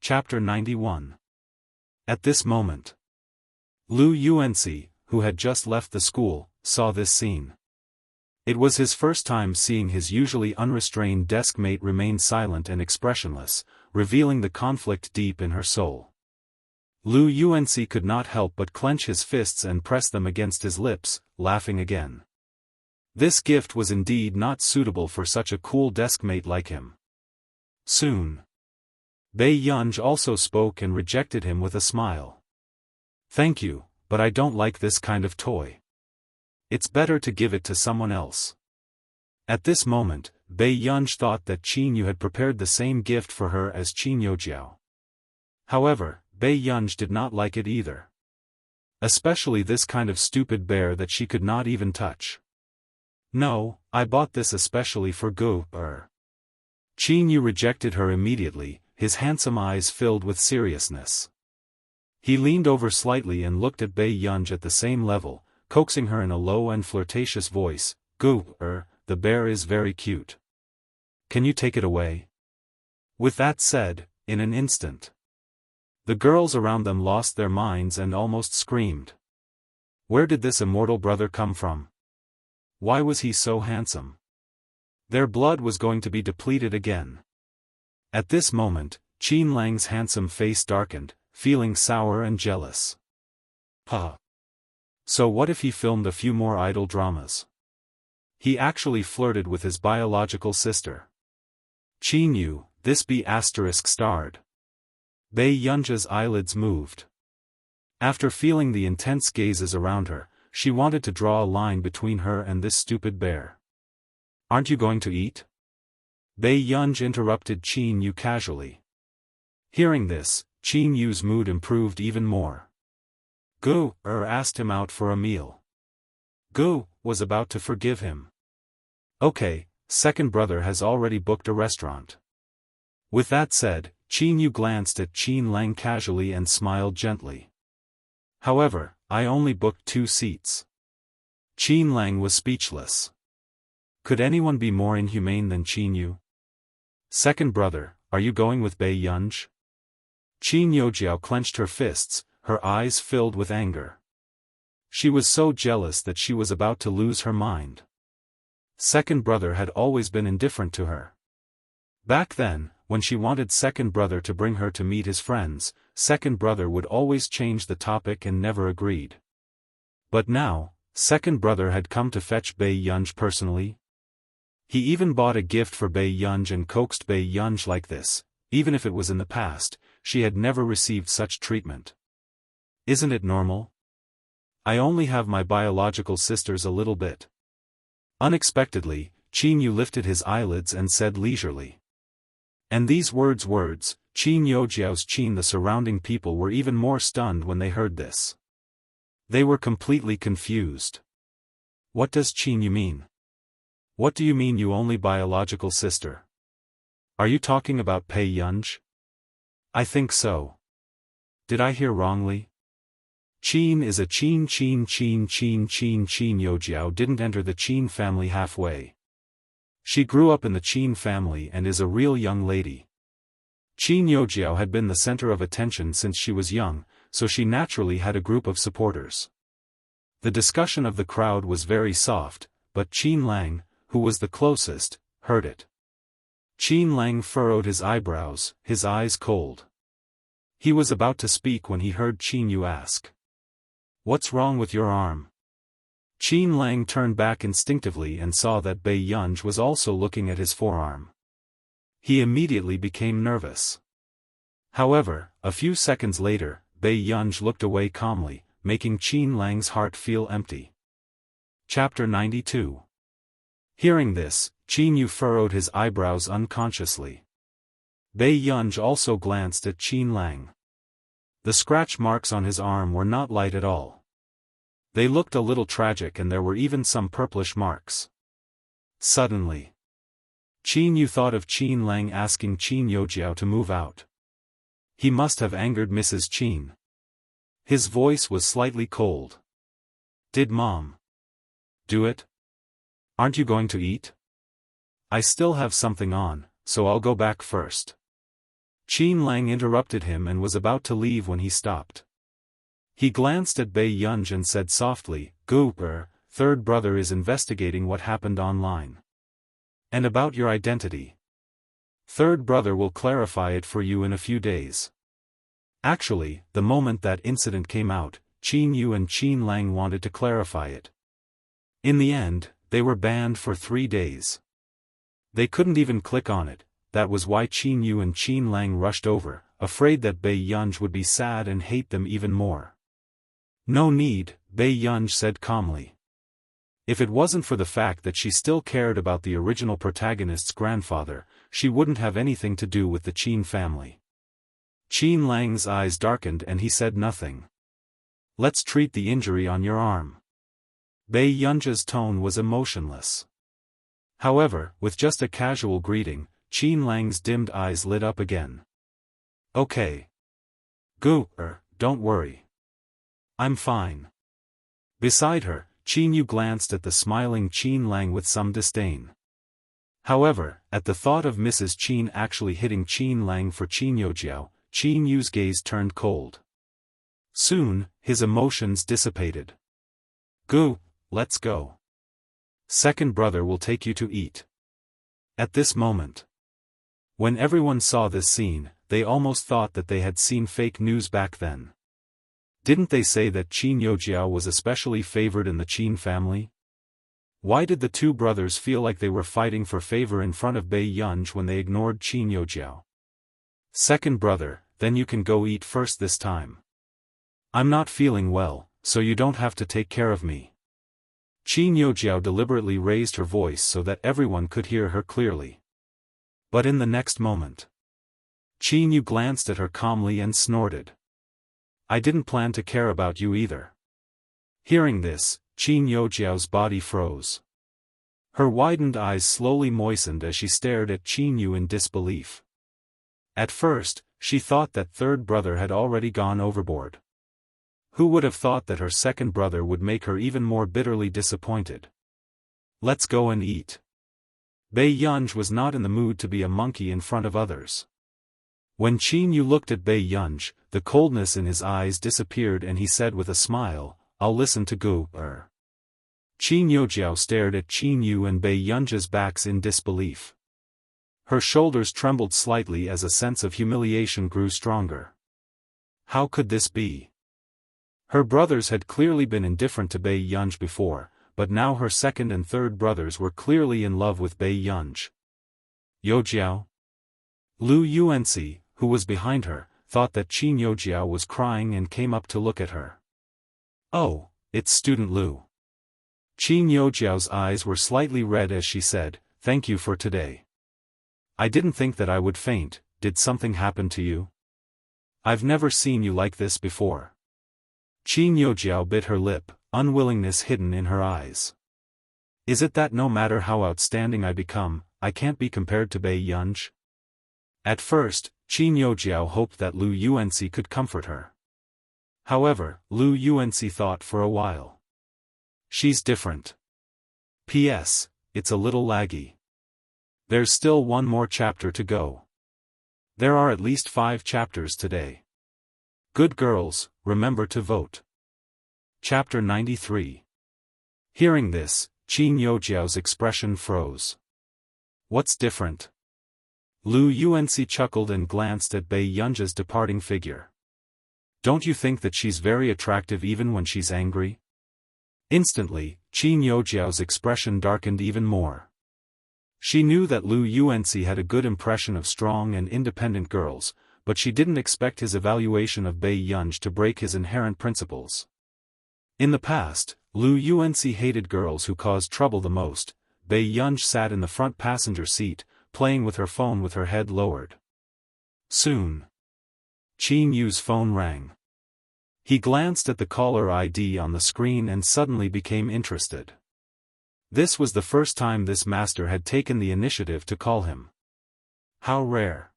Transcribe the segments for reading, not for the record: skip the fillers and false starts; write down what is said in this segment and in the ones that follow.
Chapter 91. At this moment, Lu Yuanxi, who had just left the school, saw this scene. It was his first time seeing his usually unrestrained desk mate remain silent and expressionless, revealing the conflict deep in her soul. Lu Yuanxi could not help but clench his fists and press them against his lips, laughing again. This gift was indeed not suitable for such a cool desk mate like him. Soon, Bei Yunj also spoke and rejected him with a smile. "Thank you, but I don't like this kind of toy. It's better to give it to someone else." At this moment, Bei Yunj thought that Qin Yu had prepared the same gift for her as Qin Youjiao. However, Bei Yunj did not like it either. Especially this kind of stupid bear that she could not even touch. "No, I bought this especially for Gu. Qin Yu rejected her immediately, his handsome eyes filled with seriousness. He leaned over slightly and looked at Bei Yunj at the same level, coaxing her in a low and flirtatious voice, "Gu, the bear is very cute. Can you take it away?" With that said, in an instant, the girls around them lost their minds and almost screamed. Where did this immortal brother come from? Why was he so handsome? Their blood was going to be depleted again. At this moment, Qin Lang's handsome face darkened, feeling sour and jealous. So what if he filmed a few more idol dramas? He actually flirted with his biological sister. Qin Yu, this be **starred. Bei Yunj's eyelids moved. After feeling the intense gazes around her, she wanted to draw a line between her and this stupid bear. "Aren't you going to eat?" Bei Yunj interrupted Qin Yu casually. Hearing this, Qin Yu's mood improved even more. Gu asked him out for a meal. Gu was about to forgive him. "Okay, second brother has already booked a restaurant." With that said, Qin Yu glanced at Qin Lang casually and smiled gently. "However, I only booked 2 seats." Qin Lang was speechless. Could anyone be more inhumane than Qin Yu? "Second brother, are you going with Bei Yunj?" Qin Youjiao clenched her fists, her eyes filled with anger. She was so jealous that she was about to lose her mind. Second brother had always been indifferent to her. Back then, when she wanted second brother to bring her to meet his friends, second brother would always change the topic and never agreed. But now, second brother had come to fetch Bei Yunj personally. He even bought a gift for Bei Yunj and coaxed Bei Yunj like this. Even if it was in the past, she had never received such treatment. Isn't it normal? I only have my biological sisters a little bit. Unexpectedly, Qin Yu lifted his eyelids and said leisurely. And these words, Qin Youjiao's Qin. The surrounding people were even more stunned when they heard this. They were completely confused. What does Qin Yu mean? What do you mean you only biological sister? Are you talking about Bei Yunj? I think so. Did I hear wrongly? Qin is a Qin. Qin Youjiao didn't enter the Qin family halfway. She grew up in the Qin family and is a real young lady. Qin Youjiao had been the center of attention since she was young, so she naturally had a group of supporters. The discussion of the crowd was very soft, but Qin Lang, who was the closest, heard it. Qin Lang furrowed his eyebrows, his eyes cold. He was about to speak when he heard Qin Yu ask, "What's wrong with your arm?" Qin Lang turned back instinctively and saw that Bei Yunj was also looking at his forearm. He immediately became nervous. However, a few seconds later, Bei Yunj looked away calmly, making Qin Lang's heart feel empty. Chapter 92. Hearing this, Qin Yu furrowed his eyebrows unconsciously. Bei Yunj also glanced at Qin Lang. The scratch marks on his arm were not light at all. They looked a little tragic and there were even some purplish marks. Suddenly, Qin Yu thought of Qin Lang asking Qin Youjiao to move out. He must have angered Mrs. Qin. His voice was slightly cold. "Did Mom do it? Aren't you going to eat?" "I still have something on, so I'll go back first." Qin Lang interrupted him and was about to leave when he stopped. He glanced at Bei Yunj and said softly, "Gooper, third brother is investigating what happened online. And about your identity. Third brother will clarify it for you in a few days." Actually, the moment that incident came out, Qin Yu and Qin Lang wanted to clarify it. In the end, they were banned for 3 days. They couldn't even click on it. That was why Qin Yu and Qin Lang rushed over, afraid that Bei Yunj would be sad and hate them even more. "No need," Bei Yunj said calmly. If it wasn't for the fact that she still cared about the original protagonist's grandfather, she wouldn't have anything to do with the Qin family. Qin Lang's eyes darkened and he said nothing. "Let's treat the injury on your arm." Bei Yunj's tone was emotionless. However, with just a casual greeting, Qin Lang's dimmed eyes lit up again. "Okay. Gooper, don't worry. I'm fine." Beside her, Qin Yu glanced at the smiling Qin Lang with some disdain. However, at the thought of Mrs. Qin actually hitting Qin Lang for Qin Youjiao, Qin Yu's gaze turned cold. Soon, his emotions dissipated. "Goo, let's go. Second brother will take you to eat." At this moment, when everyone saw this scene, they almost thought that they had seen fake news back then. Didn't they say that Qin Youjiao was especially favored in the Qin family? Why did the two brothers feel like they were fighting for favor in front of Bei Yunj when they ignored Qin Youjiao? "Second brother, then you can go eat first this time. I'm not feeling well, so you don't have to take care of me." Qin Youjiao deliberately raised her voice so that everyone could hear her clearly. But in the next moment, Qin Yu glanced at her calmly and snorted. "I didn't plan to care about you either." Hearing this, Qin Youjiao's body froze. Her widened eyes slowly moistened as she stared at Qin Yu in disbelief. At first, she thought that third brother had already gone overboard. Who would have thought that her second brother would make her even more bitterly disappointed? "Let's go and eat." Bei Yunj was not in the mood to be a monkey in front of others. When Qin Yu looked at Bei Yunj, the coldness in his eyes disappeared and he said with a smile, "I'll listen to Gooper." Qin Youjiao stared at Qin Yu and Bei Yunj's backs in disbelief. Her shoulders trembled slightly as a sense of humiliation grew stronger. How could this be? Her brothers had clearly been indifferent to Bei Yunj before, but now her second and third brothers were clearly in love with Bei Yunj. Youjiao? Lu Yuanxi, who was behind her, thought that Qin Youjiao was crying and came up to look at her. "Oh, it's student Lu." Qin Youjiao's eyes were slightly red as she said, "Thank you for today. I didn't think that I would faint. Did something happen to you? I've never seen you like this before." Qin Youjiao bit her lip, unwillingness hidden in her eyes. "Is it that no matter how outstanding I become, I can't be compared to Bei Yunj?" At first, Qin Youjiao hoped that Lu Yuanxi could comfort her. However, Lu Yuanxi thought for a while. "She's different. P.S. It's a little laggy. There's still one more chapter to go. There are at least 5 chapters today. Good girls, remember to vote." Chapter 93. Hearing this, Qin Youjiao's expression froze. "What's different?" Lu Yuanxi chuckled and glanced at Bei Yunj's departing figure. "Don't you think that she's very attractive even when she's angry?" Instantly, Qin Youjiao's expression darkened even more. She knew that Lu Yuanxi had a good impression of strong and independent girls, but she didn't expect his evaluation of Bei Yunj to break his inherent principles. In the past, Lu Yuanxi hated girls who caused trouble the most. Bei Yunj sat in the front passenger seat, playing with her phone with her head lowered. Soon, Qin Yu's phone rang. He glanced at the caller ID on the screen and suddenly became interested. This was the first time this master had taken the initiative to call him. How rare.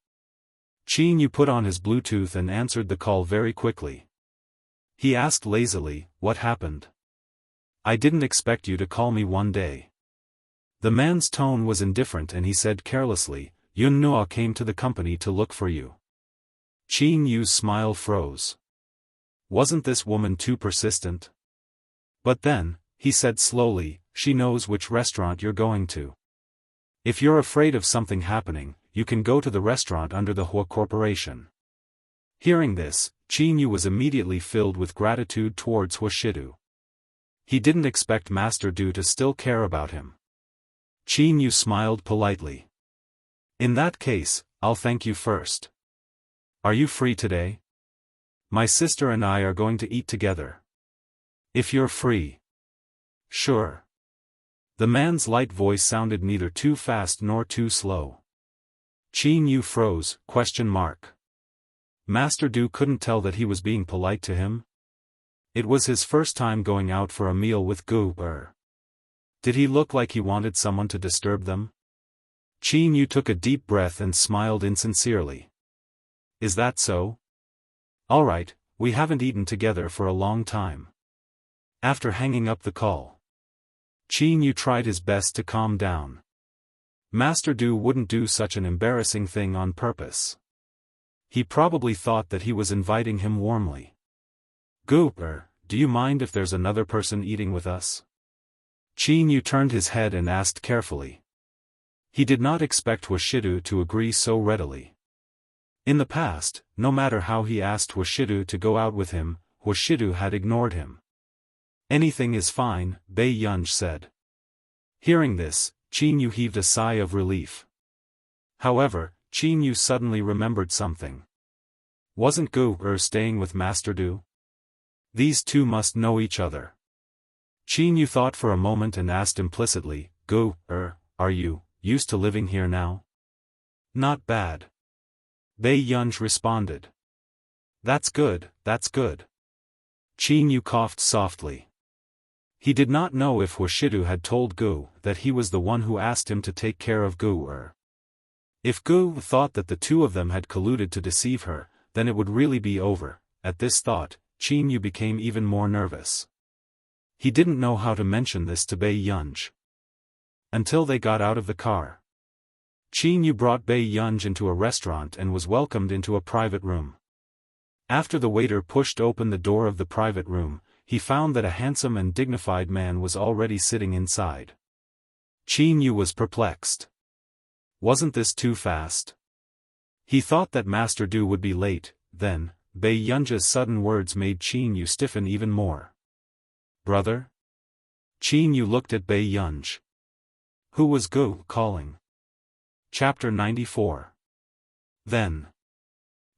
Qin Yu put on his Bluetooth and answered the call very quickly. He asked lazily, "What happened? I didn't expect you to call me one day." The man's tone was indifferent and he said carelessly, "Yun Nuo came to the company to look for you. Qin Yu's smile froze. Wasn't this woman too persistent? But then, he said slowly, she knows which restaurant you're going to. If you're afraid of something happening, you can go to the restaurant under the Hua Corporation. Hearing this, Qin Yu was immediately filled with gratitude towards Hua Shidu. He didn't expect Master Du to still care about him. Qin Yu smiled politely. In that case, I'll thank you first. Are you free today? My sister and I are going to eat together. If you're free. Sure. The man's light voice sounded neither too fast nor too slow. Qin Yu froze, ? Master Du couldn't tell that he was being polite to him? It was his first time going out for a meal with Gu. Did he look like he wanted someone to disturb them? Qin Yu took a deep breath and smiled insincerely. Is that so? Alright, we haven't eaten together for a long time. After hanging up the call, Qin Yu tried his best to calm down. Master Du wouldn't do such an embarrassing thing on purpose. He probably thought that he was inviting him warmly. Gu, do you mind if there's another person eating with us? Qin Yu turned his head and asked carefully. He did not expect Hua Shidu to agree so readily. In the past, no matter how he asked Hua Shidu to go out with him, Hua Shidu had ignored him. Anything is fine, Bei Yunj said. Hearing this, Qin Yu heaved a sigh of relief. However, Qin Yu suddenly remembered something. Wasn't Gu staying with Master Du? These two must know each other. Qin Yu thought for a moment and asked implicitly, Gu, are you used to living here now? Not bad. Bei Yunj responded. That's good, that's good. Qin Yu coughed softly. He did not know if Hua Shidu had told Gu that he was the one who asked him to take care of Gu. If Gu thought that the two of them had colluded to deceive her, then it would really be over. At this thought, Qin Yu became even more nervous. He didn't know how to mention this to Bei Yunj. Until they got out of the car. Qin Yu brought Bei Yunj into a restaurant and was welcomed into a private room. After the waiter pushed open the door of the private room, he found that a handsome and dignified man was already sitting inside. Qin Yu was perplexed. Wasn't this too fast? He thought that Master Du would be late, then, Bei Yunj's sudden words made Qin Yu stiffen even more. Brother? Qin Yu looked at Bei Yunj. Who was Gu calling? Chapter 94. Then.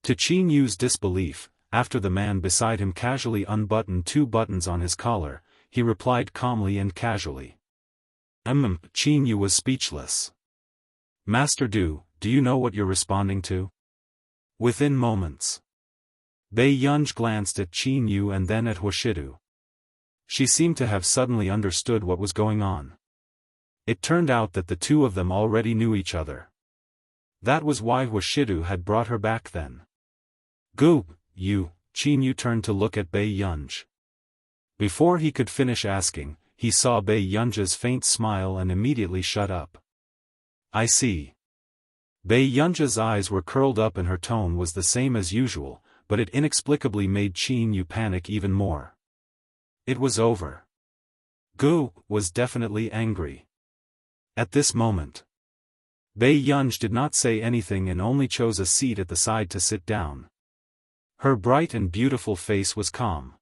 To Qin Yu's disbelief, after the man beside him casually unbuttoned 2 buttons on his collar, he replied calmly and casually. Qin Yu was speechless. Master Du, do you know what you're responding to? Within moments. Bei Yunj glanced at Qin Yu and then at Hua Shidu. She seemed to have suddenly understood what was going on. It turned out that the two of them already knew each other. That was why Hua Shidu had brought her back then. Gu, you, Qin Yu turned to look at Bei Yunj. Before he could finish asking, he saw Bei Yunj's faint smile and immediately shut up. I see. Bei Yunj's eyes were curled up and her tone was the same as usual, but it inexplicably made Qin Yu panic even more. It was over. Gu was definitely angry. At this moment, Bei Yunj did not say anything and only chose a seat at the side to sit down. Her bright and beautiful face was calm.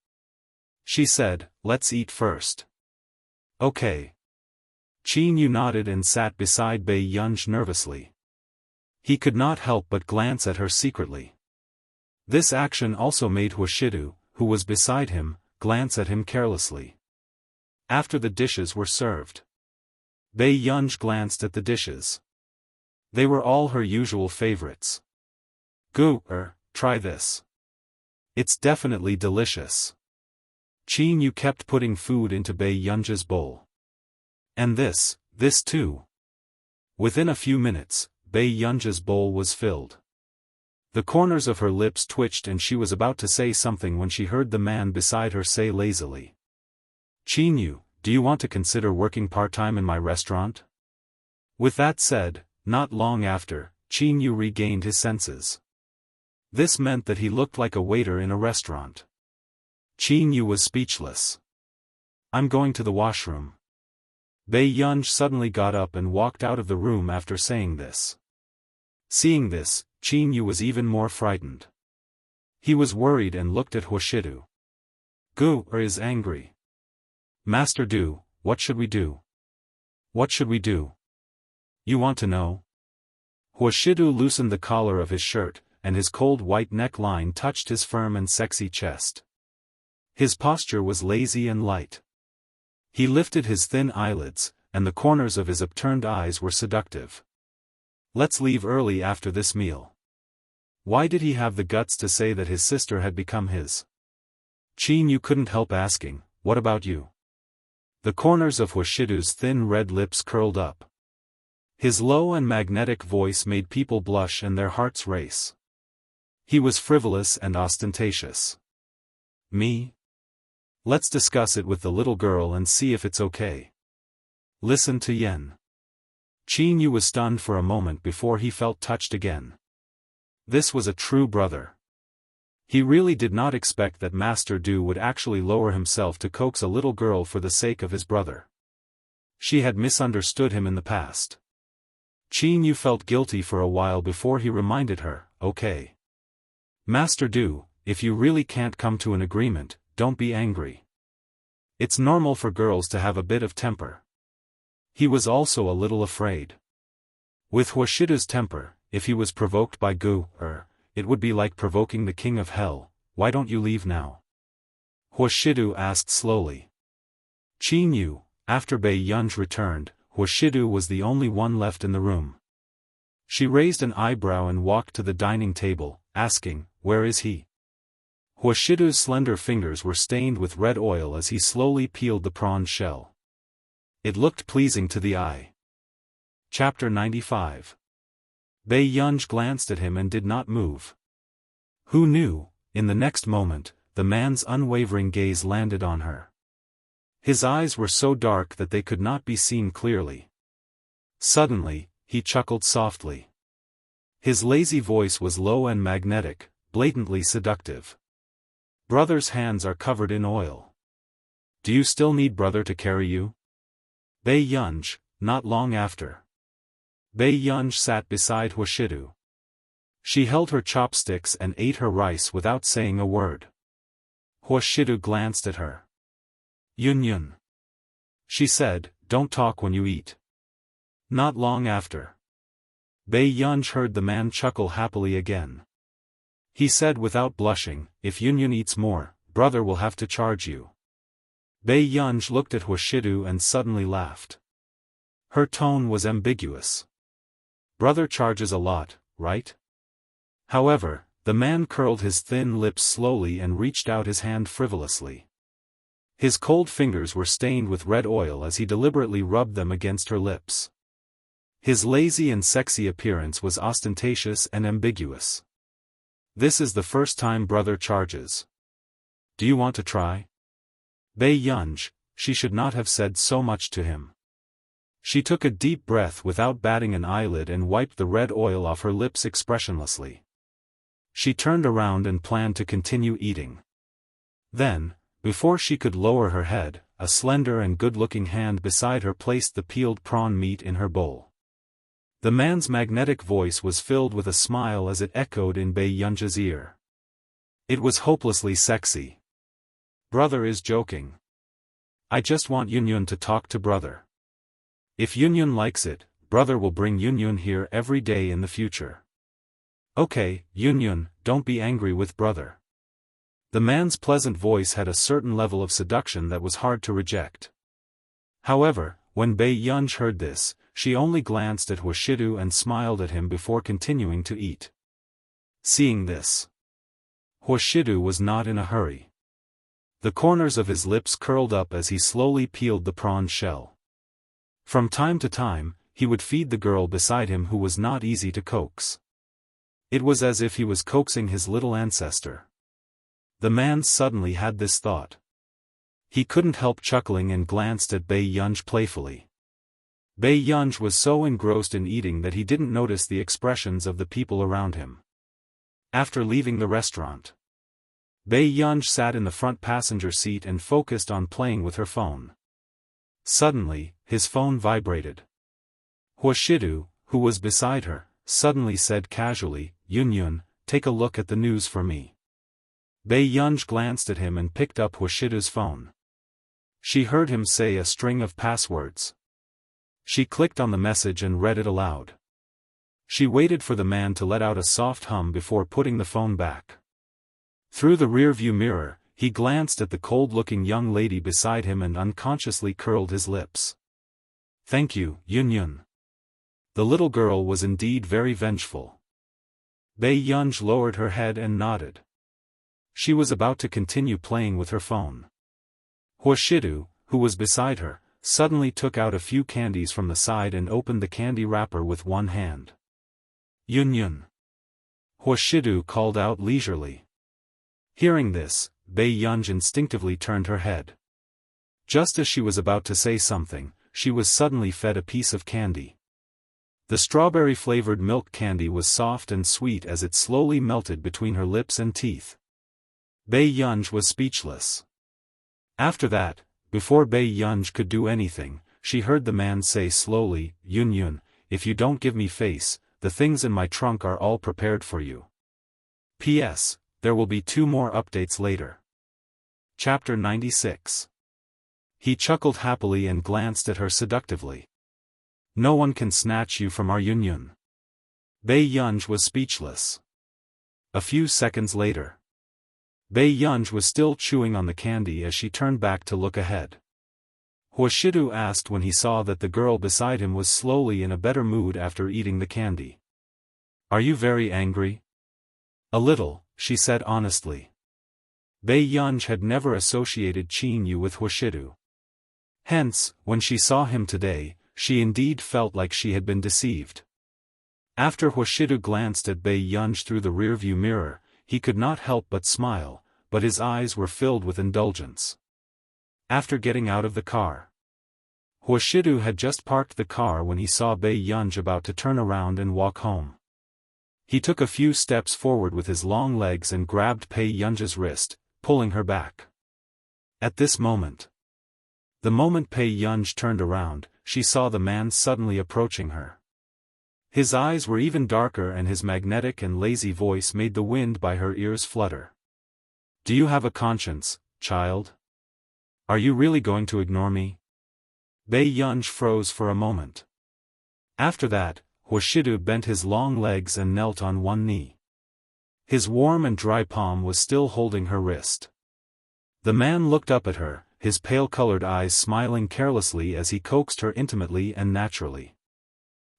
She said, let's eat first. Okay. Qin Yu nodded and sat beside Bei Yunj nervously. He could not help but glance at her secretly. This action also made Hua Shidu, who was beside him, glance at him carelessly. After the dishes were served, Bei Yunj glanced at the dishes. They were all her usual favorites. Gu, try this. It's definitely delicious. Qin Yu kept putting food into Bei Yunj's bowl. And this too. Within a few minutes, Bei Yunj's bowl was filled. The corners of her lips twitched and she was about to say something when she heard the man beside her say lazily. Qin Yu, do you want to consider working part-time in my restaurant? With that said, not long after, Qin Yu regained his senses. This meant that he looked like a waiter in a restaurant. Qin Yu was speechless. "I'm going to the washroom." Bei Yunj suddenly got up and walked out of the room after saying this. Seeing this, Qin Yu was even more frightened. He was worried and looked at Huashidu. Gu is angry. "Master Du, what should we do? What should we do? You want to know?" Huashidu loosened the collar of his shirt, and his cold white neckline touched his firm and sexy chest. His posture was lazy and light. He lifted his thin eyelids, and the corners of his upturned eyes were seductive. "Let's leave early after this meal." Why did he have the guts to say that his sister had become his? Qin Yu couldn't help asking, "What about you?" The corners of Huashidu's thin red lips curled up. His low and magnetic voice made people blush and their hearts race. He was frivolous and ostentatious. "Me? Let's discuss it with the little girl and see if it's okay." "Listen to Yen." Qin Yu was stunned for a moment before he felt touched again. This was a true brother. He really did not expect that Master Du would actually lower himself to coax a little girl for the sake of his brother. She had misunderstood him in the past. Qin Yu felt guilty for a while before he reminded her, "Okay. Master Du, if you really can't come to an agreement, don't be angry. It's normal for girls to have a bit of temper." He was also a little afraid. With Huashidu's temper, if he was provoked by Gu, it would be like provoking the king of hell. "Why don't you leave now?" Huashidu asked slowly. Qin Yu, after Bei Yunj returned, Huashidu was the only one left in the room. She raised an eyebrow and walked to the dining table, asking, "Where is he?" Huashidu's slender fingers were stained with red oil as he slowly peeled the prawn shell. It looked pleasing to the eye. Chapter 95. Bei Yunj glanced at him and did not move. Who knew, in the next moment, the man's unwavering gaze landed on her. His eyes were so dark that they could not be seen clearly. Suddenly, he chuckled softly. His lazy voice was low and magnetic, blatantly seductive. "Brother's hands are covered in oil. Do you still need brother to carry you?" Bei Yunj, not long after. Bei Yunj sat beside Huashidu. She held her chopsticks and ate her rice without saying a word. Huashidu glanced at her. "Yun Yun," she said, "don't talk when you eat." Not long after. Bei Yunj heard the man chuckle happily again. He said without blushing, "If Yun Yun eats more, brother will have to charge you." Bei Yunj looked at Huashidu and suddenly laughed. Her tone was ambiguous. "Brother charges a lot, right?" However, the man curled his thin lips slowly and reached out his hand frivolously. His cold fingers were stained with red oil as he deliberately rubbed them against her lips. His lazy and sexy appearance was ostentatious and ambiguous. "This is the first time brother charges. Do you want to try?" Bei Yunj, she should not have said so much to him. She took a deep breath without batting an eyelid and wiped the red oil off her lips expressionlessly. She turned around and planned to continue eating. Then, before she could lower her head, a slender and good-looking hand beside her placed the peeled prawn meat in her bowl. The man's magnetic voice was filled with a smile as it echoed in Bei Yunj's ear. It was hopelessly sexy. "Brother is joking. I just want Yun Yun to talk to brother. If Yun Yun likes it, brother will bring Yun Yun here every day in the future. Okay, Yun Yun, don't be angry with brother." The man's pleasant voice had a certain level of seduction that was hard to reject. However, when Bei Yunj heard this, she only glanced at Huashidu and smiled at him before continuing to eat. Seeing this, Huashidu was not in a hurry. The corners of his lips curled up as he slowly peeled the prawn shell. From time to time, he would feed the girl beside him who was not easy to coax. It was as if he was coaxing his little ancestor. The man suddenly had this thought. He couldn't help chuckling and glanced at Bei Yunj playfully. Bei Yunj was so engrossed in eating that he didn't notice the expressions of the people around him. After leaving the restaurant, Bei Yunj sat in the front passenger seat and focused on playing with her phone. Suddenly, his phone vibrated. Huashidu, who was beside her, suddenly said casually, "Yun, take a look at the news for me." Bei Yunj glanced at him and picked up Huashidu's phone. She heard him say a string of passwords. She clicked on the message and read it aloud. She waited for the man to let out a soft hum before putting the phone back. Through the rearview mirror, he glanced at the cold-looking young lady beside him and unconsciously curled his lips. "Thank you, Yun." The little girl was indeed very vengeful. Bei Yunj lowered her head and nodded. She was about to continue playing with her phone. Huashidu, who was beside her, suddenly took out a few candies from the side and opened the candy wrapper with one hand. "Yun." Huashidu called out leisurely. Hearing this, Bei Yunj instinctively turned her head. Just as she was about to say something, she was suddenly fed a piece of candy. The strawberry-flavored milk candy was soft and sweet as it slowly melted between her lips and teeth. Bei Yunj was speechless. After that, before Bei Yunj could do anything, she heard the man say slowly, "Yun, if you don't give me face, the things in my trunk are all prepared for you. P.S. There will be 2 more updates later." Chapter 96. He chuckled happily and glanced at her seductively. "No one can snatch you from our Yun." Bei Yunj was speechless. A few seconds later, Bei Yunj was still chewing on the candy as she turned back to look ahead. Huashidu asked when he saw that the girl beside him was slowly in a better mood after eating the candy. "Are you very angry?" "A little," she said honestly. Bei Yunj had never associated Qin Yu with Huashidu. Hence, when she saw him today, she indeed felt like she had been deceived. After Huashidu glanced at Bei Yunj through the rearview mirror, he could not help but smile, but his eyes were filled with indulgence. After getting out of the car, Huashidu had just parked the car when he saw Bei Yunj about to turn around and walk home. He took a few steps forward with his long legs and grabbed Bei Yunj's wrist, pulling her back. At this moment, the moment Bei Yunj turned around, she saw the man suddenly approaching her. His eyes were even darker and his magnetic and lazy voice made the wind by her ears flutter. "Do you have a conscience, child? Are you really going to ignore me?" Bei Yunj froze for a moment. After that, Huashidu bent his long legs and knelt on one knee. His warm and dry palm was still holding her wrist. The man looked up at her, his pale-colored eyes smiling carelessly as he coaxed her intimately and naturally.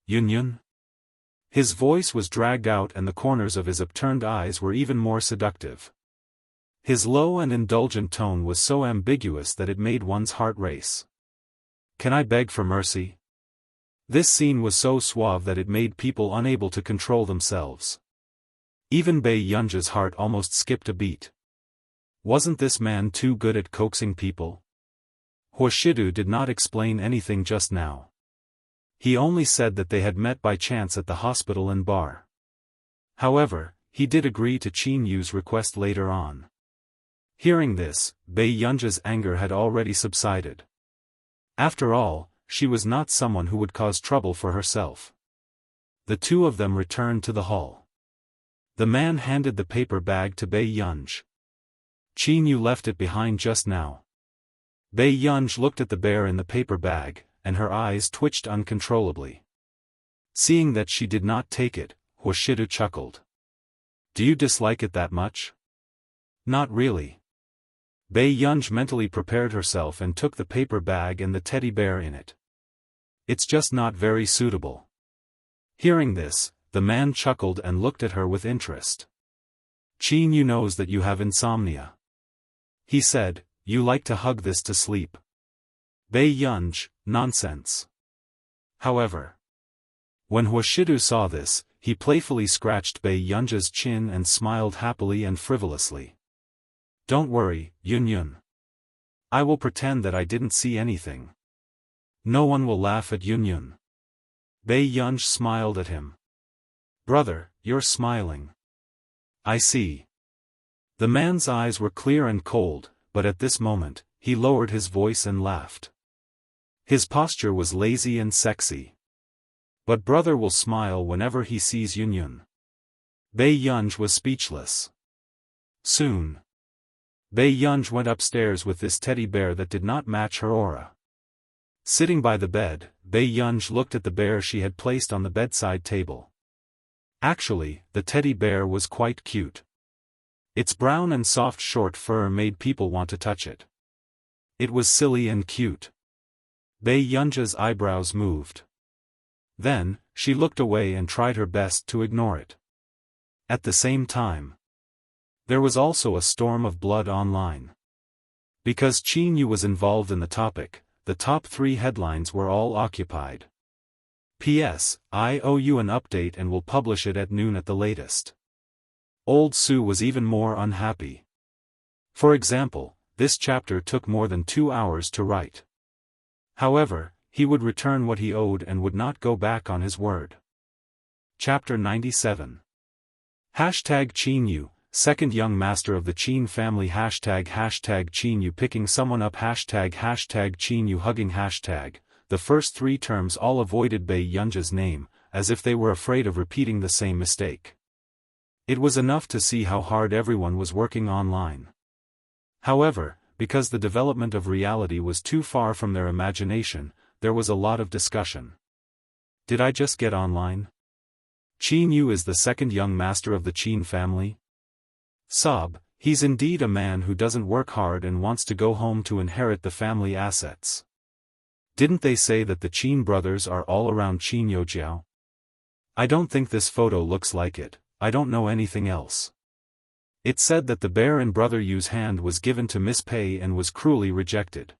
"Yun?" His voice was dragged out and the corners of his upturned eyes were even more seductive. His low and indulgent tone was so ambiguous that it made one's heart race. "Can I beg for mercy?" This scene was so suave that it made people unable to control themselves. Even Bei Yunj's heart almost skipped a beat. Wasn't this man too good at coaxing people? Huashidu did not explain anything just now. He only said that they had met by chance at the hospital and bar. However, he did agree to Qin Yu's request later on. Hearing this, Bei Yunj's anger had already subsided. After all, she was not someone who would cause trouble for herself. The two of them returned to the hall. The man handed the paper bag to Bei Yunj. "Qin Yu left it behind just now." Bei Yunj looked at the bear in the paper bag, and her eyes twitched uncontrollably. Seeing that she did not take it, Huashidu chuckled. "Do you dislike it that much?" "Not really." Bei Yunj mentally prepared herself and took the paper bag and the teddy bear in it. "It's just not very suitable." Hearing this, the man chuckled and looked at her with interest. "Qin Yu knows that you have insomnia. He said, you like to hug this to sleep." Bei Yunj, nonsense. However, when Huashidu saw this, he playfully scratched Bei Yunj's chin and smiled happily and frivolously. "Don't worry, Yun. I will pretend that I didn't see anything. No one will laugh at Yun." Bei Yunj smiled at him. "Brother, you're smiling. I see. The man's eyes were clear and cold, but at this moment, he lowered his voice and laughed. His posture was lazy and sexy. But brother will smile whenever he sees Yunyun. Bei Yunj was speechless. Soon, Bei Yunj went upstairs with this teddy bear that did not match her aura. Sitting by the bed, Bei Yunj looked at the bear she had placed on the bedside table. Actually, the teddy bear was quite cute. Its brown and soft short fur made people want to touch it. It was silly and cute. Bei Yunja's eyebrows moved. Then, she looked away and tried her best to ignore it. At the same time, there was also a storm of blood online. Because Qin Yu was involved in the topic, the top 3 headlines were all occupied. P.S. I owe you an update and will publish it at noon at the latest. Old Su was even more unhappy. For example, this chapter took more than 2 hours to write. However, he would return what he owed and would not go back on his word. Chapter 97. Hashtag Qin Yu, second young master of the Qin family. Hashtag Qin Yu picking someone up. Hashtag Qin Yu hugging. Hashtag. The first 3 terms all avoided Bei Yunja's name, as if they were afraid of repeating the same mistake. It was enough to see how hard everyone was working online. However, because the development of reality was too far from their imagination, there was a lot of discussion. Did I just get online? Qin Yu is the second young master of the Qin family? Sob, he's indeed a man who doesn't work hard and wants to go home to inherit the family assets. Didn't they say that the Qin brothers are all around Qin Youjiao? I don't think this photo looks like it, I don't know anything else. It said that the bear in Brother Yu's hand was given to Miss Pei and was cruelly rejected.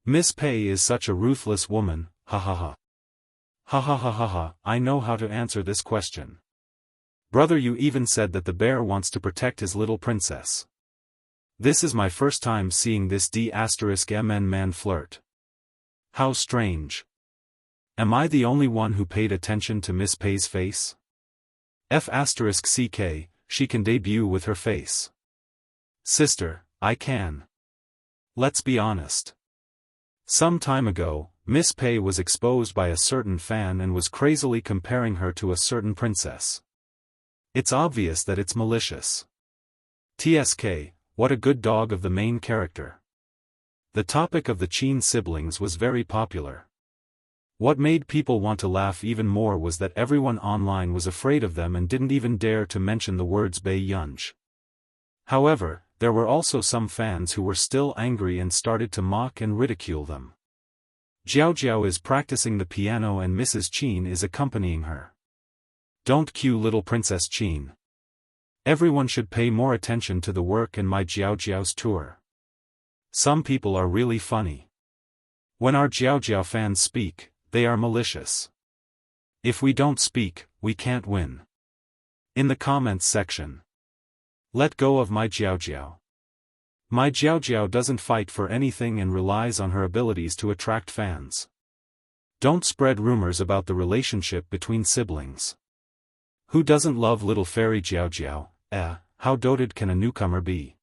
Miss Pei is such a ruthless woman, ha ha ha. Ha ha ha ha ha, I know how to answer this question. Brother Yu even said that the bear wants to protect his little princess. This is my first time seeing this D*MN man flirt. How strange. Am I the only one who paid attention to Miss Pei's face? F***CK, she can debut with her face. Sister, I can. Let's be honest. Some time ago, Miss Pei was exposed by a certain fan and was crazily comparing her to a certain princess. It's obvious that it's malicious. TSK, what a good dog of the main character. The topic of the Qin siblings was very popular. What made people want to laugh even more was that everyone online was afraid of them and didn't even dare to mention the words Bei Yunj. However, there were also some fans who were still angry and started to mock and ridicule them. Jiao Jiao is practicing the piano and Mrs. Qin is accompanying her. Don't cue little Princess Qin. Everyone should pay more attention to the work and my Jiao Jiao's tour. Some people are really funny. When our Jiao Jiao fans speak, they are malicious. If we don't speak, we can't win. In the comments section. Let go of my Jiao Jiao. My Jiao Jiao doesn't fight for anything and relies on her abilities to attract fans. Don't spread rumors about the relationship between siblings. Who doesn't love little fairy Jiao Jiao? How doted can a newcomer be?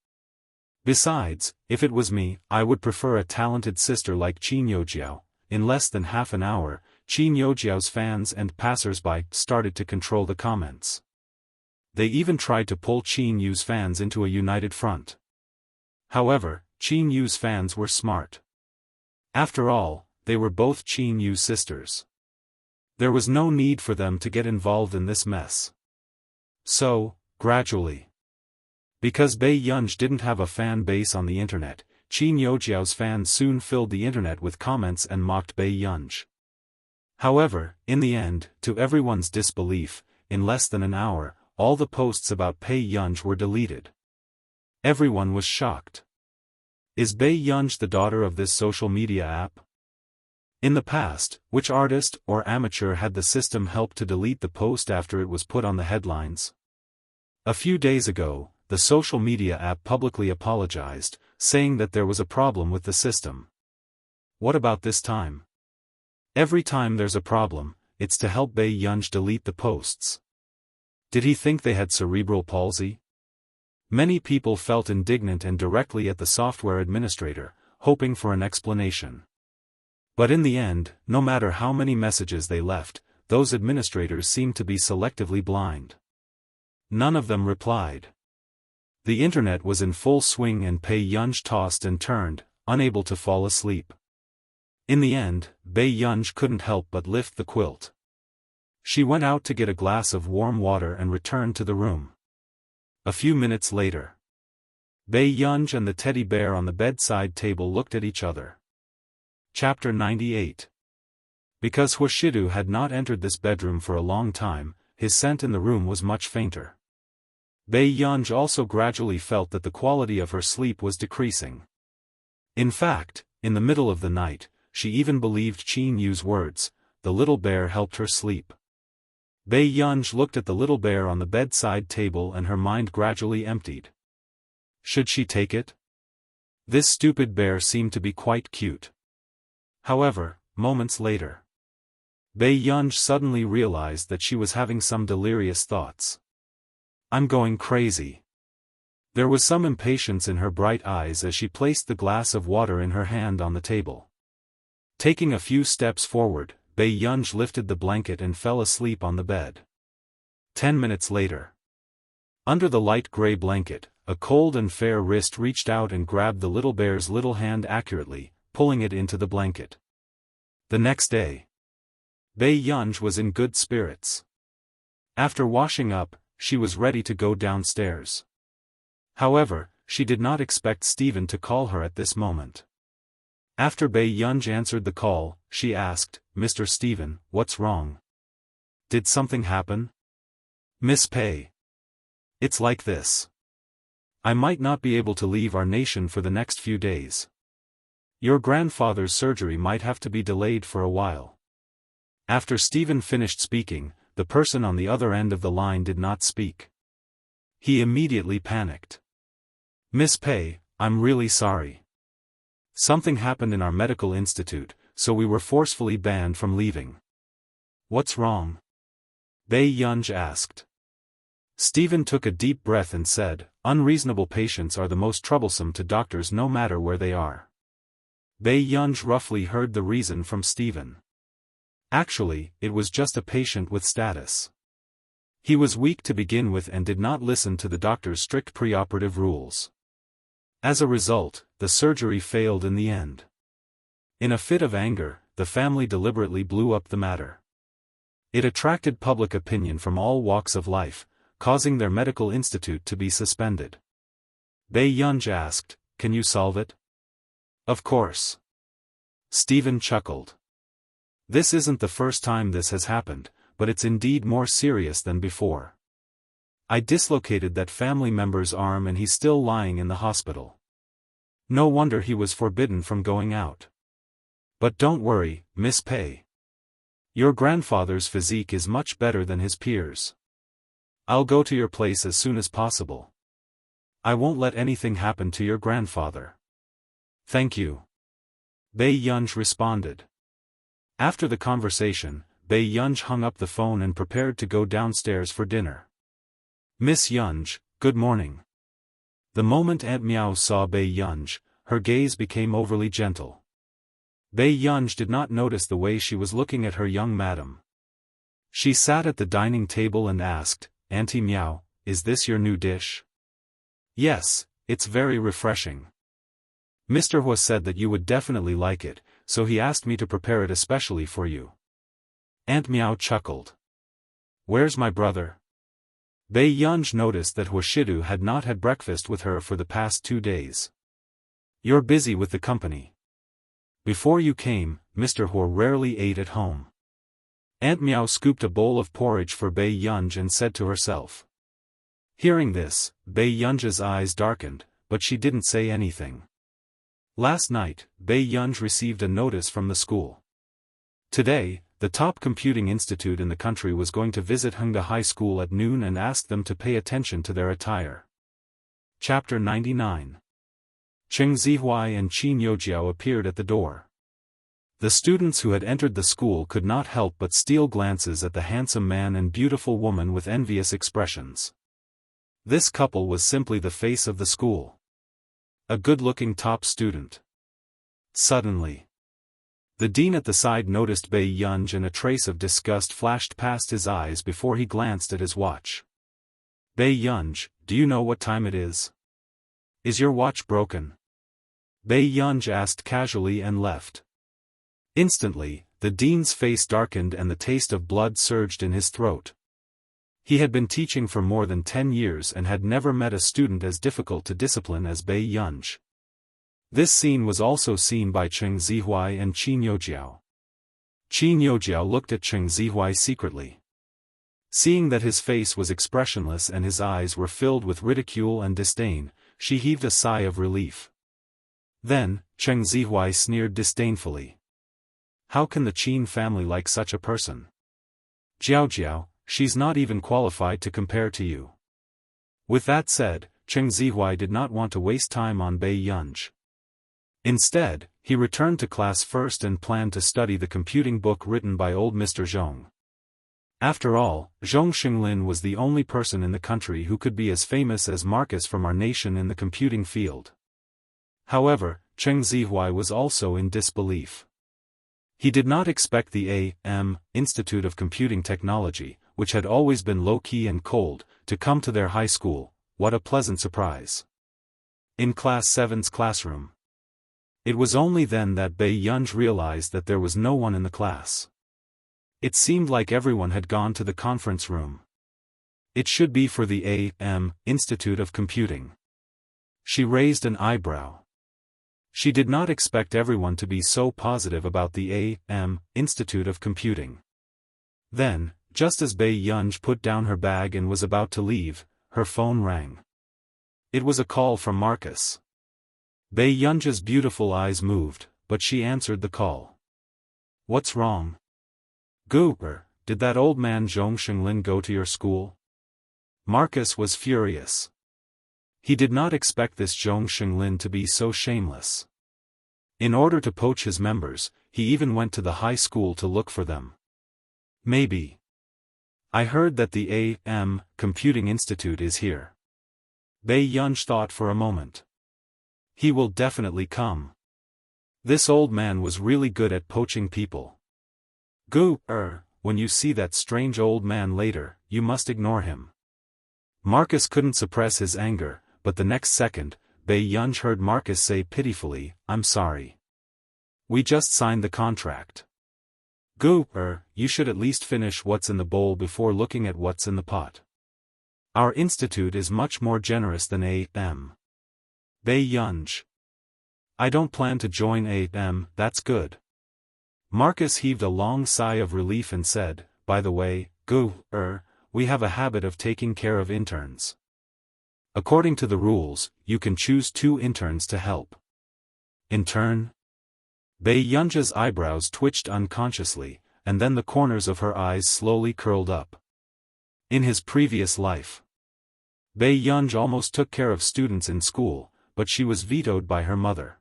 Besides, if it was me, I would prefer a talented sister like Qin Youjiao. In less than half an hour, Qin Youjiao's fans and passers-by started to control the comments. They even tried to pull Qin Yu's fans into a united front. However, Qin Yu's fans were smart. After all, they were both Qin Yu's sisters. There was no need for them to get involved in this mess. So, gradually. Because Bei Yunj didn't have a fan base on the internet, Qin Youjiao's fans soon filled the internet with comments and mocked Bei Yunj. However, in the end, to everyone's disbelief, in less than an hour, all the posts about Bei Yunj were deleted. Everyone was shocked. Is Bei Yunj the daughter of this social media app? In the past, which artist or amateur had the system help to delete the post after it was put on the headlines? A few days ago, the social media app publicly apologized, saying that there was a problem with the system. What about this time? Every time there's a problem, it's to help Bei Yunj delete the posts. Did he think they had cerebral palsy? Many people felt indignant and directly at the software administrator, hoping for an explanation. But in the end, no matter how many messages they left, those administrators seemed to be selectively blind. None of them replied. The internet was in full swing and Pei Yunj tossed and turned, unable to fall asleep. In the end, Pei Yunj couldn't help but lift the quilt. She went out to get a glass of warm water and returned to the room. A few minutes later, Pei Yunj and the teddy bear on the bedside table looked at each other. Chapter 98. Because Huashidu had not entered this bedroom for a long time, his scent in the room was much fainter. Pei Yunj also gradually felt that the quality of her sleep was decreasing. In fact, in the middle of the night, she even believed Qin Yu's words, the little bear helped her sleep. Pei Yunj looked at the little bear on the bedside table and her mind gradually emptied. Should she take it? This stupid bear seemed to be quite cute. However, moments later, Pei Yunj suddenly realized that she was having some delirious thoughts. I'm going crazy. There was some impatience in her bright eyes as she placed the glass of water in her hand on the table. Taking a few steps forward, Pei Yunj lifted the blanket and fell asleep on the bed. 10 minutes later, under the light gray blanket, a cold and fair wrist reached out and grabbed the little bear's little hand accurately, pulling it into the blanket. The next day, Pei Yunj was in good spirits. After washing up, she was ready to go downstairs. However, she did not expect Stephen to call her at this moment. After Pei Yunj answered the call, she asked, "Mr. Stephen, what's wrong? Did something happen?" "Miss Pei. It's like this. I might not be able to leave our nation for the next few days. Your grandfather's surgery might have to be delayed for a while." After Stephen finished speaking, the person on the other end of the line did not speak. He immediately panicked. "Miss Pei, I'm really sorry. Something happened in our medical institute, so we were forcefully banned from leaving." "What's wrong?" Pei Yunj asked. Stephen took a deep breath and said, "Unreasonable patients are the most troublesome to doctors no matter where they are." Pei Yunj roughly heard the reason from Stephen. Actually, it was just a patient with status. He was weak to begin with and did not listen to the doctor's strict preoperative rules. As a result, the surgery failed in the end. In a fit of anger, the family deliberately blew up the matter. It attracted public opinion from all walks of life, causing their medical institute to be suspended. Pei Yunj asked, "Can you solve it?" "Of course." Stephen chuckled. "This isn't the first time this has happened, but it's indeed more serious than before. I dislocated that family member's arm and he's still lying in the hospital. No wonder he was forbidden from going out. But don't worry, Miss Pei. Your grandfather's physique is much better than his peers. I'll go to your place as soon as possible. I won't let anything happen to your grandfather." "Thank you." Pei Yunj responded. After the conversation, Pei Yunj hung up the phone and prepared to go downstairs for dinner. "Miss Yunj, good morning." The moment Aunt Miao saw Pei Yunj, her gaze became overly gentle. Pei Yunj did not notice the way she was looking at her young madam. She sat at the dining table and asked, "Auntie Miao, is this your new dish?" "Yes, it's very refreshing. Mr. Hua said that you would definitely like it, so he asked me to prepare it especially for you." Aunt Miao chuckled. "Where's my brother?" Pei Yunj noticed that Huashidu had not had breakfast with her for the past 2 days. "You're busy with the company. Before you came, Mr. Hua rarely ate at home." Aunt Miao scooped a bowl of porridge for Pei Yunj and said to herself. Hearing this, Pei Yunj's eyes darkened, but she didn't say anything. Last night, Pei Yunj received a notice from the school. Today, the top computing institute in the country was going to visit Hengda High School at noon and ask them to pay attention to their attire. Chapter 99. Cheng Zihuai and Qin Youjiao appeared at the door. The students who had entered the school could not help but steal glances at the handsome man and beautiful woman with envious expressions. This couple was simply the face of the school. A good-looking top student. Suddenly, the dean at the side noticed Bai Yunj and a trace of disgust flashed past his eyes before he glanced at his watch. Bai Yunj, do you know what time it is? Is your watch broken? Bai Yunj asked casually and left. Instantly, the dean's face darkened and the taste of blood surged in his throat. He had been teaching for more than 10 years and had never met a student as difficult to discipline as Bai Yunj. This scene was also seen by Cheng Zihuai and Qin Youjiao. Qin Youjiao looked at Cheng Zihuai secretly. Seeing that his face was expressionless and his eyes were filled with ridicule and disdain, she heaved a sigh of relief. Then, Cheng Zihuai sneered disdainfully. How can the Qin family like such a person? Jiao, she's not even qualified to compare to you. With that said, Cheng Zihuai did not want to waste time on Bai Yunj. Instead, he returned to class first and planned to study the computing book written by old Mr. Zhong. After all, Zhong Xinglin was the only person in the country who could be as famous as Marcus from our nation in the computing field. However, Cheng Zihuai was also in disbelief. He did not expect the A.M. Institute of Computing Technology, which had always been low-key and cold, to come to their high school. What a pleasant surprise. In Class 7's classroom. It was only then that Bai Yunj realized that there was no one in the class. It seemed like everyone had gone to the conference room. It should be for the A.M. Institute of Computing. She raised an eyebrow. She did not expect everyone to be so positive about the A.M. Institute of Computing. Then, just as Bai Yunj put down her bag and was about to leave, her phone rang. It was a call from Marcus. Bai Yunj's beautiful eyes moved, but she answered the call. What's wrong? Gooper, did that old man Zhong Xinglin go to your school? Marcus was furious. He did not expect this Zhong Xinglin to be so shameless. In order to poach his members, he even went to the high school to look for them. Maybe. I heard that the A.M. Computing Institute is here. Bai Yunj thought for a moment. He will definitely come. This old man was really good at poaching people. When you see that strange old man later, you must ignore him. Marcus couldn't suppress his anger, but the next second, Bai Yunj heard Marcus say pitifully, I'm sorry. We just signed the contract. You should at least finish what's in the bowl before looking at what's in the pot. Our institute is much more generous than A.M. Bai Yunj. I don't plan to join A.M., that's good. Marcus heaved a long sigh of relief and said, by the way, we have a habit of taking care of interns. According to the rules, you can choose 2 interns to help. Intern? Bai Yunj's eyebrows twitched unconsciously, and then the corners of her eyes slowly curled up. In his previous life, Bai Yunj almost took care of students in school, but she was vetoed by her mother.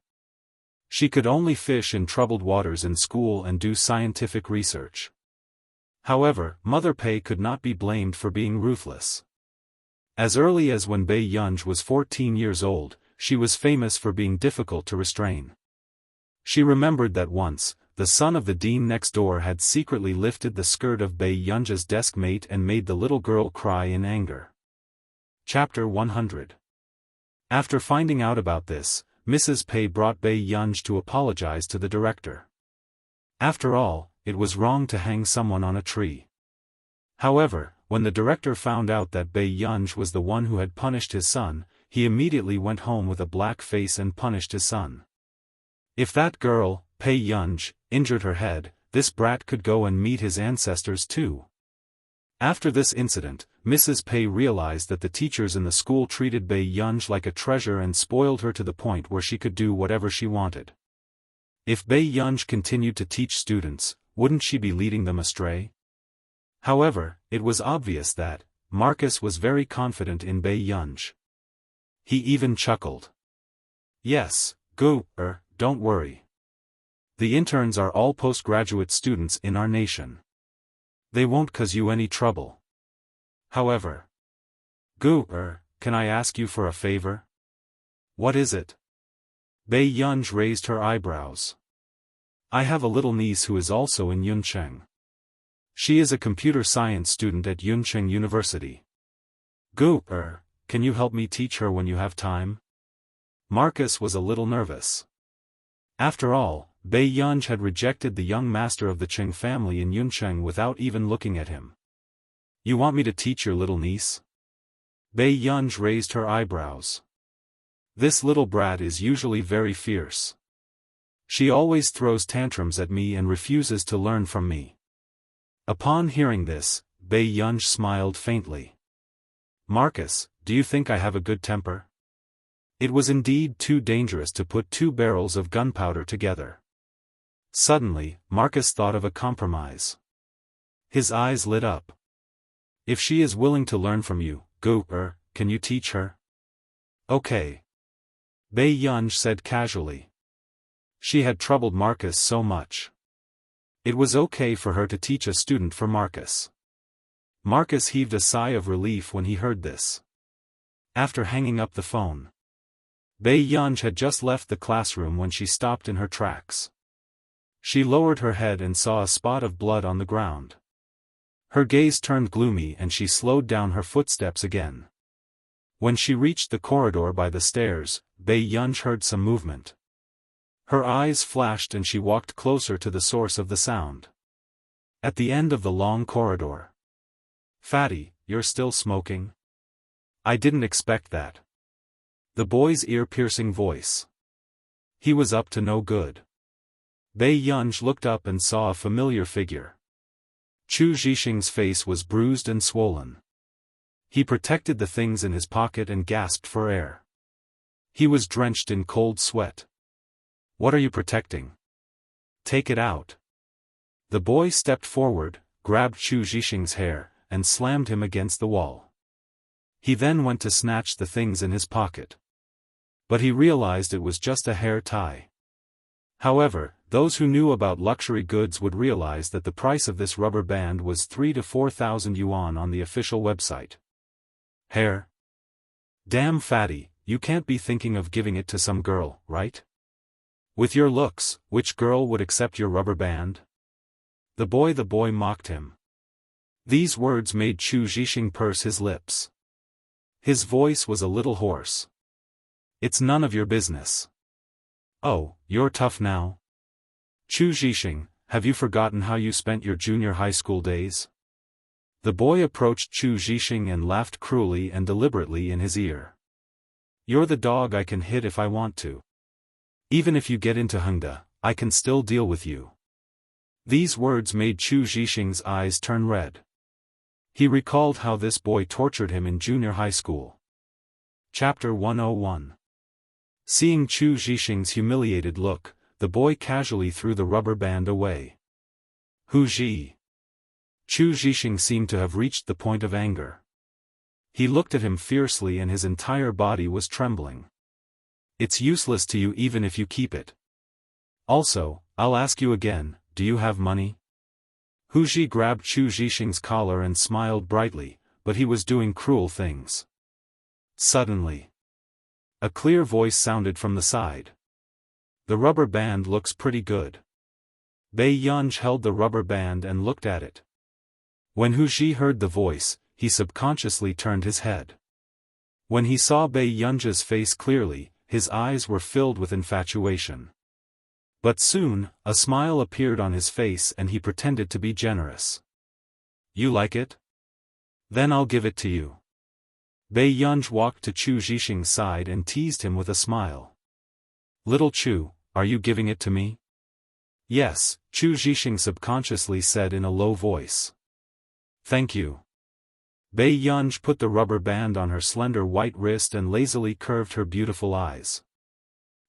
She could only fish in troubled waters in school and do scientific research. However, Mother Pei could not be blamed for being ruthless. As early as when Bai Yunj was 14 years old, she was famous for being difficult to restrain. She remembered that once, the son of the dean next door had secretly lifted the skirt of Bai Yunj's desk mate and made the little girl cry in anger. Chapter 100. After finding out about this, Mrs. Pei brought Bai Yunj to apologize to the director. After all, it was wrong to hang someone on a tree. However, when the director found out that Bai Yunj was the one who had punished his son, he immediately went home with a black face and punished his son. If that girl, Bai Yunj, injured her head, this brat could go and meet his ancestors too. After this incident, Mrs. Pei realized that the teachers in the school treated Bai Yunj like a treasure and spoiled her to the point where she could do whatever she wanted. If Bai Yunj continued to teach students, wouldn't she be leading them astray? However, it was obvious that Marcus was very confident in Bai Yunj. He even chuckled. Yes, don't worry. The interns are all postgraduate students in our nation. They won't cause you any trouble. However, can I ask you for a favor? What is it? Bei Yunj raised her eyebrows. I have a little niece who is also in Yuncheng. She is a computer science student at Yuncheng University. Can you help me teach her when you have time? Marcus was a little nervous. After all, Bei Yunj had rejected the young master of the Cheng family in Yuncheng without even looking at him. You want me to teach your little niece? Bei Yunj raised her eyebrows. This little brat is usually very fierce. She always throws tantrums at me and refuses to learn from me. Upon hearing this, Bei Yunj smiled faintly. Marcus, do you think I have a good temper? It was indeed too dangerous to put 2 barrels of gunpowder together. Suddenly, Marcus thought of a compromise. His eyes lit up. If she is willing to learn from you, can you teach her? Okay. Bei Yunj said casually. She had troubled Marcus so much. It was okay for her to teach a student for Marcus. Marcus heaved a sigh of relief when he heard this. After hanging up the phone, Bei Yunj had just left the classroom when she stopped in her tracks. She lowered her head and saw a spot of blood on the ground. Her gaze turned gloomy and she slowed down her footsteps again. When she reached the corridor by the stairs, Bei Yunj heard some movement. Her eyes flashed and she walked closer to the source of the sound. At the end of the long corridor. Fatty, you're still smoking? I didn't expect that. The boy's ear-piercing voice. He was up to no good. Bei Yunj looked up and saw a familiar figure. Chu Zhixing's face was bruised and swollen. He protected the things in his pocket and gasped for air. He was drenched in cold sweat. What are you protecting? Take it out. The boy stepped forward, grabbed Chu Zhixing's hair, and slammed him against the wall. He then went to snatch the things in his pocket. But he realized it was just a hair tie. However, those who knew about luxury goods would realize that the price of this rubber band was 3,000 to 4,000 yuan on the official website. Hair? Damn Fatty, you can't be thinking of giving it to some girl, right? With your looks, which girl would accept your rubber band? The boy mocked him. These words made Chu Zhixing purse his lips. His voice was a little hoarse. It's none of your business. Oh, you're tough now? Chu Zhixing, have you forgotten how you spent your junior high school days? The boy approached Chu Zhixing and laughed cruelly and deliberately in his ear. You're the dog I can hit if I want to. Even if you get into Hengda, I can still deal with you. These words made Chu Zhixing's eyes turn red. He recalled how this boy tortured him in junior high school. Chapter 101. Seeing Chu Zhixing's humiliated look, the boy casually threw the rubber band away. Hu Ji. Chu Zhixing seemed to have reached the point of anger. He looked at him fiercely and his entire body was trembling. It's useless to you even if you keep it. Also, I'll ask you again, do you have money? Hu Ji grabbed Chu Zhixing's collar and smiled brightly, but he was doing cruel things. Suddenly, a clear voice sounded from the side. The rubber band looks pretty good. Bei Yunj held the rubber band and looked at it. When Hu Ji heard the voice, he subconsciously turned his head. When he saw Bei Yunj's face clearly, his eyes were filled with infatuation. But soon, a smile appeared on his face and he pretended to be generous. You like it? Then I'll give it to you. Bei Yunj walked to Chu Zhixing's side and teased him with a smile. Little Chu, are you giving it to me? Yes, Chu Zhixing subconsciously said in a low voice. Thank you. Bei Yunj put the rubber band on her slender white wrist and lazily curved her beautiful eyes.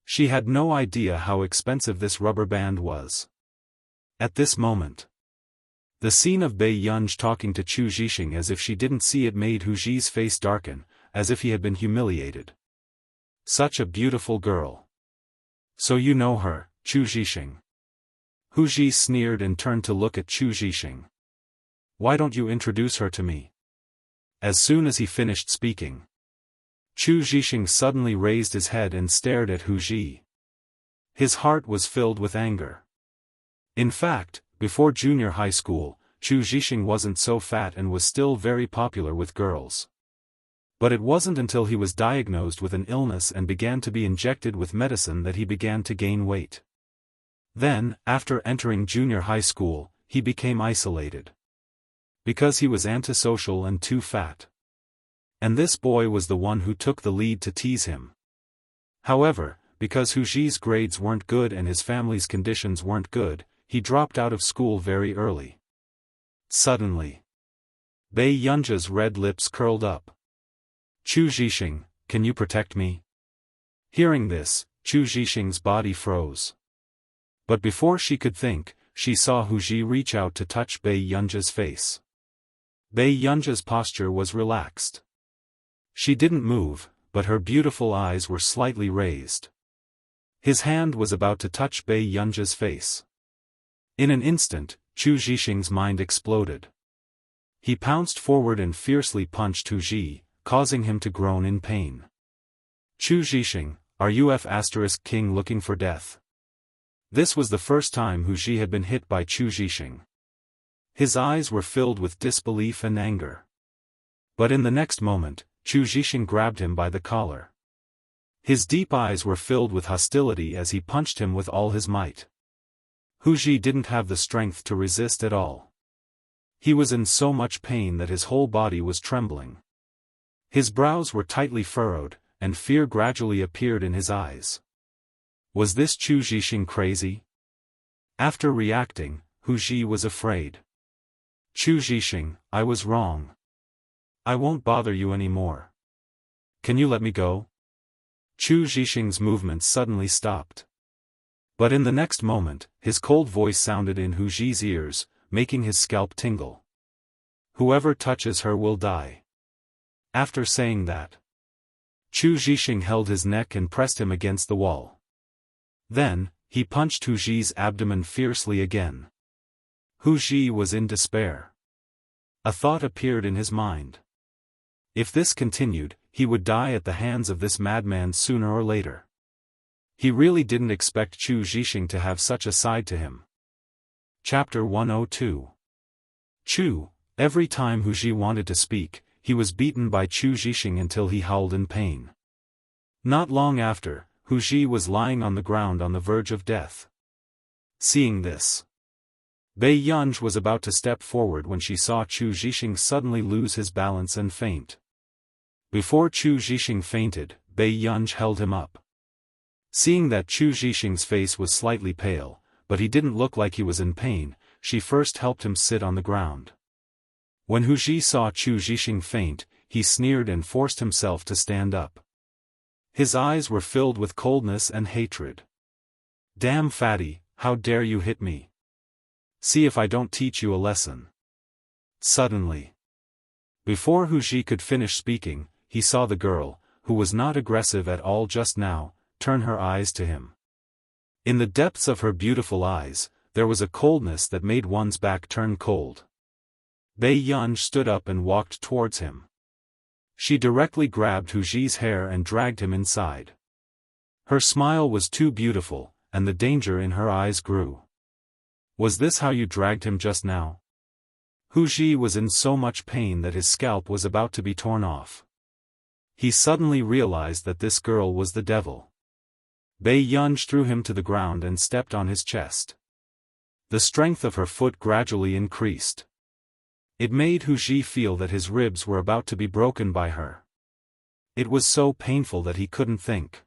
She had no idea how expensive this rubber band was. At this moment, the scene of Bei Yunj talking to Chu Zhixing as if she didn't see it made Hu Ji's face darken, as if he had been humiliated. Such a beautiful girl. So you know her, Chu Zhixing. Hu Ji sneered and turned to look at Chu Zhixing. Why don't you introduce her to me? As soon as he finished speaking, Chu Zhixing suddenly raised his head and stared at Hu Ji. His heart was filled with anger. In fact, before junior high school, Chu Zhixing wasn't so fat and was still very popular with girls. But it wasn't until he was diagnosed with an illness and began to be injected with medicine that he began to gain weight. Then, after entering junior high school, he became isolated. Because he was antisocial and too fat. And this boy was the one who took the lead to tease him. However, because Hu Ji's grades weren't good and his family's conditions weren't good, he dropped out of school very early. Suddenly, Bei Yunja's red lips curled up. Chu Zhixing, can you protect me? Hearing this, Chu Zhixing's body froze. But before she could think, she saw Hu Ji reach out to touch Bei Yunja's face. Bei Yunja's posture was relaxed. She didn't move, but her beautiful eyes were slightly raised. His hand was about to touch Bei Yunja's face. In an instant, Chu Zhixing's mind exploded. He pounced forward and fiercely punched Hu Ji, causing him to groan in pain. Chu Zhixing, are you King looking for death? This was the first time Hu Ji had been hit by Chu Zhixing. His eyes were filled with disbelief and anger. But in the next moment, Chu Zhixing grabbed him by the collar. His deep eyes were filled with hostility as he punched him with all his might. Hu Ji didn't have the strength to resist at all. He was in so much pain that his whole body was trembling. His brows were tightly furrowed, and fear gradually appeared in his eyes. Was this Chu Zhixing crazy? After reacting, Hu Ji was afraid. Chu Zhixing, I was wrong. I won't bother you anymore. Can you let me go? Chu Zhixing's movements suddenly stopped. But in the next moment, his cold voice sounded in Hu Ji's ears, making his scalp tingle. Whoever touches her will die. After saying that, Chu Zhixing held his neck and pressed him against the wall. Then, he punched Hu Ji's abdomen fiercely again. Hu Ji was in despair. A thought appeared in his mind. If this continued, he would die at the hands of this madman sooner or later. He really didn't expect Chu Zhixing to have such a side to him. Chapter 102. Chu, every time Hu Ji wanted to speak, he was beaten by Chu Zhixing until he howled in pain. Not long after, Hu Ji was lying on the ground on the verge of death. Seeing this, Bei Yunj was about to step forward when she saw Chu Zhixing suddenly lose his balance and faint. Before Chu Zhixing fainted, Bei Yunj held him up. Seeing that Chu Zhixing's face was slightly pale, but he didn't look like he was in pain, she first helped him sit on the ground. When Hu Ji saw Chu Zhixing faint, he sneered and forced himself to stand up. His eyes were filled with coldness and hatred. Damn fatty, how dare you hit me? See if I don't teach you a lesson. Suddenly, before Hu Ji could finish speaking, he saw the girl, who was not aggressive at all just now, turn her eyes to him. In the depths of her beautiful eyes, there was a coldness that made one's back turn cold. Bei Yunj stood up and walked towards him. She directly grabbed Hu Ji's hair and dragged him inside. Her smile was too beautiful, and the danger in her eyes grew. Was this how you dragged him just now? Hu Ji was in so much pain that his scalp was about to be torn off. He suddenly realized that this girl was the devil. Bei Yunj threw him to the ground and stepped on his chest. The strength of her foot gradually increased. It made Hu Ji feel that his ribs were about to be broken by her. It was so painful that he couldn't think.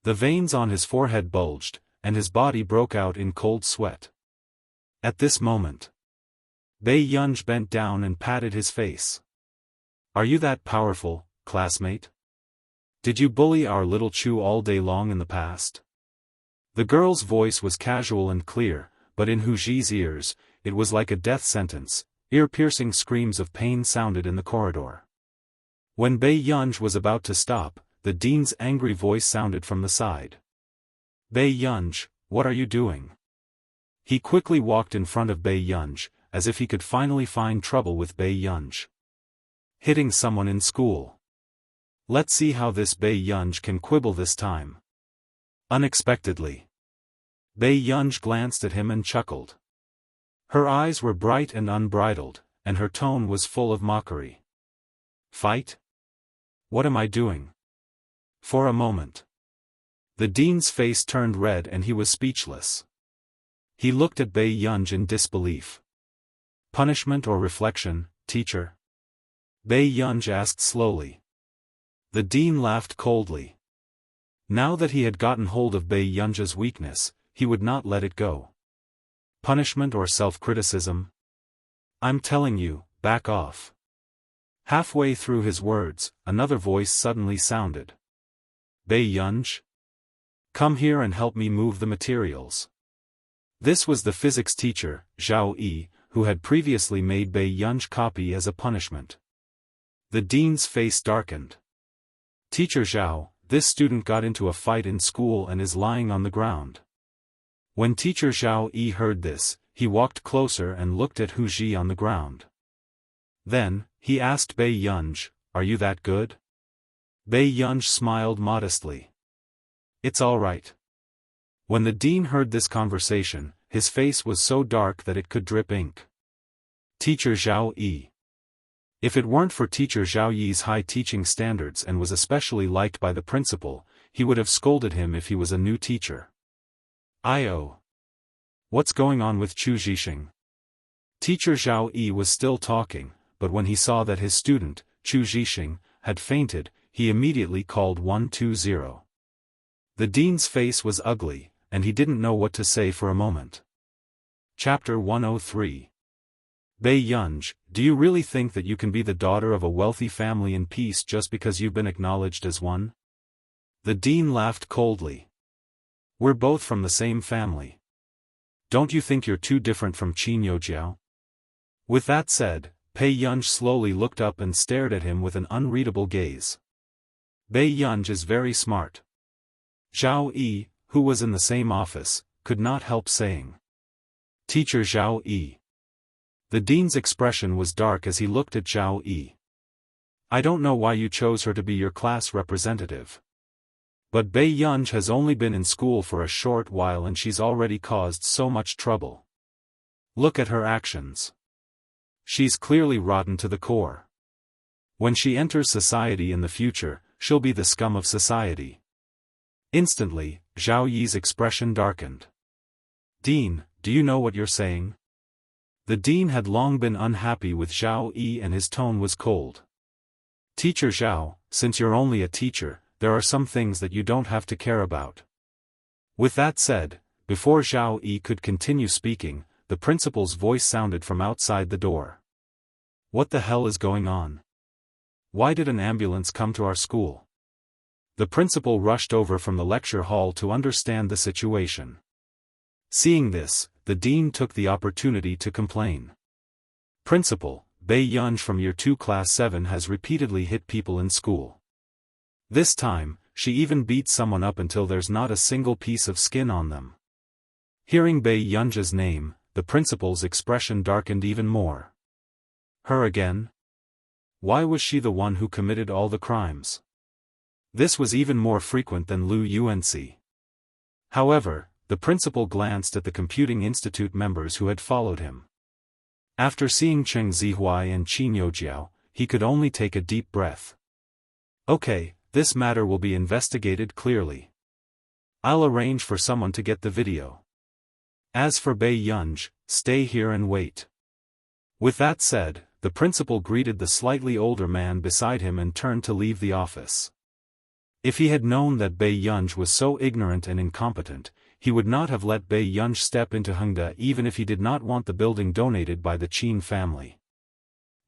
The veins on his forehead bulged, and his body broke out in cold sweat. At this moment, Bei Yunj bent down and patted his face. Are you that powerful, classmate? Did you bully our little Chu all day long in the past? The girl's voice was casual and clear, but in Hu Ji's ears, it was like a death sentence. Ear-piercing screams of pain sounded in the corridor. When Bei Yunj was about to stop, the dean's angry voice sounded from the side. Bei Yunj, what are you doing? He quickly walked in front of Bei Yunj, as if he could finally find trouble with Bei Yunj. Hitting someone in school. Let's see how this Bei Yunj can quibble this time. Unexpectedly, Bei Yunj glanced at him and chuckled. Her eyes were bright and unbridled, and her tone was full of mockery. Fight? What am I doing? For a moment, the dean's face turned red and he was speechless. He looked at Bei Yunj in disbelief. Punishment or reflection, teacher? Bei Yunj asked slowly. The dean laughed coldly. Now that he had gotten hold of Bei Yunj's weakness, he would not let it go. Punishment or self-criticism? I'm telling you, back off. Halfway through his words, another voice suddenly sounded. Bei Yunj? Come here and help me move the materials. This was the physics teacher, Zhao Yi, who had previously made Bei Yunj copy as a punishment. The dean's face darkened. Teacher Zhao, this student got into a fight in school and is lying on the ground. When teacher Zhao Yi heard this, he walked closer and looked at Hu Ji on the ground. Then, he asked Bei Yunj, are you that good? Bei Yunj smiled modestly. It's all right. When the dean heard this conversation, his face was so dark that it could drip ink. Teacher Zhao Yi. If it weren't for teacher Zhao Yi's high teaching standards and was especially liked by the principal, he would have scolded him if he was a new teacher. What's going on with Chu Zhixing? Teacher Zhao Yi was still talking, but when he saw that his student, Chu Zhixing, had fainted, he immediately called 120. The dean's face was ugly, and he didn't know what to say for a moment. Chapter 103. Bei Yunj, do you really think that you can be the daughter of a wealthy family in peace just because you've been acknowledged as one? The dean laughed coldly. We're both from the same family. Don't you think you're too different from Qin Youjiao? With that said, Bei Yunj slowly looked up and stared at him with an unreadable gaze. Bei Yunj is very smart. Zhao Yi, who was in the same office, could not help saying. Teacher Zhao Yi. The dean's expression was dark as he looked at Zhao Yi. I don't know why you chose her to be your class representative. But Bei Yunj has only been in school for a short while and she's already caused so much trouble. Look at her actions. She's clearly rotten to the core. When she enters society in the future, she'll be the scum of society. Instantly, Zhao Yi's expression darkened. Dean, do you know what you're saying? The dean had long been unhappy with Zhao Yi and his tone was cold. Teacher Zhao, since you're only a teacher, there are some things that you don't have to care about. With that said, before Zhao Yi could continue speaking, the principal's voice sounded from outside the door. What the hell is going on? Why did an ambulance come to our school? The principal rushed over from the lecture hall to understand the situation. Seeing this, the dean took the opportunity to complain. Principal, Bei Yunj from Year 2 Class 7 has repeatedly hit people in school. This time, she even beat someone up until there's not a single piece of skin on them. Hearing Bei Yunj's name, the principal's expression darkened even more. Her again? Why was she the one who committed all the crimes? This was even more frequent than Lu Yuanxi. However, the principal glanced at the Computing Institute members who had followed him. After seeing Cheng Zihuai and Qin Youjiao, he could only take a deep breath. Okay, this matter will be investigated clearly. I'll arrange for someone to get the video. As for Bei Yunj, stay here and wait. With that said, the principal greeted the slightly older man beside him and turned to leave the office. If he had known that Bei Yunj was so ignorant and incompetent, he would not have let Bei Yunj step into Hengda even if he did not want the building donated by the Qin family.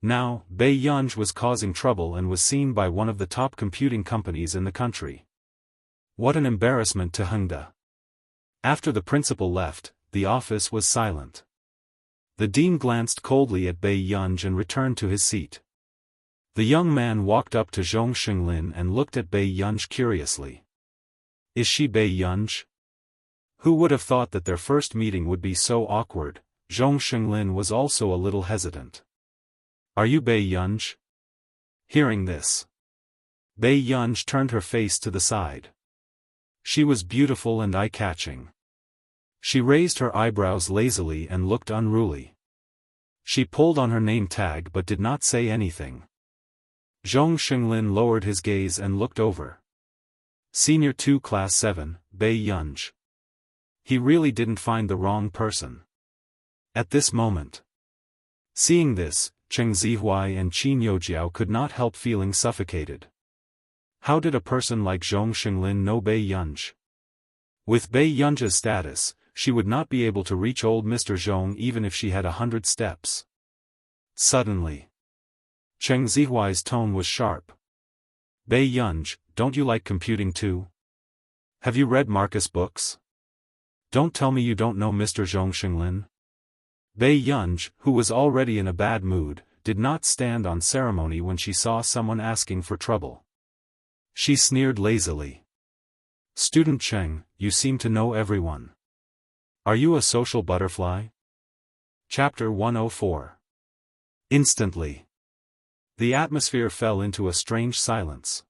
Now, Bei Yunj was causing trouble and was seen by one of the top computing companies in the country. What an embarrassment to Hengda. After the principal left, the office was silent. The dean glanced coldly at Bei Yunj and returned to his seat. The young man walked up to Zhong Xinglin and looked at Bei Yunj curiously. Is she Bei Yunj? Who would have thought that their first meeting would be so awkward? Zhong Xinglin was also a little hesitant. Are you Bei Yunj? Hearing this, Bei Yunj turned her face to the side. She was beautiful and eye-catching. She raised her eyebrows lazily and looked unruly. She pulled on her name tag but did not say anything. Zhong Xinglin lowered his gaze and looked over. Senior 2 Class 7, Bei Yunj. He really didn't find the wrong person. At this moment. Seeing this, Cheng Zihuai and Qin Youjiao could not help feeling suffocated. How did a person like Zhong Xinglin know Bei Yunj? With Bei Yunj's status, she would not be able to reach old Mr. Zhong even if she had 100 steps. Suddenly, Cheng Zihuai's tone was sharp. Bei Yunj, don't you like computing too? Have you read Marcus books? Don't tell me you don't know Mr. Zhong Xinglin. Bei Yunj, who was already in a bad mood, did not stand on ceremony when she saw someone asking for trouble. She sneered lazily. Student Cheng, you seem to know everyone. Are you a social butterfly? Chapter 104. Instantly, the atmosphere fell into a strange silence.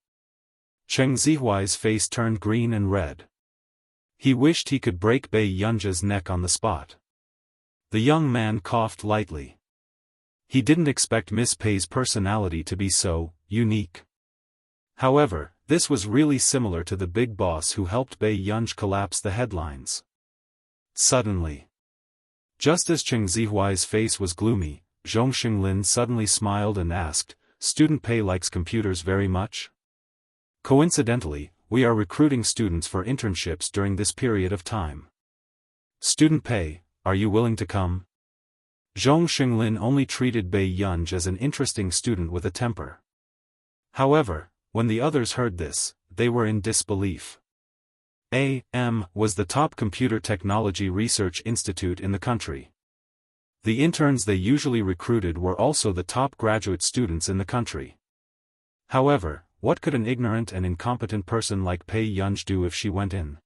Cheng Zihuai's face turned green and red. He wished he could break Bei Yunj's neck on the spot. The young man coughed lightly. He didn't expect Miss Pei's personality to be so unique. However, this was really similar to the big boss who helped Bei Yunj collapse the headlines. Suddenly, just as Cheng Zihuai's face was gloomy, Zhong Xinglin suddenly smiled and asked, Student Pei likes computers very much? Coincidentally, we are recruiting students for internships during this period of time. Student Pei, are you willing to come? Zhong Xinglin only treated Bei Yunj as an interesting student with a temper. However, when the others heard this, they were in disbelief. AM was the top computer technology research institute in the country. The interns they usually recruited were also the top graduate students in the country. However, what could an ignorant and incompetent person like Bei Yunj do if she went in?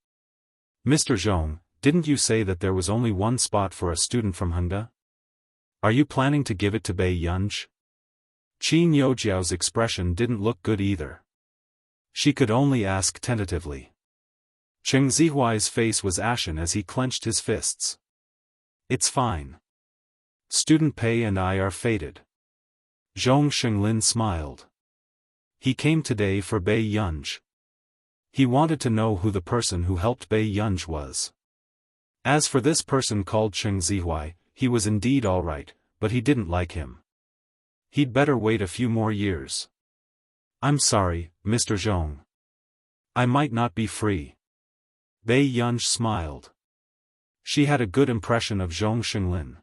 Mr. Zhong, didn't you say that there was only one spot for a student from Hengda? Are you planning to give it to Bei Yunj? Qin Youjiao's expression didn't look good either. She could only ask tentatively. Cheng Zihuai's face was ashen as he clenched his fists. It's fine. Student Pei and I are fated. Zhong Xinglin smiled. He came today for Bei Yunj. He wanted to know who the person who helped Bei Yunj was. As for this person called Cheng Zihuai, he was indeed alright, but he didn't like him. He'd better wait a few more years. I'm sorry, Mr. Zhong. I might not be free. Bei Yunj smiled. She had a good impression of Zhong Xinglin.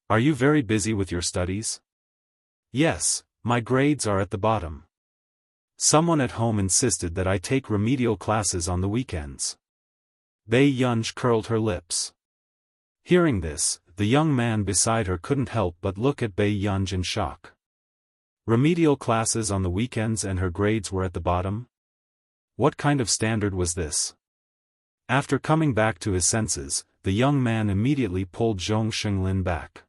Are you very busy with your studies? Yes, my grades are at the bottom. Someone at home insisted that I take remedial classes on the weekends. Bei Yunj curled her lips. Hearing this, the young man beside her couldn't help but look at Bei Yunj in shock. Remedial classes on the weekends and her grades were at the bottom? What kind of standard was this? After coming back to his senses, the young man immediately pulled Zhong Xinglin back.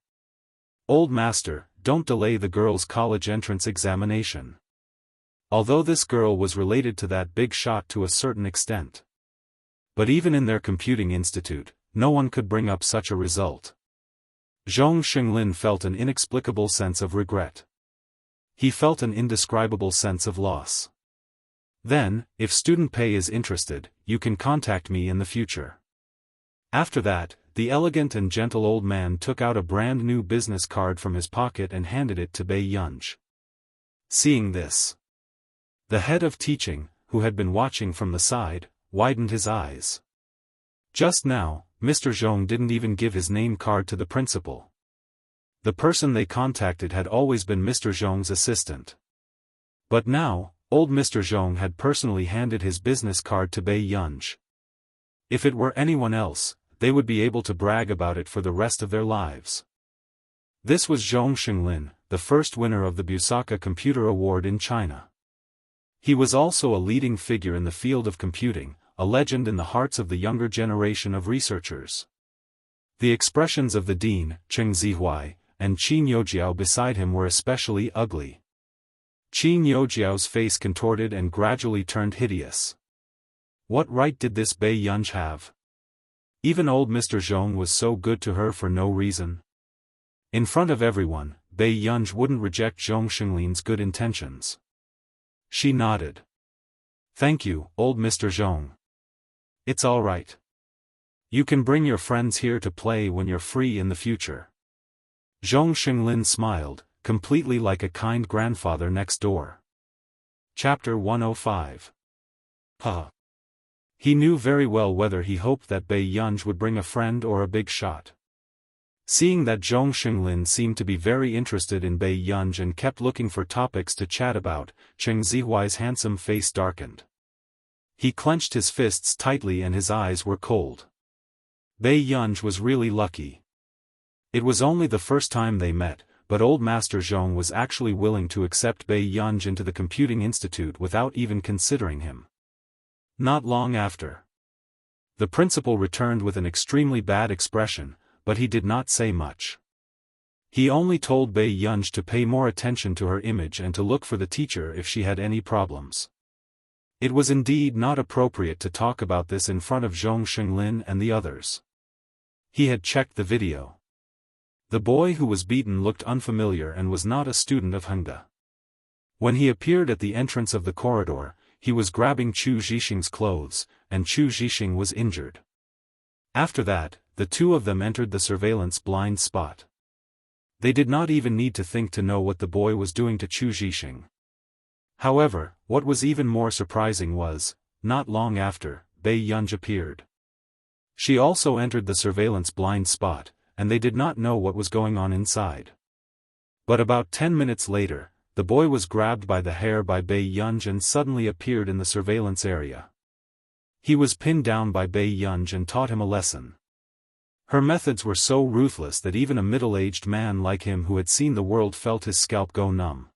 Old master, don't delay the girl's college entrance examination. Although this girl was related to that big shot to a certain extent. But even in their computing institute, no one could bring up such a result. Zhong Xinglin felt an inexplicable sense of regret. He felt an indescribable sense of loss. Then, if Student Pei is interested, you can contact me in the future. After that, the elegant and gentle old man took out a brand new business card from his pocket and handed it to Bei Yunj. Seeing this, the head of teaching, who had been watching from the side, widened his eyes. Just now, Mr. Zhong didn't even give his name card to the principal. The person they contacted had always been Mr. Zhong's assistant. But now, old Mr. Zhong had personally handed his business card to Bei Yunj. If it were anyone else, they would be able to brag about it for the rest of their lives. This was Zhong Xinglin, the first winner of the Busaka Computer Award in China. He was also a leading figure in the field of computing, a legend in the hearts of the younger generation of researchers. The expressions of the dean, Cheng Zihuai, and Qin Youjiao beside him were especially ugly. Qin Youjiao's face contorted and gradually turned hideous. What right did this Bei Yunj have? Even old Mr. Zhong was so good to her for no reason. In front of everyone, Bei Yunj wouldn't reject Zhong Xinglin's good intentions. She nodded. Thank you, old Mr. Zhong. It's all right. You can bring your friends here to play when you're free in the future. Zhong Xinglin smiled, completely like a kind grandfather next door. Chapter 105. He knew very well whether he hoped that Bei Yunj would bring a friend or a big shot. Seeing that Zhong Xinglin seemed to be very interested in Bei Yunj and kept looking for topics to chat about, Cheng Zihuai's handsome face darkened. He clenched his fists tightly and his eyes were cold. Bei Yunj was really lucky. It was only the first time they met, but old Master Zhong was actually willing to accept Bei Yunj into the Computing Institute without even considering him. Not long after. The principal returned with an extremely bad expression, but he did not say much. He only told Bei Yunj to pay more attention to her image and to look for the teacher if she had any problems. It was indeed not appropriate to talk about this in front of Zhong Xinglin and the others. He had checked the video. The boy who was beaten looked unfamiliar and was not a student of Hengda. When he appeared at the entrance of the corridor, he was grabbing Chu Zhixing's clothes, and Chu Zhixing was injured. After that, the two of them entered the surveillance blind spot. They did not even need to think to know what the boy was doing to Chu Zhixing. However, what was even more surprising was, not long after, Bei Yunj appeared. She also entered the surveillance blind spot, and they did not know what was going on inside. But about 10 minutes later, the boy was grabbed by the hair by Bei Yunj and suddenly appeared in the surveillance area. He was pinned down by Bei Yunj and taught him a lesson. Her methods were so ruthless that even a middle-aged man like him who had seen the world felt his scalp go numb.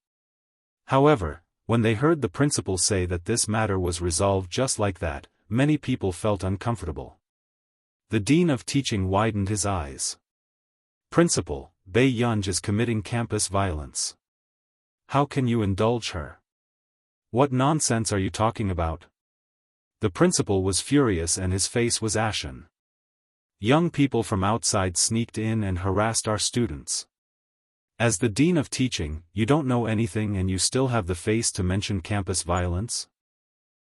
However, when they heard the principal say that this matter was resolved just like that, many people felt uncomfortable. The dean of teaching widened his eyes. Principal, Bei Yunj is committing campus violence. How can you indulge her? What nonsense are you talking about? The principal was furious and his face was ashen. Young people from outside sneaked in and harassed our students. As the dean of teaching, you don't know anything and you still have the face to mention campus violence?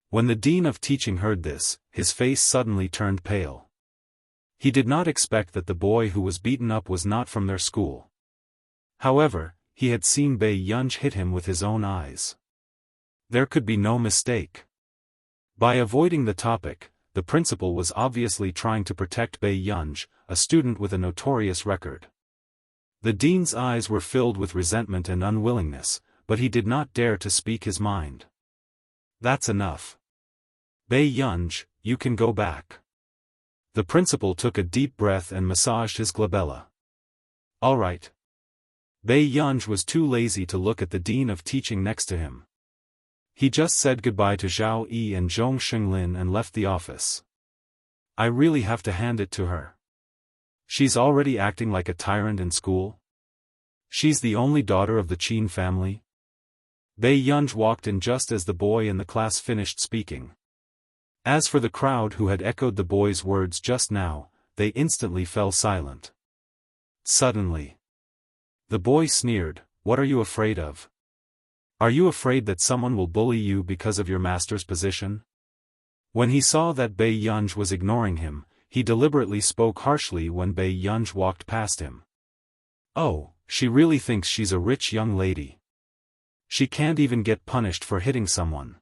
When the dean of teaching heard this, his face suddenly turned pale. He did not expect that the boy who was beaten up was not from their school. However, he had seen Bei Yunj hit him with his own eyes. There could be no mistake. By avoiding the topic, the principal was obviously trying to protect Bei Yunj, a student with a notorious record. The dean's eyes were filled with resentment and unwillingness, but he did not dare to speak his mind. That's enough. Bei Yunj, you can go back. The principal took a deep breath and massaged his glabella. All right. Bei Yunj was too lazy to look at the dean of teaching next to him. He just said goodbye to Zhao Yi and Zhong Xinglin and left the office. I really have to hand it to her. She's already acting like a tyrant in school. She's the only daughter of the Qin family. Bei Yunj walked in just as the boy in the class finished speaking. As for the crowd who had echoed the boy's words just now, they instantly fell silent. Suddenly, the boy sneered, "What are you afraid of? Are you afraid that someone will bully you because of your master's position?" When he saw that Bei Yunj was ignoring him, he deliberately spoke harshly when Bei Yunj walked past him. Oh, she really thinks she's a rich young lady. She can't even get punished for hitting someone.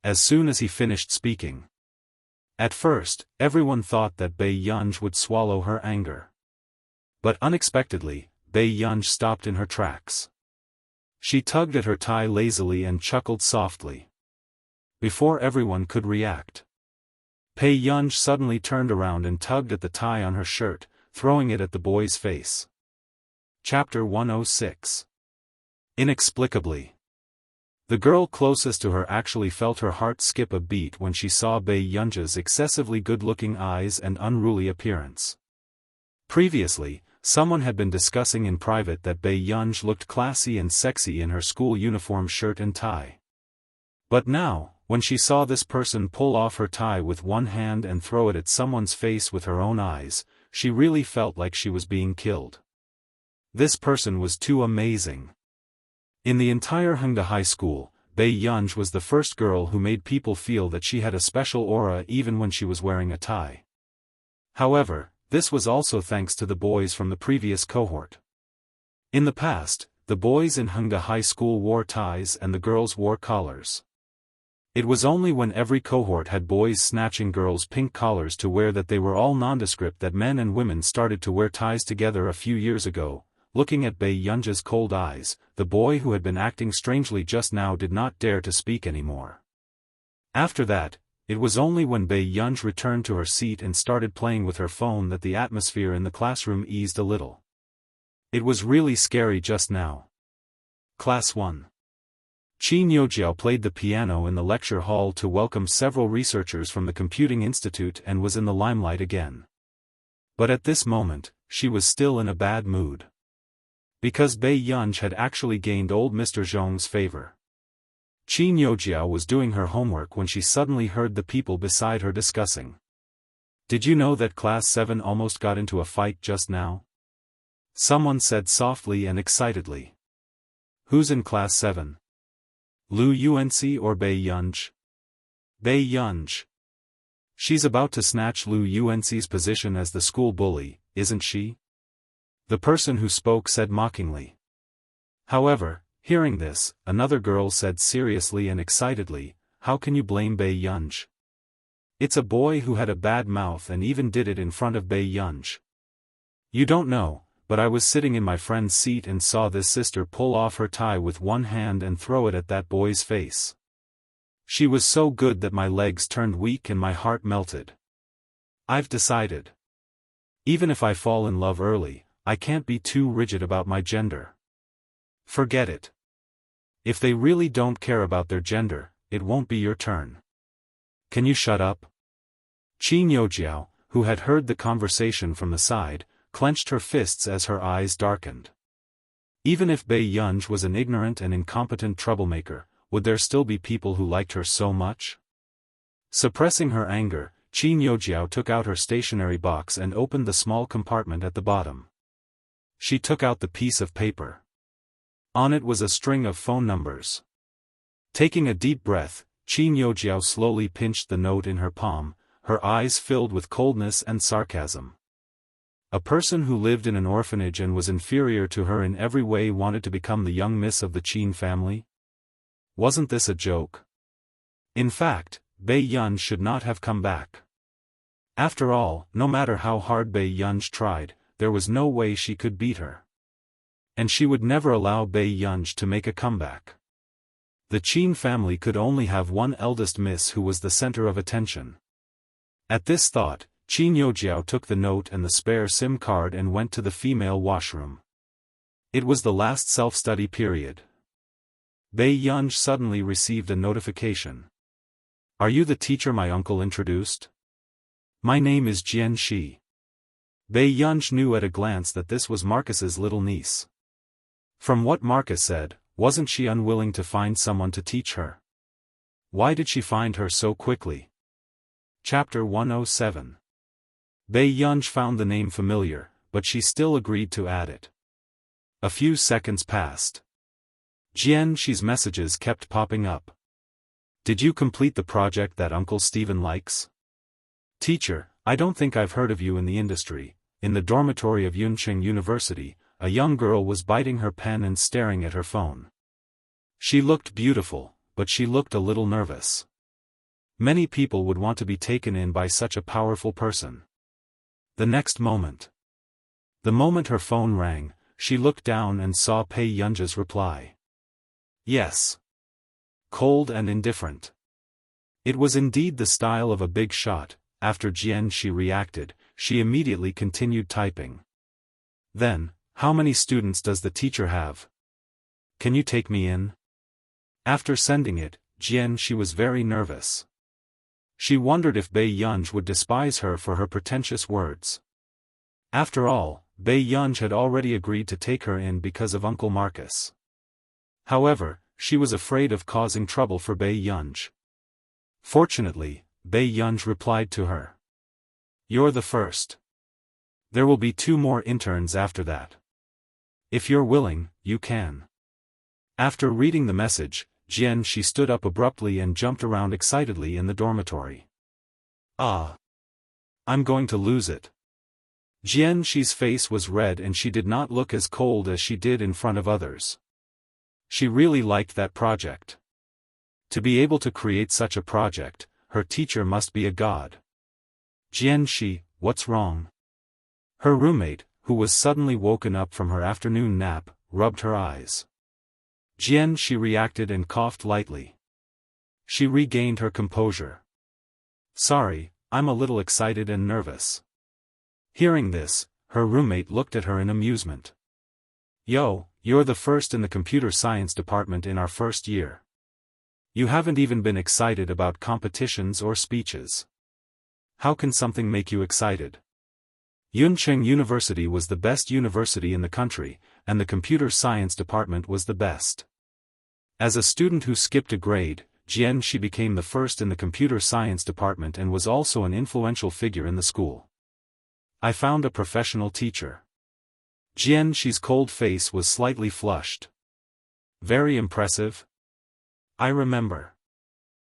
As soon as he finished speaking. At first, everyone thought that Bei Yunj would swallow her anger. But unexpectedly, Bei Yunj stopped in her tracks. She tugged at her tie lazily and chuckled softly. Before everyone could react, Bei Yunj suddenly turned around and tugged at the tie on her shirt, throwing it at the boy's face. Chapter 106. Inexplicably. The girl closest to her actually felt her heart skip a beat when she saw Bei Yunja's excessively good-looking eyes and unruly appearance. Previously, someone had been discussing in private that Bei Yunj looked classy and sexy in her school uniform shirt and tie. But now, when she saw this person pull off her tie with one hand and throw it at someone's face with her own eyes, she really felt like she was being killed. This person was too amazing. In the entire Hengda High School, Bei Yunj was the first girl who made people feel that she had a special aura even when she was wearing a tie. However, this was also thanks to the boys from the previous cohort. In the past, the boys in Hengda High School wore ties and the girls wore collars. It was only when every cohort had boys snatching girls' pink collars to wear that they were all nondescript that men and women started to wear ties together a few years ago. Looking at Bei Yunja's cold eyes, the boy who had been acting strangely just now did not dare to speak anymore. After that, it was only when Bei Yunj returned to her seat and started playing with her phone that the atmosphere in the classroom eased a little. It was really scary just now. Class 1. Qin Yojiao played the piano in the lecture hall to welcome several researchers from the Computing Institute and was in the limelight again. But at this moment, she was still in a bad mood. Because Bei Yunj had actually gained old Mr. Zhong's favor. Qin Yojiao was doing her homework when she suddenly heard the people beside her discussing. "Did you know that Class 7 almost got into a fight just now?" Someone said softly and excitedly. "Who's in Class 7? Lu Yuanci or Bei Yunj?" "Bei Yunj. She's about to snatch Lu Yuanci's position as the school bully, isn't she?" The person who spoke said mockingly. However, hearing this, another girl said seriously and excitedly, "How can you blame Bei Yunj? It's a boy who had a bad mouth and even did it in front of Bei Yunj. You don't know, but I was sitting in my friend's seat and saw this sister pull off her tie with one hand and throw it at that boy's face. She was so good that my legs turned weak and my heart melted. I've decided. Even if I fall in love early, I can't be too rigid about my gender. Forget it. If they really don't care about their gender, it won't be your turn. Can you shut up?" Qin Yojiao, who had heard the conversation from the side, clenched her fists as her eyes darkened. Even if Bei Yunj was an ignorant and incompetent troublemaker, would there still be people who liked her so much? Suppressing her anger, Qin Yojiao took out her stationery box and opened the small compartment at the bottom. She took out the piece of paper. On it was a string of phone numbers. Taking a deep breath, Qin Yojiao slowly pinched the note in her palm, her eyes filled with coldness and sarcasm. A person who lived in an orphanage and was inferior to her in every way wanted to become the young miss of the Qin family? Wasn't this a joke? In fact, Bei Yunj should not have come back. After all, no matter how hard Bei Yunj tried, there was no way she could beat her. And she would never allow Bei Yunj to make a comeback. The Qin family could only have one eldest miss who was the center of attention. At this thought, Qin Yojiao took the note and the spare SIM card and went to the female washroom. It was the last self-study period. Bei Yunj suddenly received a notification. "Are you the teacher my uncle introduced? My name is Jian Shi." Bei Yunj knew at a glance that this was Marcus's little niece. From what Marcus said, wasn't she unwilling to find someone to teach her? Why did she find her so quickly? Chapter 107. Bei Yunj found the name familiar, but she still agreed to add it. A few seconds passed. Jian Shi's messages kept popping up. "Did you complete the project that Uncle Stephen likes?" "Teacher, I don't think I've heard of you in the industry." In the dormitory of Yunqing University, a young girl was biting her pen and staring at her phone. She looked beautiful, but she looked a little nervous. Many people would want to be taken in by such a powerful person. The next moment. The moment her phone rang, she looked down and saw Bei Yunj's reply. Yes. Cold and indifferent. It was indeed the style of a big shot. After Jian Shi reacted, she immediately continued typing. Then, "How many students does the teacher have? Can you take me in?" After sending it, she was very nervous. She wondered if Bai Yunj would despise her for her pretentious words. After all, Bai Yunj had already agreed to take her in because of Uncle Marcus. However, she was afraid of causing trouble for Bai Yunj. Fortunately, Bai Yunj replied to her. "You're the first. There will be 2 more interns after that. If you're willing, you can." After reading the message, she stood up abruptly and jumped around excitedly in the dormitory. "Ah! I'm going to lose it." She's face was red and she did not look as cold as she did in front of others. She really liked that project. To be able to create such a project, her teacher must be a god. What's wrong?" Her roommate, who was suddenly woken up from her afternoon nap, rubbed her eyes. She reacted and coughed lightly. She regained her composure. "Sorry, I'm a little excited and nervous." Hearing this, her roommate looked at her in amusement. "Yo, you're the first in the computer science department in our first year. You haven't even been excited about competitions or speeches. How can something make you excited? Yuncheng University was the best university in the country, and the computer science department was the best. As a student who skipped a grade, she became the first in the computer science department and was also an influential figure in the school. I found a professional teacher." She's cold face was slightly flushed. "Very impressive. I remember.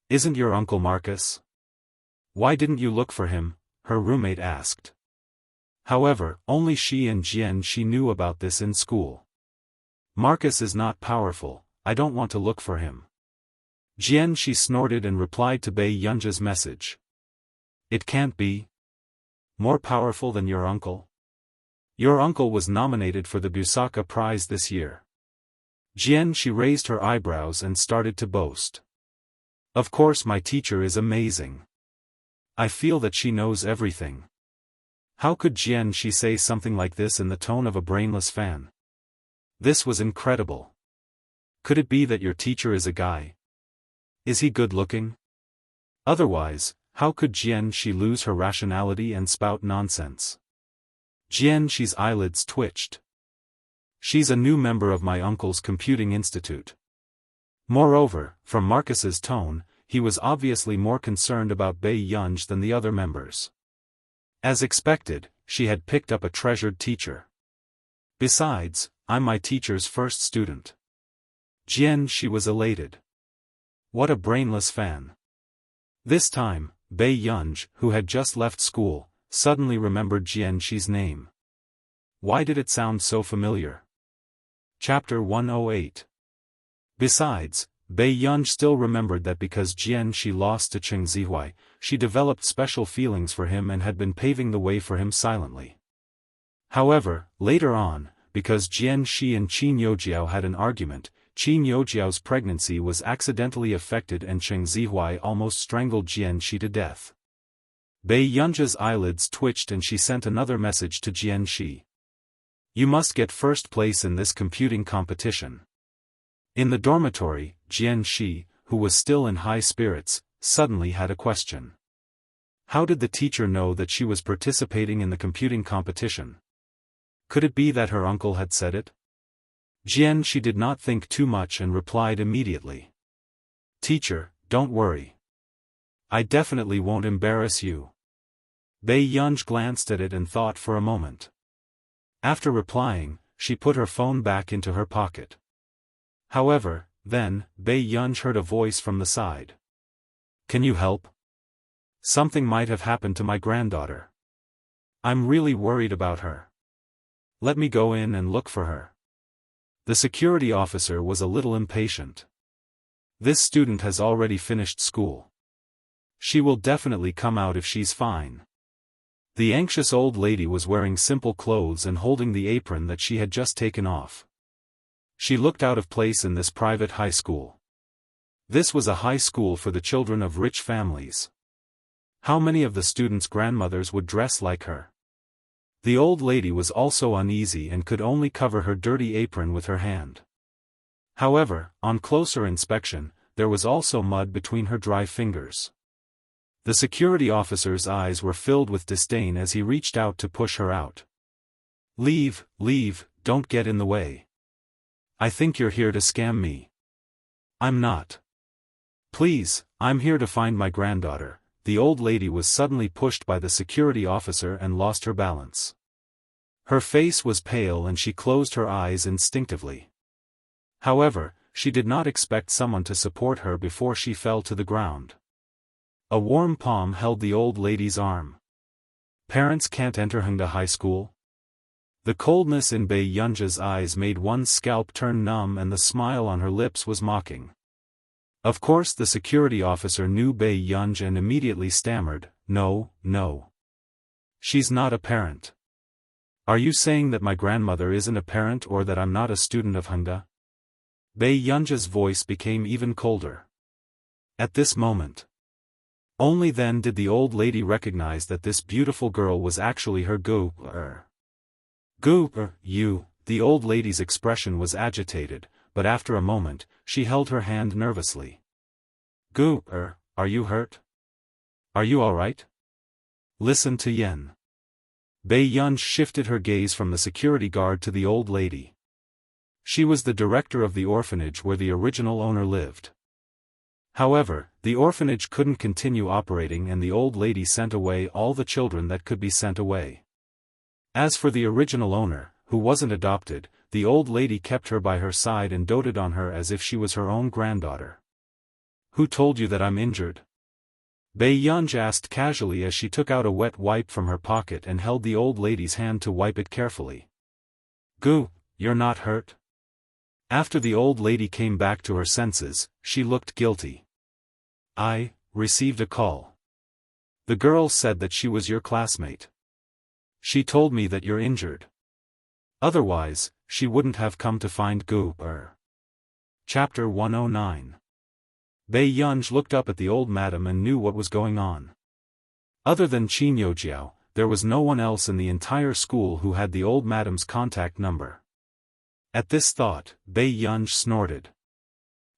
Isn't your Uncle Marcus? Why didn't you look for him?" her roommate asked. However, only she and she knew about this in school. "Marcus is not powerful, I don't want to look for him." She snorted and replied to Bai Yunja's message. "It can't be. More powerful than your uncle? Your uncle was nominated for the Busaka Prize this year." She raised her eyebrows and started to boast. "Of course my teacher is amazing. I feel that she knows everything." How could she say something like this in the tone of a brainless fan? This was incredible. Could it be that your teacher is a guy? Is he good looking? Otherwise, how could she lose her rationality and spout nonsense? She's eyelids twitched. She's a new member of my uncle's computing institute. Moreover, from Marcus's tone, he was obviously more concerned about Bai Yunj than the other members. As expected, she had picked up a treasured teacher. Besides, I'm my teacher's first student. She was elated. What a brainless fan. This time, Bai Yunj, who had just left school, suddenly remembered she's name. Why did it sound so familiar? Chapter 108. Besides, Bai Yunj still remembered that because she lost to Cheng Zihui, she developed special feelings for him and had been paving the way for him silently. However, later on, because she and Qin Youjiao had an argument, Qin Youjiao's pregnancy was accidentally affected and Cheng Zihui almost strangled she to death. Bai Yunja's eyelids twitched and she sent another message to Shi. "You must get first place in this computing competition." In the dormitory, Shi, who was still in high spirits, suddenly had a question. How did the teacher know that she was participating in the computing competition? Could it be that her uncle had said it? She did not think too much and replied immediately. "Teacher, don't worry. I definitely won't embarrass you." Bai Yunj glanced at it and thought for a moment. After replying, she put her phone back into her pocket. However, then, Bai Yunj heard a voice from the side. "Can you help? Something might have happened to my granddaughter. I'm really worried about her. Let me go in and look for her." The security officer was a little impatient. This student has already finished school. She will definitely come out if she's fine. The anxious old lady was wearing simple clothes and holding the apron that she had just taken off. She looked out of place in this private high school. This was a high school for the children of rich families. How many of the students' grandmothers would dress like her? The old lady was also uneasy and could only cover her dirty apron with her hand. However, on closer inspection, there was also mud between her dry fingers. The security officer's eyes were filled with disdain as he reached out to push her out. Leave, don't get in the way. I think you're here to scam me. I'm not. Please, I'm here to find my granddaughter. The old lady was suddenly pushed by the security officer and lost her balance. Her face was pale and she closed her eyes instinctively. However, she did not expect someone to support her before she fell to the ground. A warm palm held the old lady's arm. Parents can't enter Hengda High School? The coldness in Bei Yunja's eyes made one's scalp turn numb and the smile on her lips was mocking. Of course the security officer knew Bei Yunj and immediately stammered, No. She's not a parent. Are you saying that my grandmother isn't a parent or that I'm not a student of Hengda? Bei Yunja's voice became even colder. At this moment. Only then did the old lady recognize that this beautiful girl was actually her you. The old lady's expression was agitated, but after a moment, she held her hand nervously. Are you hurt? Are you alright? Listen to Yen. Bei Yunj shifted her gaze from the security guard to the old lady. She was the director of the orphanage where the original owner lived. However, the orphanage couldn't continue operating and the old lady sent away all the children that could be sent away. As for the original owner, who wasn't adopted, the old lady kept her by her side and doted on her as if she was her own granddaughter. Who told you that I'm injured? Bei Yunj asked casually as she took out a wet wipe from her pocket and held the old lady's hand to wipe it carefully. You're not hurt? After the old lady came back to her senses, she looked guilty. I received a call. The girl said that she was your classmate. She told me that you're injured. Otherwise, she wouldn't have come to find Chapter 109. Bei Yunj looked up at the old madam and knew what was going on. Other than Qin Youjiao, there was no one else in the entire school who had the old madam's contact number. At this thought, Bei Yunj snorted.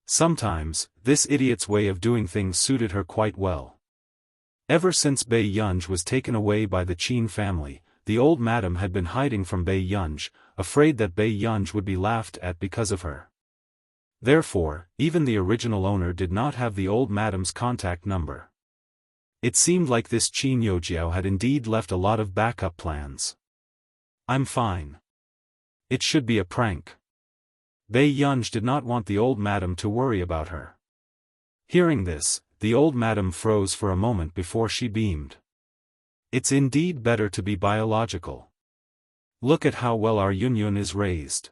Sometimes, this idiot's way of doing things suited her quite well. Ever since Bei Yunj was taken away by the Qin family, the old madam had been hiding from Bei Yunj, afraid that Bei Yunj would be laughed at because of her. Therefore, even the original owner did not have the old madam's contact number. It seemed like this Qin Youjiao had indeed left a lot of backup plans. I'm fine. It should be a prank. Bei Yunj did not want the old madam to worry about her. Hearing this, the old madam froze for a moment before she beamed. It's indeed better to be biological. Look at how well our Yunyun is raised.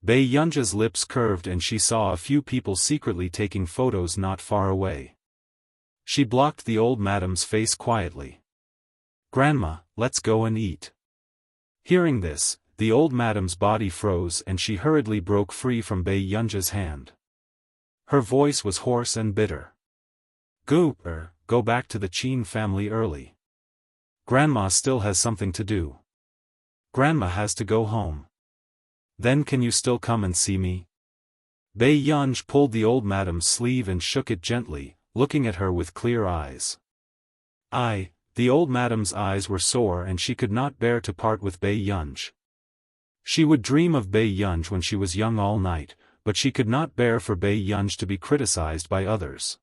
Bei Yunja's lips curved and she saw a few people secretly taking photos not far away. She blocked the old madam's face quietly. Grandma, let's go and eat. Hearing this, the old madam's body froze and she hurriedly broke free from Bei Yunja's hand. Her voice was hoarse and bitter. Go back to the Qin family early. Grandma still has something to do. Grandma has to go home. Then can you still come and see me? Bei Yunj pulled the old madam's sleeve and shook it gently, looking at her with clear eyes. The old madam's eyes were sore and she could not bear to part with Bei Yunj. She would dream of Bei Yunj when she was young all night, but she could not bear for Bei Yunj to be criticized by others.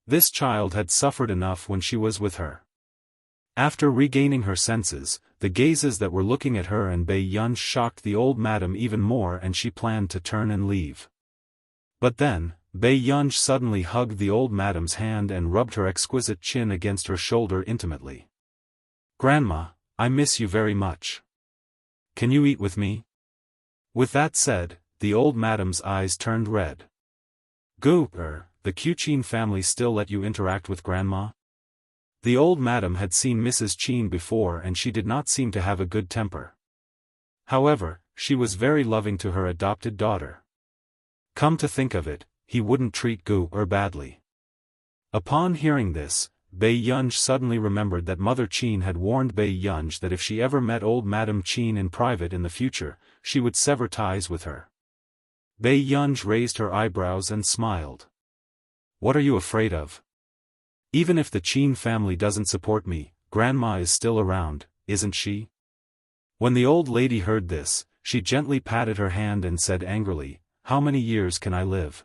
This child had suffered enough when she was with her. After regaining her senses, the gazes that were looking at her and Bei Yunj shocked the old madam even more and she planned to turn and leave. But then, Bei Yunj suddenly hugged the old madam's hand and rubbed her exquisite chin against her shoulder intimately. Grandma, I miss you very much. Can you eat with me? With that said, the old madam's eyes turned red. The Qin family still let you interact with Grandma? The old madam had seen Mrs. Qin before and she did not seem to have a good temper. However, she was very loving to her adopted daughter. Come to think of it, he wouldn't treat badly. Upon hearing this, Bei Yunj suddenly remembered that Mother Qin had warned Bei Yunj that if she ever met old Madam Qin in private in the future, she would sever ties with her. Bei Yunj raised her eyebrows and smiled. What are you afraid of? Even if the Qin family doesn't support me, Grandma is still around, isn't she? When the old lady heard this, she gently patted her hand and said angrily, "How many years can I live?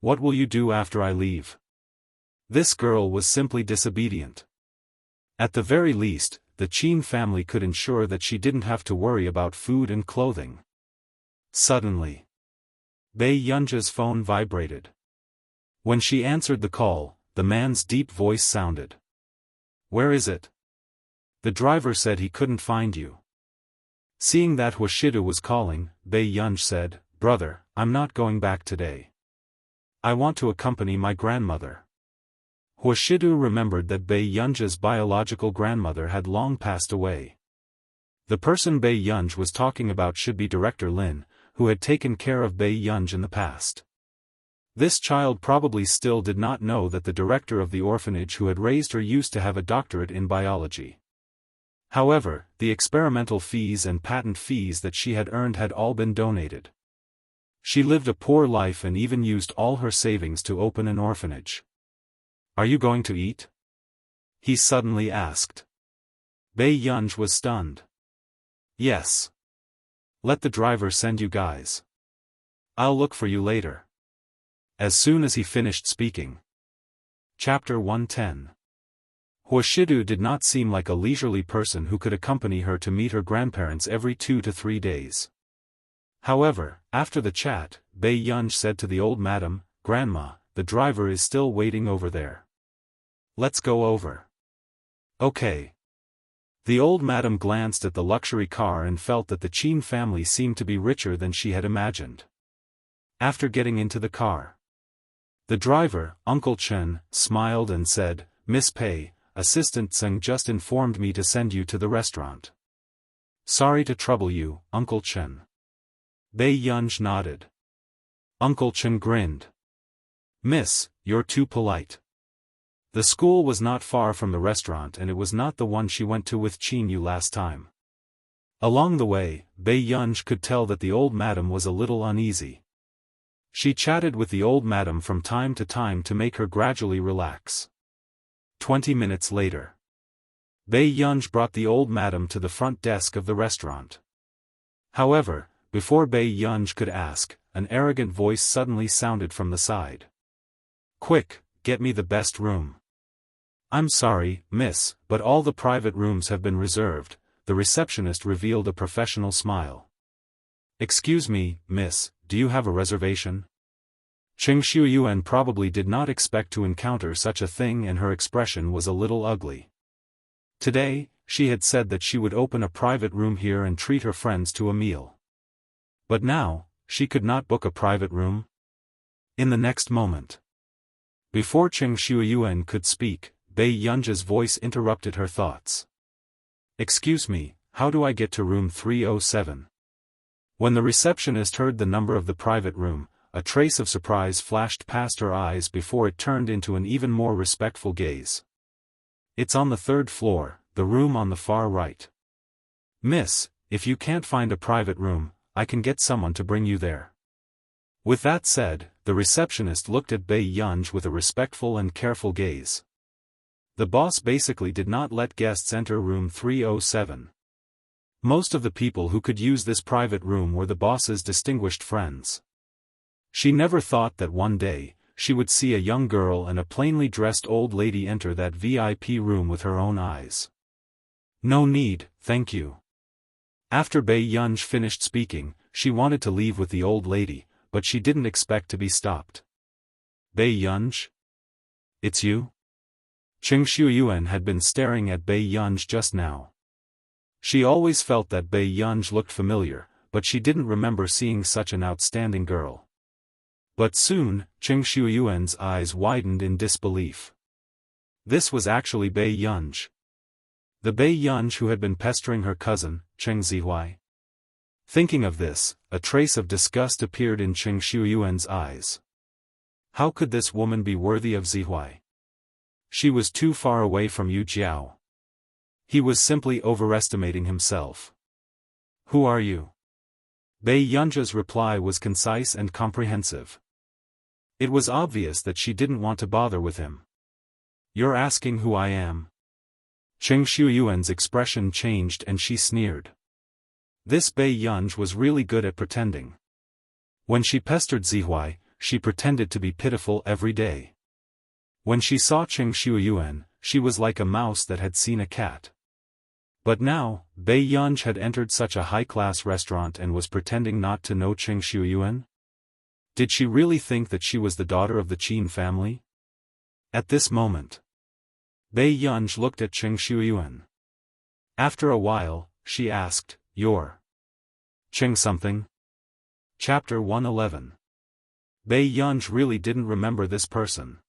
What will you do after I leave?" This girl was simply disobedient. At the very least, the Qin family could ensure that she didn't have to worry about food and clothing. Suddenly, Bei Yunja's phone vibrated. When she answered the call, the man's deep voice sounded. "Where is it? The driver said he couldn't find you." Seeing that Huashidu was calling, Bei Yunj said, "Brother, I'm not going back today. I want to accompany my grandmother." Huashidu remembered that Bei Yunja's biological grandmother had long passed away. The person Bei Yunj was talking about should be Director Lin, who had taken care of Bei Yunj in the past. This child probably still did not know that the director of the orphanage who had raised her used to have a doctorate in biology. However, the experimental fees and patent fees that she had earned had all been donated. She lived a poor life and even used all her savings to open an orphanage. "Are you going to eat?" he suddenly asked. Bei Yunj was stunned. "Yes. Let the driver send you guys. I'll look for you later." As soon as he finished speaking. Chapter 110. Huashidu did not seem like a leisurely person who could accompany her to meet her grandparents every 2 to 3 days. However, after the chat, Bei Yunj said to the old madam, "Grandma, the driver is still waiting over there. Let's go over." "Okay." The old madam glanced at the luxury car and felt that the Qin family seemed to be richer than she had imagined. After getting into the car, the driver, Uncle Chen, smiled and said, "Miss Pei, Assistant Tseng just informed me to send you to the restaurant." "Sorry to trouble you, Uncle Chen." Bei Yunj nodded. Uncle Chen grinned. "Miss, you're too polite." The school was not far from the restaurant and it was not the one she went to with Qin Yu last time. Along the way, Bei Yunj could tell that the old madam was a little uneasy. She chatted with the old madam from time to time to make her gradually relax. 20 minutes later, Bei Yunj brought the old madam to the front desk of the restaurant. However, before Bei Yunj could ask, an arrogant voice suddenly sounded from the side. "Quick, get me the best room." "I'm sorry, miss, but all the private rooms have been reserved," the receptionist revealed a professional smile. "Excuse me, miss, do you have a reservation?" Cheng Shuyuan probably did not expect to encounter such a thing and her expression was a little ugly. Today, she had said that she would open a private room here and treat her friends to a meal. But now, she could not book a private room? In the next moment. Before Cheng Shuyuan could speak, Bei Yunja's voice interrupted her thoughts. "Excuse me, how do I get to room 307? When the receptionist heard the number of the private room, a trace of surprise flashed past her eyes before it turned into an even more respectful gaze. "It's on the 3rd floor, the room on the far right." "Miss, if you can't find a private room, I can get someone to bring you there." With that said, the receptionist looked at Bei Yunj with a respectful and careful gaze. The boss basically did not let guests enter room 307. Most of the people who could use this private room were the boss's distinguished friends. She never thought that one day, she would see a young girl and a plainly dressed old lady enter that VIP room with her own eyes. "No need, thank you." After Bei Yunj finished speaking, she wanted to leave with the old lady, but she didn't expect to be stopped. "Bei Yunj? It's you?" Cheng Shuyuan had been staring at Bei Yunj just now. She always felt that Bei Yunj looked familiar, but she didn't remember seeing such an outstanding girl. But soon, Cheng Shuyuan's eyes widened in disbelief. This was actually Bei Yunj. The Bei Yunj who had been pestering her cousin, Cheng Zihuai. Thinking of this, a trace of disgust appeared in Cheng Shuyuan's eyes. How could this woman be worthy of Zihuai? She was too far away from Yu Jiao. He was simply overestimating himself. "Who are you?" Bei Yunja's reply was concise and comprehensive. It was obvious that she didn't want to bother with him. "You're asking who I am?" Cheng Shuyuan's expression changed and she sneered. This Bei Yunj was really good at pretending. When she pestered Zihuai, she pretended to be pitiful every day. When she saw Cheng Shuyuan, she was like a mouse that had seen a cat. But now, Bei Yunj had entered such a high-class restaurant and was pretending not to know Cheng Shuyuan? Did she really think that she was the daughter of the Qin family? At this moment, Bei Yunj looked at Cheng Shuyuan. After a while, she asked, "You're Cheng something?" Chapter 111. Bei Yunj really didn't remember this person.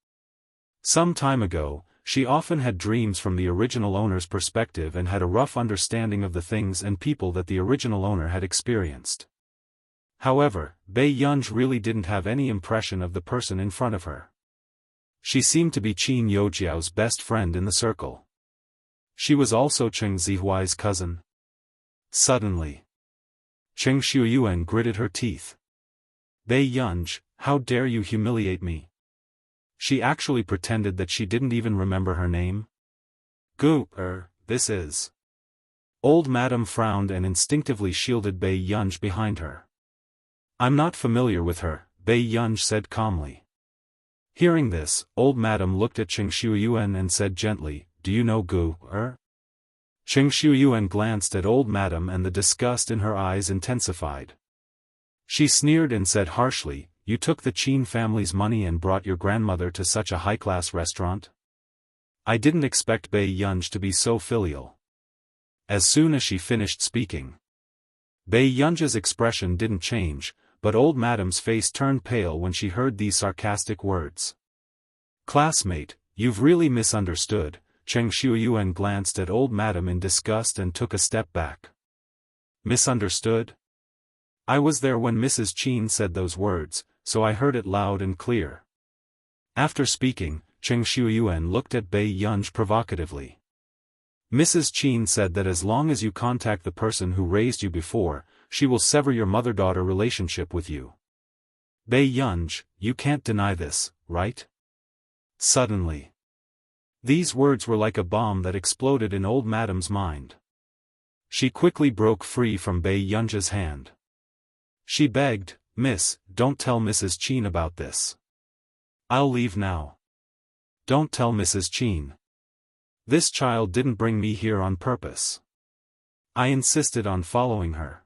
Some time ago, she often had dreams from the original owner's perspective and had a rough understanding of the things and people that the original owner had experienced. However, Bei Yunj really didn't have any impression of the person in front of her. She seemed to be Qin Youjiao's best friend in the circle. She was also Cheng Zihuai's cousin. Suddenly, Cheng Shuyuan gritted her teeth. "Bei Yunj, how dare you humiliate me?" She actually pretended that she didn't even remember her name. This is. Old Madam frowned and instinctively shielded Bei Yunj behind her. "I'm not familiar with her," Bei Yunj said calmly. Hearing this, Old Madam looked at Cheng Shuyuan and said gently, "Do you know Cheng Shuyuan glanced at Old Madam and the disgust in her eyes intensified. She sneered and said harshly, "You took the Qin family's money and brought your grandmother to such a high-class restaurant?" I didn't expect Bei Yunj to be so filial. As soon as she finished speaking, Bei Yunja's expression didn't change, but Old Madam's face turned pale when she heard these sarcastic words. "Classmate, you've really misunderstood." Cheng Shuyuan glanced at Old Madam in disgust and took a step back. "Misunderstood? I was there when Mrs. Qin said those words, so I heard it loud and clear." After speaking, Cheng Shuyuan looked at Bei Yunj provocatively. "Mrs. Qin said that as long as you contact the person who raised you before, she will sever your mother-daughter relationship with you. Bei Yunj, you can't deny this, right?" Suddenly, these words were like a bomb that exploded in Old Madam's mind. She quickly broke free from Bei Yunja's hand. She begged, "Miss, don't tell Mrs. Qin about this. I'll leave now." "Don't tell Mrs. Qin. This child didn't bring me here on purpose. I insisted on following her.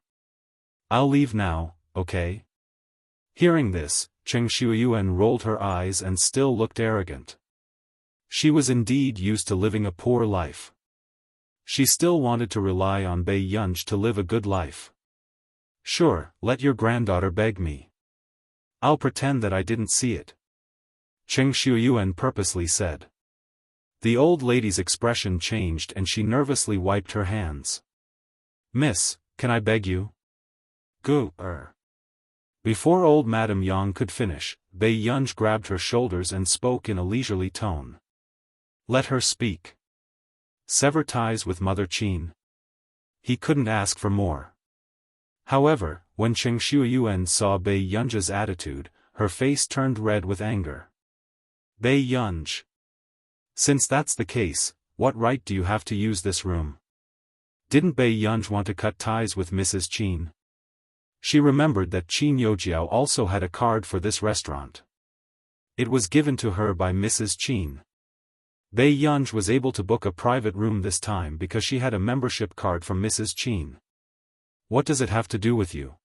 I'll leave now, okay?" Hearing this, Cheng Shuyuan rolled her eyes and still looked arrogant. She was indeed used to living a poor life. She still wanted to rely on Bei Yunj to live a good life. "Sure, let your granddaughter beg me. I'll pretend that I didn't see it," Cheng Shuyuan purposely said. The old lady's expression changed and she nervously wiped her hands. "Miss, can I beg you?" Before Old Madam Yang could finish, Bei Yunj grabbed her shoulders and spoke in a leisurely tone. "Let her speak. Sever ties with Mother Qin." He couldn't ask for more. However, when Cheng Shuyuan saw Bei Yunja's attitude, her face turned red with anger. "Bei Yunj. Since that's the case, what right do you have to use this room? Didn't Bei Yunj want to cut ties with Mrs. Qin?" She remembered that Qin Youjiao also had a card for this restaurant. It was given to her by Mrs. Qin. Bei Yunj was able to book a private room this time because she had a membership card from Mrs. Qin. "What does it have to do with you?"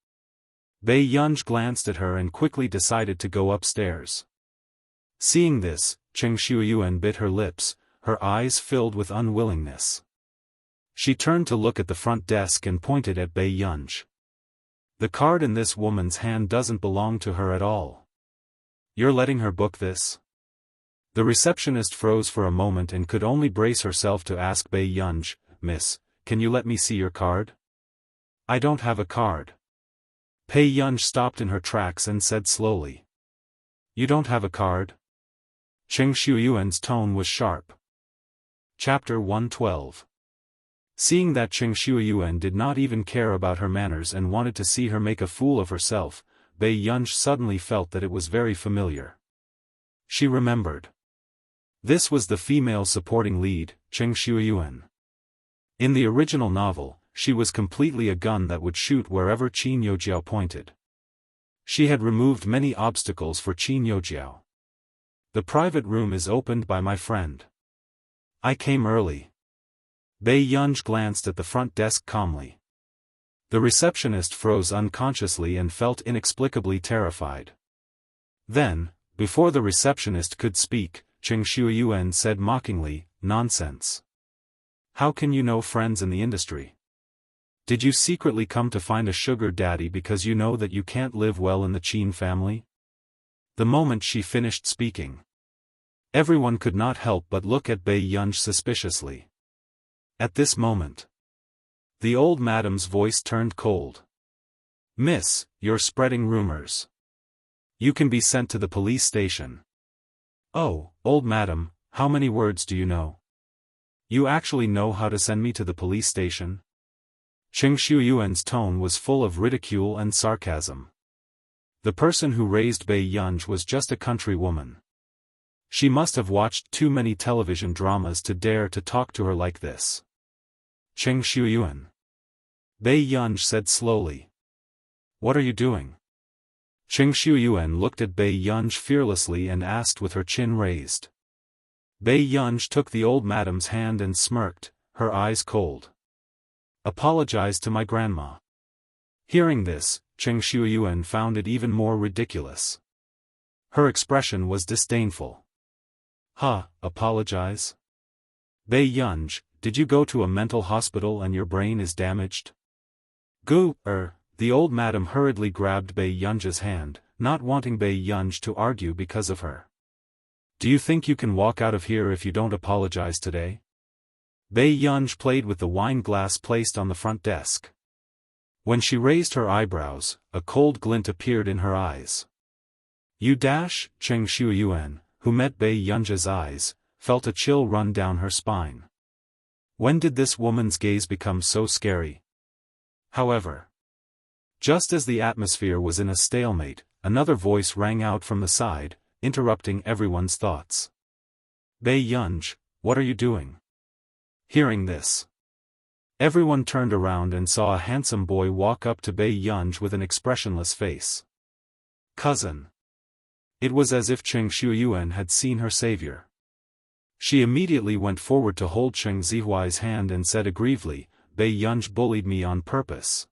Bei Yunj glanced at her and quickly decided to go upstairs. Seeing this, Cheng Shuyuan bit her lips, her eyes filled with unwillingness. She turned to look at the front desk and pointed at Bei Yunj. "The card in this woman's hand doesn't belong to her at all. You're letting her book this?" The receptionist froze for a moment and could only brace herself to ask Bei Yunj, "Miss, can you let me see your card?" "I don't have a card." Bei Yunj stopped in her tracks and said slowly. "You don't have a card?" Cheng Shuyuan's tone was sharp. Chapter 112. Seeing that Cheng Shuiyuan did not even care about her manners and wanted to see her make a fool of herself, Bei Yunj suddenly felt that it was very familiar. She remembered. This was the female supporting lead, Cheng Shuiyuan. In the original novel, she was completely a gun that would shoot wherever Qin Youjiao pointed. She had removed many obstacles for Qin Youjiao. The private room is opened by my friend. I came early. Bei Yunj glanced at the front desk calmly. The receptionist froze unconsciously and felt inexplicably terrified. Then, before the receptionist could speak, Cheng Shuiyuan said mockingly, "Nonsense. How can you know friends in the industry? Did you secretly come to find a sugar daddy because you know that you can't live well in the Qin family?" The moment she finished speaking, everyone could not help but look at Bei Yunj suspiciously. At this moment, the old madam's voice turned cold. "Miss, you're spreading rumors. You can be sent to the police station." "Oh, old madam, how many words do you know? You actually know how to send me to the police station?" Cheng Shuiyuan's tone was full of ridicule and sarcasm. The person who raised Bei Yunj was just a country woman. She must have watched too many television dramas to dare to talk to her like this. "Cheng Shuiyuan," Bei Yunj said slowly. "What are you doing?" Cheng Shuiyuan looked at Bei Yunj fearlessly and asked with her chin raised. Bei Yunj took the old madam's hand and smirked, her eyes cold. "Apologize to my grandma." Hearing this, Cheng Shuiyuan found it even more ridiculous. Her expression was disdainful. Apologize? Bei Yunj, did you go to a mental hospital and your brain is damaged?" The old madam hurriedly grabbed Bei Yunj's hand, not wanting Bei Yunj to argue because of her. "Do you think you can walk out of here if you don't apologize today?" Bei Yunj played with the wine glass placed on the front desk. When she raised her eyebrows, a cold glint appeared in her eyes. Cheng Shuiyuan, who met Bei Yunj's eyes, felt a chill run down her spine. When did this woman's gaze become so scary? However, just as the atmosphere was in a stalemate, another voice rang out from the side, interrupting everyone's thoughts. "Bei Yunj, what are you doing?" Hearing this, everyone turned around and saw a handsome boy walk up to Bei Yunj with an expressionless face. "Cousin." It was as if Cheng Shuiyuan had seen her savior. She immediately went forward to hold Cheng Zihuai's hand and said aggrievedly, "Bei Yunj bullied me on purpose.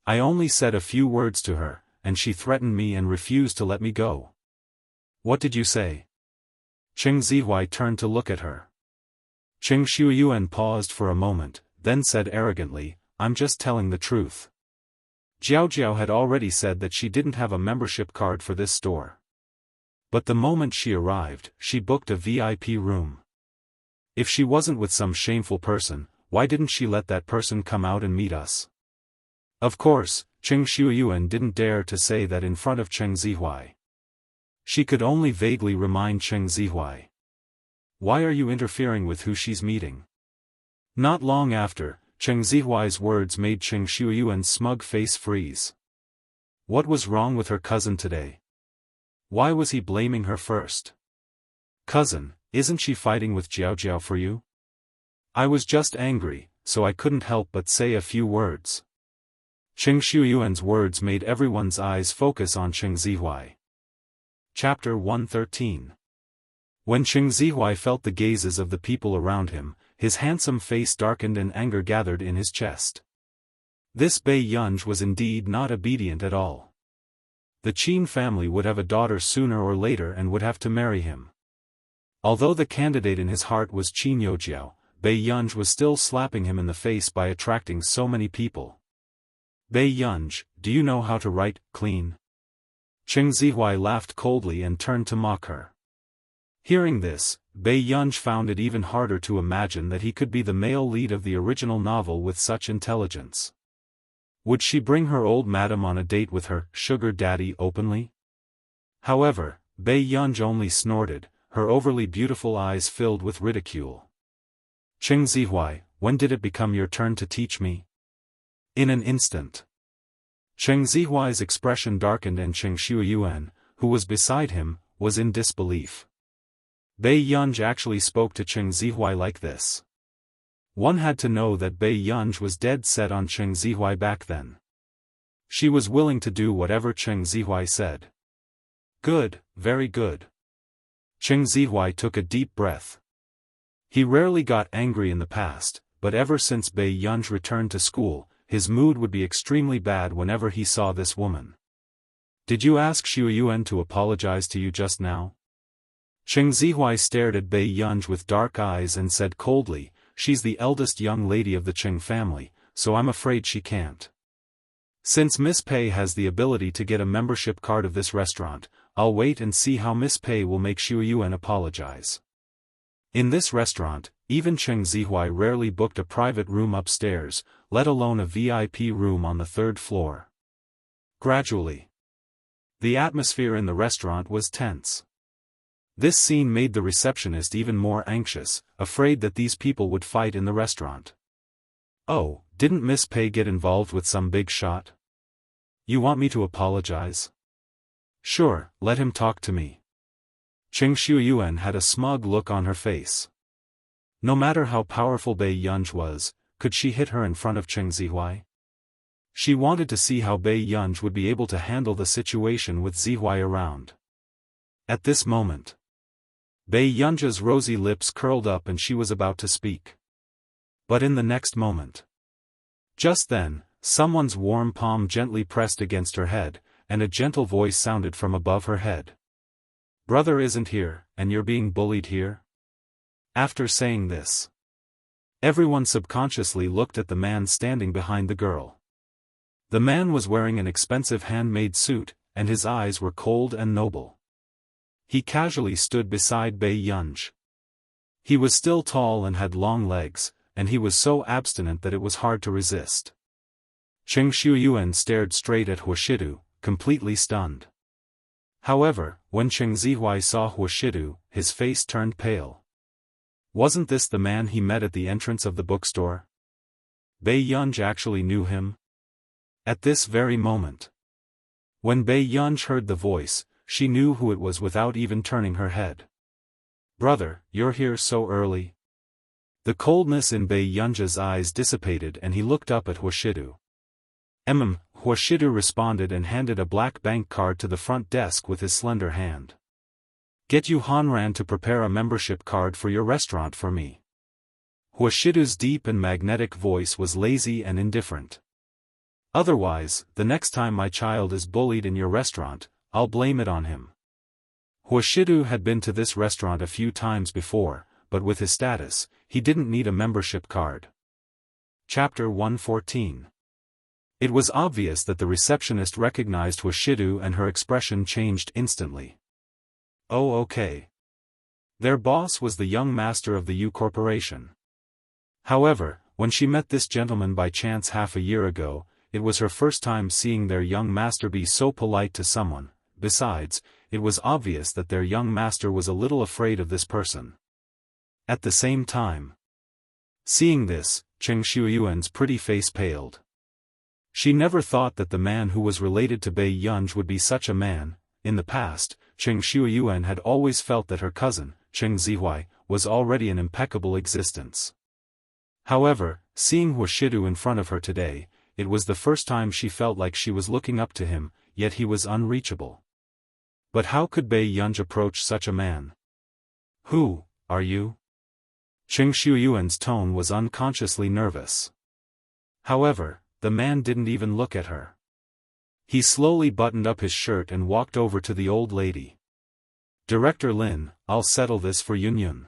I only said a few words to her, and she threatened me and refused to let me go." "What did you say?" Cheng Zihuai turned to look at her. Cheng Shuiyuan paused for a moment, then said arrogantly, "I'm just telling the truth." Jiao had already said that she didn't have a membership card for this store. But the moment she arrived, she booked a VIP room. If she wasn't with some shameful person, why didn't she let that person come out and meet us? Of course, Cheng Shuiyuan didn't dare to say that in front of Cheng Zihuai. She could only vaguely remind Cheng Zihuai. "Why are you interfering with who she's meeting?" Not long after, Cheng Zihuai's words made Cheng Shuiyuan's smug face freeze. What was wrong with her cousin today? Why was he blaming her first? "Cousin, isn't she fighting with Jiao for you?" "I was just angry, so I couldn't help but say a few words." Cheng Shuiyuan's words made everyone's eyes focus on Cheng Zihuai. Chapter 113. When Cheng Zihuai felt the gazes of the people around him, his handsome face darkened and anger gathered in his chest. This Bei Yunj was indeed not obedient at all. The Qin family would have a daughter sooner or later and would have to marry him. Although the candidate in his heart was Qin Youjiao, Bei Yunj was still slapping him in the face by attracting so many people. "Bei Yunj, do you know how to write clean?" Cheng Zihuai laughed coldly and turned to mock her. Hearing this, Bei Yunj found it even harder to imagine that he could be the male lead of the original novel with such intelligence. Would she bring her old madam on a date with her sugar daddy openly? However, Bei Yunj only snorted, her overly beautiful eyes filled with ridicule. "Cheng Zihuai, when did it become your turn to teach me? In an instant. Cheng Zihuai's expression darkened and Cheng Shuiyuan, who was beside him, was in disbelief. Bei Yunj actually spoke to Cheng Zihuai like this. One had to know that Bei Yunj was dead set on Cheng Zihuai back then. She was willing to do whatever Cheng Zihuai said. Good, very good. Cheng Zihuai took a deep breath. He rarely got angry in the past, but ever since Bei Yunj returned to school, his mood would be extremely bad whenever he saw this woman. Did you ask Shuiyuan to apologize to you just now? Cheng Zihuai stared at Bei Yunj with dark eyes and said coldly, she's the eldest young lady of the Cheng family, so I'm afraid she can't. Since Miss Pei has the ability to get a membership card of this restaurant, I'll wait and see how Miss Pei will make Shuiyuan apologize. In this restaurant, even Cheng Zihuai rarely booked a private room upstairs, let alone a VIP room on the third floor. Gradually, the atmosphere in the restaurant was tense. This scene made the receptionist even more anxious, afraid that these people would fight in the restaurant. Oh, didn't Miss Pei get involved with some big shot? You want me to apologize? Sure, let him talk to me. Cheng Shuiyuan had a smug look on her face. No matter how powerful Bei Yunj was, could she hit her in front of Cheng Zihuai? She wanted to see how Bei Yunj would be able to handle the situation with Zihuai around. At this moment, Bei Yunja's rosy lips curled up and she was about to speak. But in the next moment, just then, someone's warm palm gently pressed against her head, and a gentle voice sounded from above her head. Brother isn't here, and you're being bullied here? After saying this, everyone subconsciously looked at the man standing behind the girl. The man was wearing an expensive handmade suit, and his eyes were cold and noble. He casually stood beside Bei Yunj. He was still tall and had long legs, and he was so abstinent that it was hard to resist. Cheng Shuiyuan stared straight at Huashidu, completely stunned. However, when Cheng Zihuai saw Huashidu, his face turned pale. Wasn't this the man he met at the entrance of the bookstore? Bei Yunj actually knew him? At this very moment, when Bei Yunj heard the voice, she knew who it was without even turning her head. Brother, you're here so early? The coldness in Bei Yunja's eyes dissipated and he looked up at Huashidu. Huashidu responded and handed a black bank card to the front desk with his slender hand. Get Yu Hanran to prepare a membership card for your restaurant for me. Huashidu's deep and magnetic voice was lazy and indifferent. Otherwise, the next time my child is bullied in your restaurant, I'll blame it on him. Huashidu had been to this restaurant a few times before, but with his status, he didn't need a membership card. Chapter 114. It was obvious that the receptionist recognized Huashidu and her expression changed instantly. Oh okay. Their boss was the young master of the U Corporation. However, when she met this gentleman by chance half a year ago, it was her first time seeing their young master be so polite to someone. Besides, it was obvious that their young master was a little afraid of this person. At the same time, seeing this, Cheng Shuiyuan's pretty face paled. She never thought that the man who was related to Bei Yunj would be such a man. In the past, Cheng Shuiyuan had always felt that her cousin, Cheng Zihuai, was already an impeccable existence. However, seeing Huashidu in front of her today, it was the first time she felt like she was looking up to him, yet he was unreachable. But how could Bei Yunj approach such a man? Who are you? Cheng Shuiyuan's tone was unconsciously nervous. However, the man didn't even look at her. He slowly buttoned up his shirt and walked over to the old lady. Director Lin, I'll settle this for Yunyun.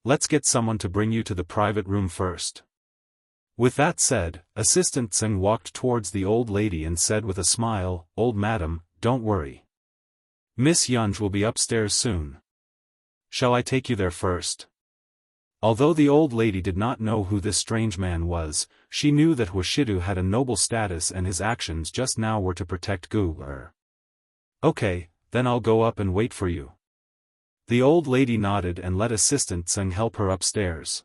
Let's get someone to bring you to the private room first. With that said, Assistant Tseng walked towards the old lady and said with a smile, Old madam, don't worry. Miss Yunj will be upstairs soon. Shall I take you there first? Although the old lady did not know who this strange man was, she knew that Huashidu had a noble status and his actions just now were to protect Gu-er. Okay, then I'll go up and wait for you. The old lady nodded and let Assistant Tseng help her upstairs.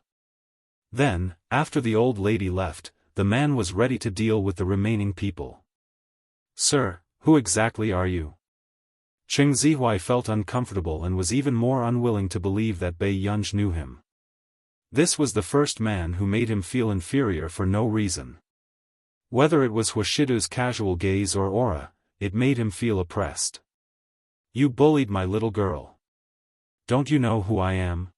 Then, after the old lady left, the man was ready to deal with the remaining people. "Sir, who exactly are you?" Cheng Zihuai felt uncomfortable and was even more unwilling to believe that Bei Yunj knew him. This was the first man who made him feel inferior for no reason. Whether it was Huashidu's casual gaze or aura, it made him feel oppressed. "You bullied my little girl. Don't you know who I am?"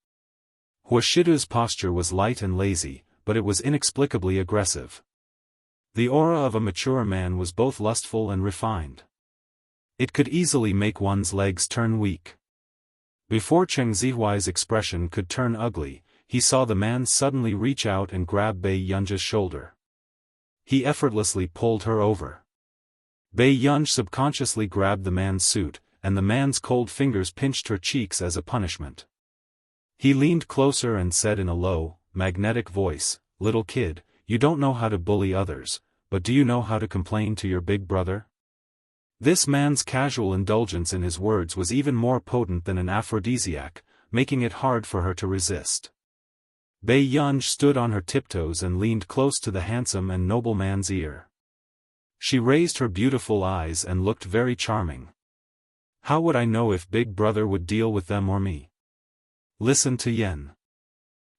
Huashidu's posture was light and lazy, but it was inexplicably aggressive. The aura of a mature man was both lustful and refined. It could easily make one's legs turn weak. Before Cheng Zihuai's expression could turn ugly, he saw the man suddenly reach out and grab Bei Yunj's shoulder. He effortlessly pulled her over. Bei Yunj subconsciously grabbed the man's suit, and the man's cold fingers pinched her cheeks as a punishment. He leaned closer and said in a low, magnetic voice, "Little kid, you don't know how to bully others, but do you know how to complain to your big brother?" This man's casual indulgence in his words was even more potent than an aphrodisiac, making it hard for her to resist. Bei Yunj stood on her tiptoes and leaned close to the handsome and noble man's ear. She raised her beautiful eyes and looked very charming. "How would I know if Big Brother would deal with them or me? Listen to Yen."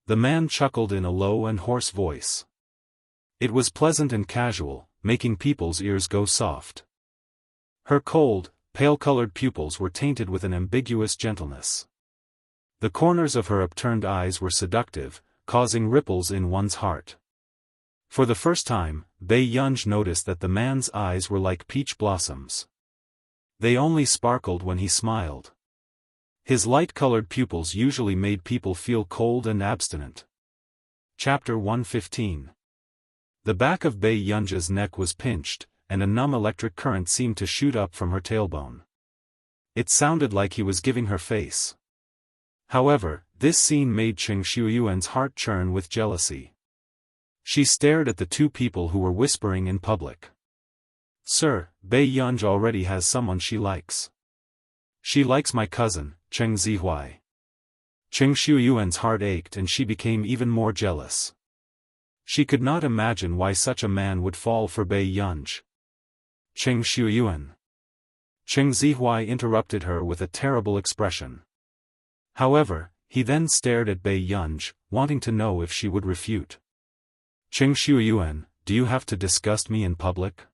The man chuckled in a low and hoarse voice. It was pleasant and casual, making people's ears go soft. Her cold, pale-colored pupils were tainted with an ambiguous gentleness. The corners of her upturned eyes were seductive, causing ripples in one's heart. For the first time, Bei Yunj noticed that the man's eyes were like peach blossoms. They only sparkled when he smiled. His light-colored pupils usually made people feel cold and abstinent. Chapter 115. The back of Bei Yunj's neck was pinched, and a numb electric current seemed to shoot up from her tailbone. It sounded like he was giving her face. However, this scene made Cheng Shuyuan's heart churn with jealousy. She stared at the two people who were whispering in public. "Sir, Bei Yunj already has someone she likes. She likes my cousin, Cheng Zihuai." Cheng Shuyuan's heart ached and she became even more jealous. She could not imagine why such a man would fall for Bei Yunj. "Cheng Shuyuan." Cheng Zihuai interrupted her with a terrible expression. However, he then stared at Bei Yunj, wanting to know if she would refute. "Cheng Shuyuan, do you have to disgust me in public?"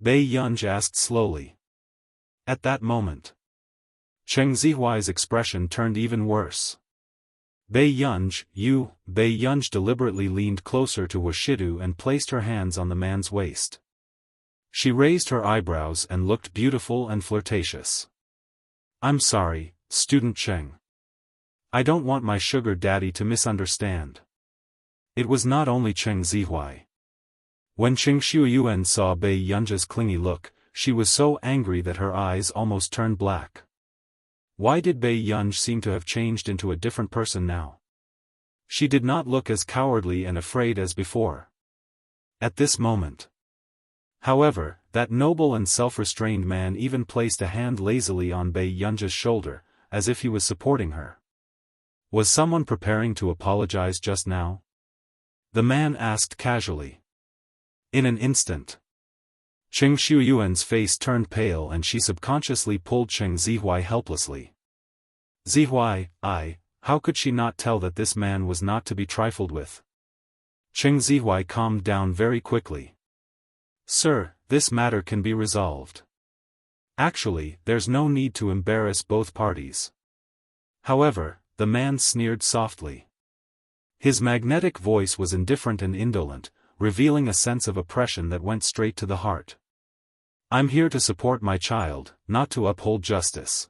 Bei Yunj asked slowly. At that moment, Cheng Zihuai's expression turned even worse. "Bei Yunj, you..." Bei Yunj deliberately leaned closer to Huashidu and placed her hands on the man's waist. She raised her eyebrows and looked beautiful and flirtatious. "I'm sorry, student Cheng. I don't want my sugar daddy to misunderstand." It was not only Cheng Zihuai. When Cheng Shuyuan saw Bei Yunj's clingy look, she was so angry that her eyes almost turned black. Why did Bei Yunj seem to have changed into a different person now? She did not look as cowardly and afraid as before. At this moment. However, that noble and self-restrained man even placed a hand lazily on Bei Yunj's shoulder, as if he was supporting her. Was someone preparing to apologize just now? The man asked casually. In an instant, Cheng Shuyuan's face turned pale and she subconsciously pulled Cheng Zihuai helplessly. Zihuai, how could she not tell that this man was not to be trifled with? Cheng Zihuai calmed down very quickly. "Sir, this matter can be resolved. Actually, there's no need to embarrass both parties." However, the man sneered softly. His magnetic voice was indifferent and indolent, revealing a sense of oppression that went straight to the heart. "I'm here to support my child, not to uphold justice."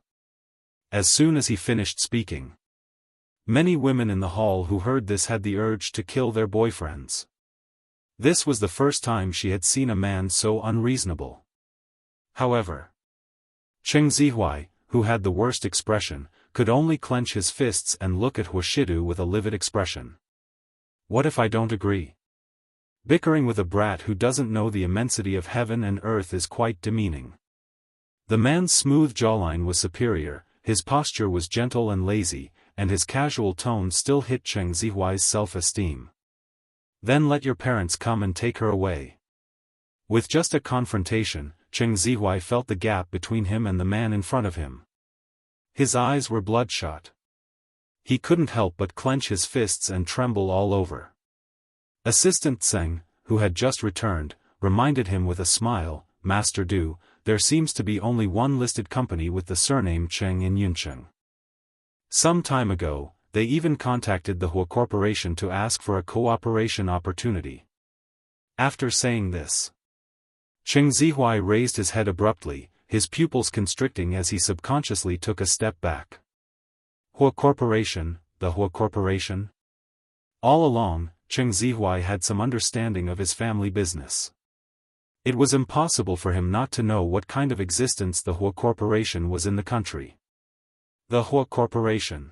As soon as he finished speaking, many women in the hall who heard this had the urge to kill their boyfriends. This was the first time she had seen a man so unreasonable. However, Cheng Zihuai, who had the worst expression, could only clench his fists and look at Huashidu with a livid expression. "What if I don't agree? Bickering with a brat who doesn't know the immensity of heaven and earth is quite demeaning." The man's smooth jawline was superior, his posture was gentle and lazy, and his casual tone still hit Cheng Zihuai's self-esteem. Then let your parents come and take her away. With just a confrontation, Cheng Zihuai felt the gap between him and the man in front of him. His eyes were bloodshot. He couldn't help but clench his fists and tremble all over. Assistant Tseng, who had just returned, reminded him with a smile, Master Du, there seems to be only one listed company with the surname Cheng in Yuncheng. Some time ago, they even contacted the Hua Corporation to ask for a cooperation opportunity. After saying this, Cheng Zihuai raised his head abruptly, his pupils constricting as he subconsciously took a step back. Hua Corporation, the Hua Corporation? All along, Cheng Zihuai had some understanding of his family business. It was impossible for him not to know what kind of existence the Hua Corporation was in the country. The Hua Corporation.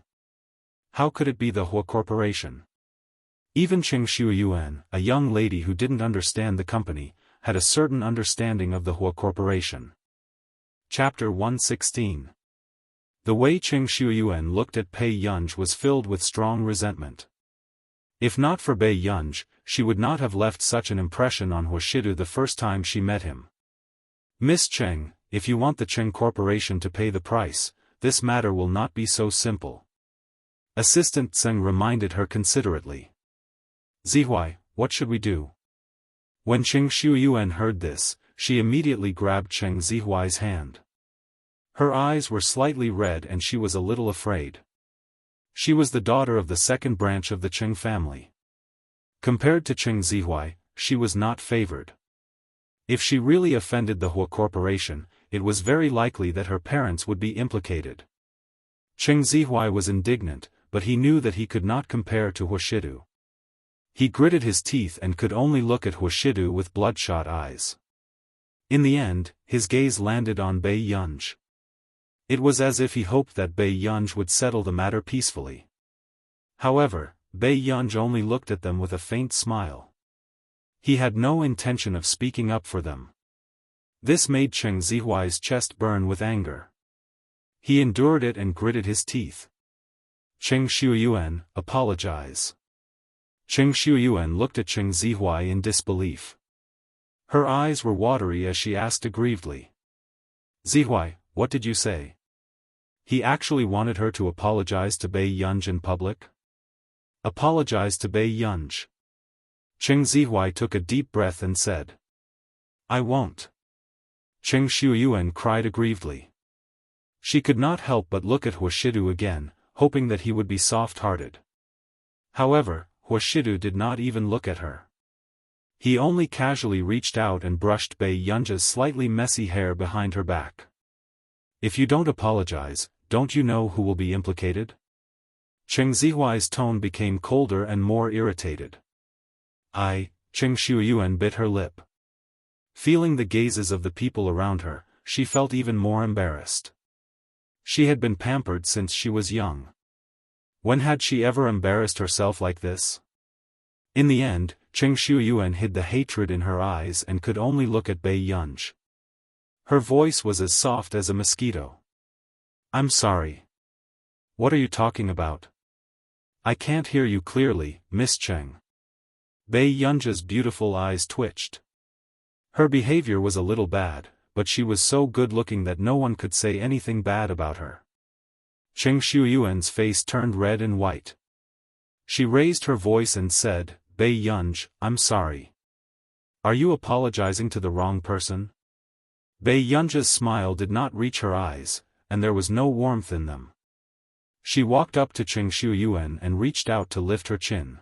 How could it be the Hua Corporation? Even Cheng Shuyuan, a young lady who didn't understand the company, had a certain understanding of the Hua Corporation. Chapter 116. The way Cheng Shuyuan looked at Pei Yunj was filled with strong resentment. If not for Bei Yunj, she would not have left such an impression on Huashidu the first time she met him. Miss Cheng, if you want the Cheng Corporation to pay the price, this matter will not be so simple. Assistant Tseng reminded her considerately. Zihuai, what should we do? When Cheng Shuyuan heard this, she immediately grabbed Cheng Zihuai's hand. Her eyes were slightly red and she was a little afraid. She was the daughter of the second branch of the Cheng family. Compared to Cheng Zihuai, she was not favored. If she really offended the Hua Corporation, it was very likely that her parents would be implicated. Cheng Zihuai was indignant, but he knew that he could not compare to Huashidu. He gritted his teeth and could only look at Huashidu with bloodshot eyes. In the end, his gaze landed on Bei Yunj. It was as if he hoped that Bei Yunj would settle the matter peacefully. However, Bei Yunj only looked at them with a faint smile. He had no intention of speaking up for them. This made Cheng Zihuai's chest burn with anger. He endured it and gritted his teeth. Cheng Shuyuan, apologize. Cheng Shuyuan looked at Cheng Zihuai in disbelief. Her eyes were watery as she asked aggrievedly. Zihuai, what did you say? He actually wanted her to apologize to Bei Yunj in public? Apologize to Bei Yunj. Cheng Zihuai took a deep breath and said. I won't. Cheng Shuyuan cried aggrievedly. She could not help but look at Huashidu again, hoping that he would be soft-hearted. However, Huashidu did not even look at her. He only casually reached out and brushed Bei Yunj's slightly messy hair behind her back. If you don't apologize, don't you know who will be implicated? Cheng Zihuai's tone became colder and more irritated. Cheng Shuyuan bit her lip. Feeling the gazes of the people around her, she felt even more embarrassed. She had been pampered since she was young. When had she ever embarrassed herself like this? In the end, Cheng Shuyuan hid the hatred in her eyes and could only look at Bei Yunj. Her voice was as soft as a mosquito. I'm sorry. What are you talking about? I can't hear you clearly, Miss Cheng. Bei Yunj's beautiful eyes twitched. Her behavior was a little bad, but she was so good-looking that no one could say anything bad about her. Cheng Shuyuan's face turned red and white. She raised her voice and said, Bei Yunj, I'm sorry. Are you apologizing to the wrong person? Bei Yunj's smile did not reach her eyes, and there was no warmth in them. She walked up to Cheng Shuyuan and reached out to lift her chin.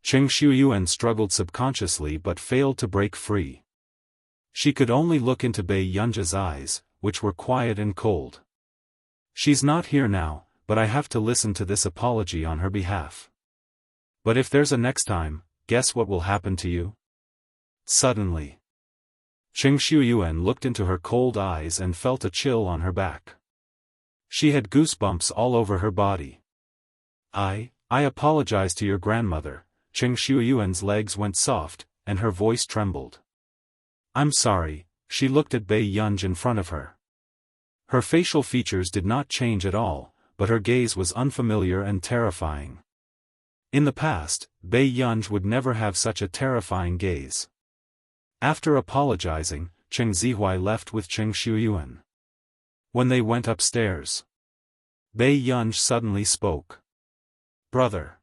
Cheng Shuyuan struggled subconsciously but failed to break free. She could only look into Bei Yunj's eyes, which were quiet and cold. She's not here now, but I have to listen to this apology on her behalf. But if there's a next time, guess what will happen to you? Suddenly, Cheng Shuyuan looked into her cold eyes and felt a chill on her back. She had goosebumps all over her body. I apologize to your grandmother. Cheng Shuyuan's legs went soft, and her voice trembled. I'm sorry. She looked at Bei Yunj in front of her. Her facial features did not change at all, but her gaze was unfamiliar and terrifying. In the past, Bei Yunj would never have such a terrifying gaze. After apologizing, Cheng Zihuai left with Cheng Shuyuan. When they went upstairs, Bei Yunj suddenly spoke. "Brother."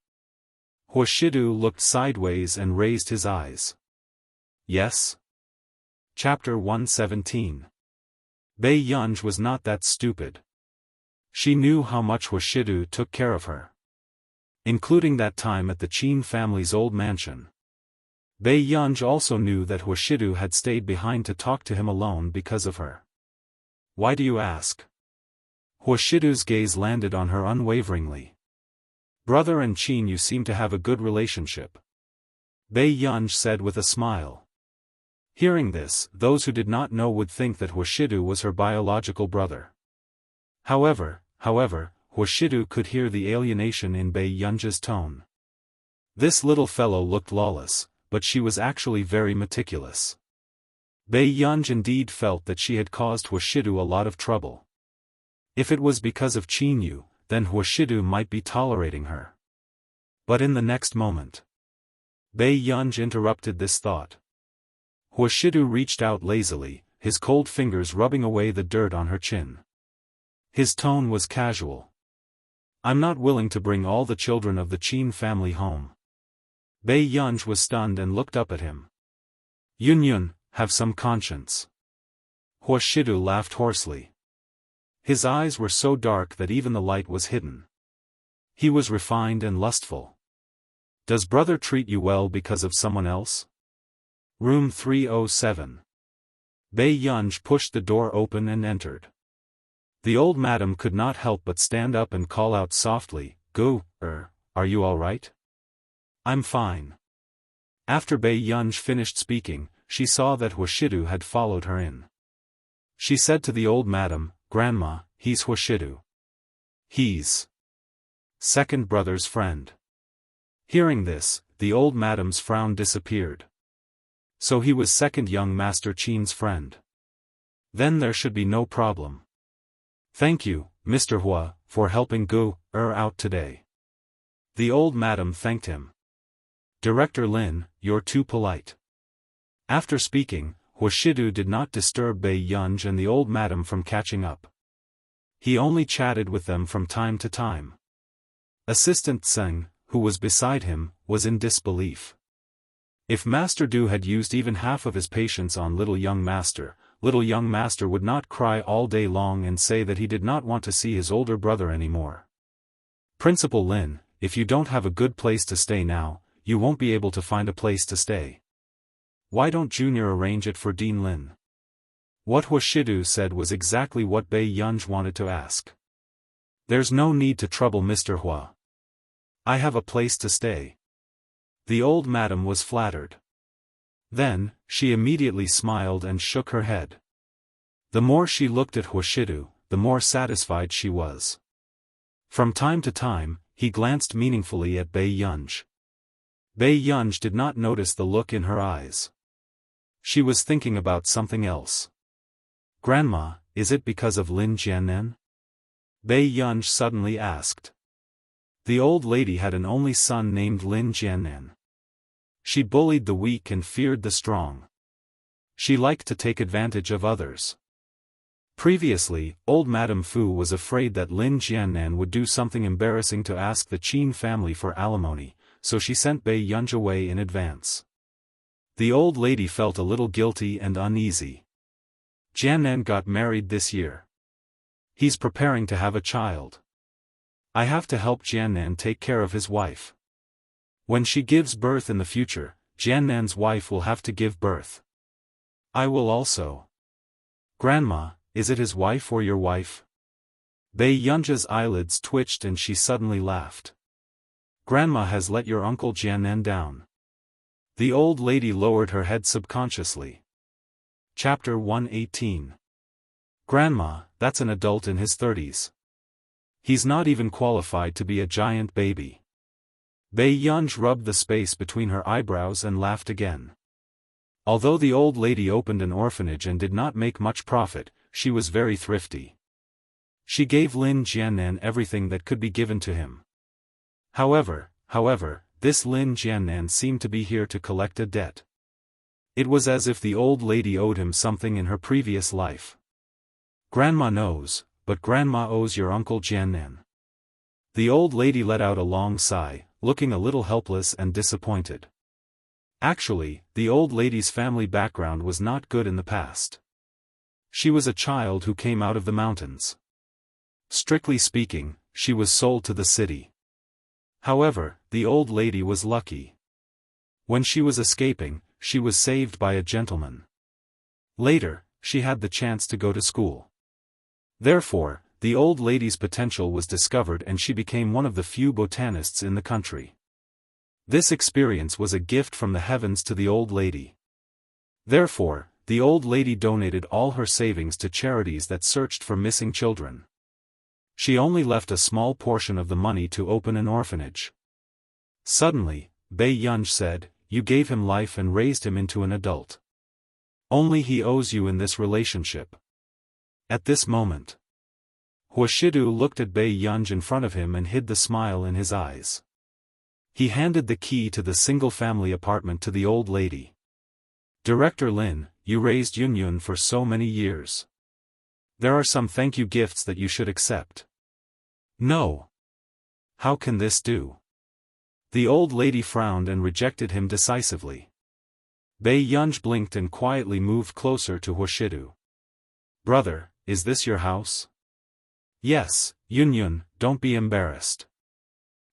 Huashidu looked sideways and raised his eyes. "Yes?" Chapter 117. Bei Yunj was not that stupid. She knew how much Huashidu took care of her, including that time at the Qin family's old mansion. Bei Yunj also knew that Huashidu had stayed behind to talk to him alone because of her. "Why do you ask?" Huashidu's gaze landed on her unwaveringly. "Brother and Qin, you seem to have a good relationship," Bei Yunj said with a smile. Hearing this, those who did not know would think that Huashidu was her biological brother. However, Huashidu could hear the alienation in Bei Yunj's tone. This little fellow looked lawless, but she was actually very meticulous. Bei Yunj indeed felt that she had caused Huashidu a lot of trouble. If it was because of Qin Yu, then Huashidu might be tolerating her. But in the next moment, Bei Yunj interrupted this thought. Huashidu reached out lazily, his cold fingers rubbing away the dirt on her chin. His tone was casual. "I'm not willing to bring all the children of the Qin family home." Bei Yunj was stunned and looked up at him. "Yun, have some conscience." Huashidu laughed hoarsely. His eyes were so dark that even the light was hidden. He was refined and lustful. "Does brother treat you well because of someone else?" Room 307. Bei Yunj pushed the door open and entered. The old madam could not help but stand up and call out softly, "Gu, are you all right?" "I'm fine." After Bei Yunj finished speaking, she saw that Huashidu had followed her in. She said to the old madam, "Grandma, he's Huashidu. He's second brother's friend." Hearing this, the old madam's frown disappeared. So he was second young Master Qin's friend. Then there should be no problem. "Thank you, Mr. Hua, for helping Gu, out today." The old madam thanked him. "Director Lin, you're too polite." After speaking, Huashidu did not disturb Bei Yunj and the old madam from catching up. He only chatted with them from time to time. Assistant Tseng, who was beside him, was in disbelief. If Master Du had used even half of his patience on little young Master would not cry all day long and say that he did not want to see his older brother anymore. "Principal Lin, if you don't have a good place to stay now, you won't be able to find a place to stay. Why don't Junior arrange it for Dean Lin?" What Huashidu said was exactly what Bei Yunj wanted to ask. "There's no need to trouble Mr. Hua. I have a place to stay." The old madam was flattered. Then, she immediately smiled and shook her head. The more she looked at Huashidu, the more satisfied she was. From time to time, he glanced meaningfully at Bei Yunj. Bei Yunj did not notice the look in her eyes. She was thinking about something else. "Grandma, is it because of Lin Jiannan?" Bei Yunj suddenly asked. The old lady had an only son named Lin Jiannan. She bullied the weak and feared the strong. She liked to take advantage of others. Previously, old Madame Fu was afraid that Lin Jiannan would do something embarrassing to ask the Qin family for alimony, so she sent Bei Yunj away in advance. The old lady felt a little guilty and uneasy. Jiannan got married this year. He's preparing to have a child. I have to help Jiannan take care of his wife. When she gives birth in the future, Jiannan's wife will have to give birth. I will also. Grandma, is it his wife or your wife? Bei Yunja's eyelids twitched and she suddenly laughed. Grandma has let your uncle Jiannan down. The old lady lowered her head subconsciously. Chapter 118. Grandma, that's an adult in his 30s. He's not even qualified to be a giant baby. Bei Yunj rubbed the space between her eyebrows and laughed again. Although the old lady opened an orphanage and did not make much profit, she was very thrifty. She gave Lin Jiannan everything that could be given to him. However, However, this Lin Jiannan seemed to be here to collect a debt. It was as if the old lady owed him something in her previous life. Grandma knows, but Grandma owes your Uncle Jiannan. The old lady let out a long sigh, looking a little helpless and disappointed. Actually, the old lady's family background was not good in the past. She was a child who came out of the mountains. Strictly speaking, she was sold to the city. However, the old lady was lucky. When she was escaping, she was saved by a gentleman. Later, she had the chance to go to school. Therefore, the old lady's potential was discovered and she became one of the few botanists in the country. This experience was a gift from the heavens to the old lady. Therefore, the old lady donated all her savings to charities that searched for missing children. She only left a small portion of the money to open an orphanage. Suddenly, Bei Yunj said, "You gave him life and raised him into an adult. Only he owes you in this relationship." At this moment, Huashidu looked at Bei Yunj in front of him and hid the smile in his eyes. He handed the key to the single-family apartment to the old lady. "Director Lin, you raised Yunyun for so many years. There are some thank you gifts that you should accept." "No. How can this do?" The old lady frowned and rejected him decisively. Bei Yunj blinked and quietly moved closer to Huashidu. "Brother, is this your house?" "Yes, Yunyun, don't be embarrassed.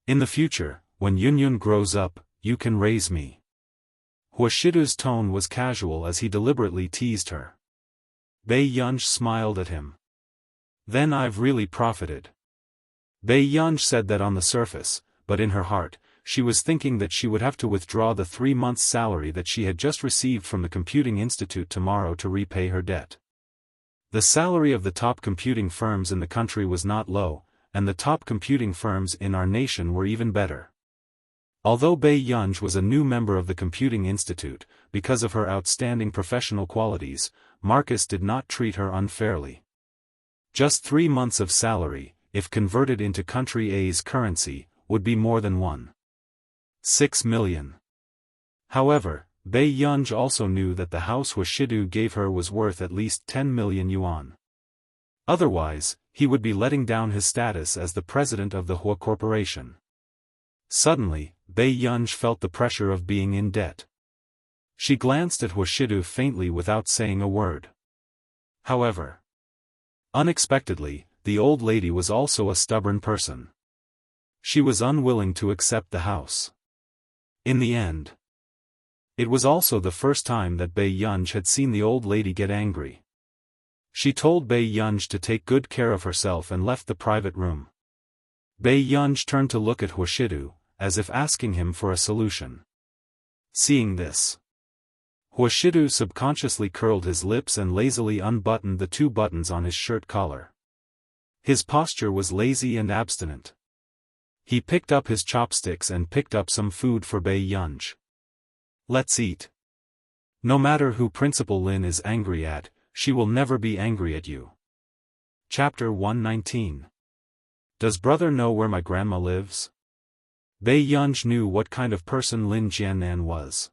In the future, when Yunyun grows up, you can raise me." Huashidu's tone was casual as he deliberately teased her. Bei Yunj smiled at him. "Then I've really profited." Bei Yunj said that on the surface, but in her heart, she was thinking that she would have to withdraw the 3 months' salary that she had just received from the Computing Institute tomorrow to repay her debt. The salary of the top computing firms in the country was not low, and the top computing firms in our nation were even better. Although Bei Yunj was a new member of the Computing Institute, because of her outstanding professional qualities, Marcus did not treat her unfairly. Just 3 months of salary, if converted into country A's currency, would be more than 1.6 million. However, Bei Yunj also knew that the house Huashidu gave her was worth at least 10 million yuan. Otherwise, he would be letting down his status as the president of the Hua Corporation. Suddenly, Bei Yunj felt the pressure of being in debt. She glanced at Huashidu faintly without saying a word. However, unexpectedly, the old lady was also a stubborn person. She was unwilling to accept the house. In the end, it was also the first time that Bei Yunj had seen the old lady get angry. She told Bei Yunj to take good care of herself and left the private room. Bei Yunj turned to look at Huashidu, as if asking him for a solution. Seeing this, Huashidu subconsciously curled his lips and lazily unbuttoned the 2 buttons on his shirt collar. His posture was lazy and abstinent. He picked up his chopsticks and picked up some food for Bei Yunj. "Let's eat. No matter who Principal Lin is angry at, she will never be angry at you." Chapter 119. Does brother know where my grandma lives? Bei Yunj knew what kind of person Lin Jiannan was.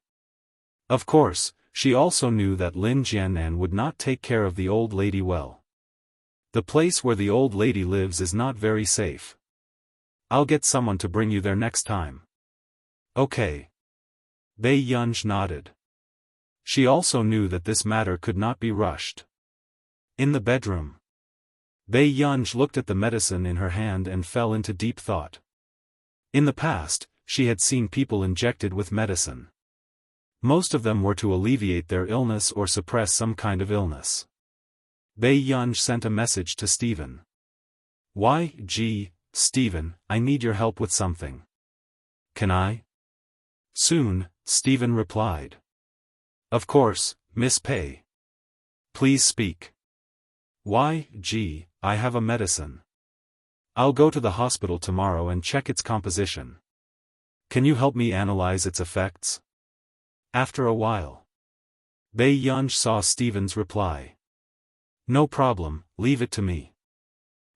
Of course, she also knew that Lin Jiannan would not take care of the old lady well. The place where the old lady lives is not very safe. "I'll get someone to bring you there next time." "Okay." Bei Yunj nodded. She also knew that this matter could not be rushed. In the bedroom, Bei Yunj looked at the medicine in her hand and fell into deep thought. In the past, she had seen people injected with medicine. Most of them were to alleviate their illness or suppress some kind of illness. Bei Yunj sent a message to Stephen. "YG, Stephen, I need your help with something." "Can I?" "Soon," Stephen replied. "Of course, Miss Pei. Please speak." "YG, I have a medicine. I'll go to the hospital tomorrow and check its composition. Can you help me analyze its effects?" After a while, Bei Yunj saw Stephen's reply. "No problem, leave it to me."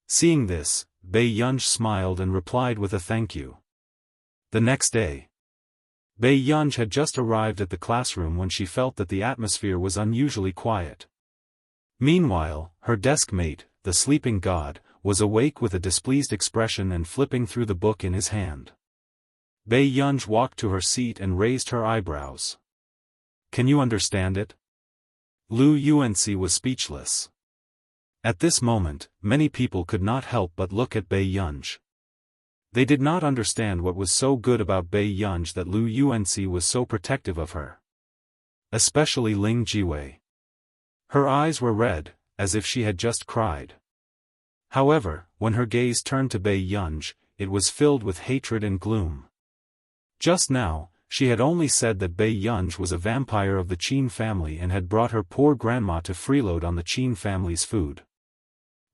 Seeing this, Bei Yunj smiled and replied with a thank you. The next day, Bei Yunj had just arrived at the classroom when she felt that the atmosphere was unusually quiet. Meanwhile, her desk mate, the sleeping god, was awake with a displeased expression and flipping through the book in his hand. Bei Yunj walked to her seat and raised her eyebrows. "Can you understand it?" Lu Yuanci was speechless. At this moment, many people could not help but look at Bei Yunj. They did not understand what was so good about Bei Yunj that Lu Yuanci was so protective of her. Especially Ling Jiwei. Her eyes were red, as if she had just cried. However, when her gaze turned to Bei Yunj, it was filled with hatred and gloom. Just now, she had only said that Bei Yunj was a vampire of the Qin family and had brought her poor grandma to freeload on the Qin family's food.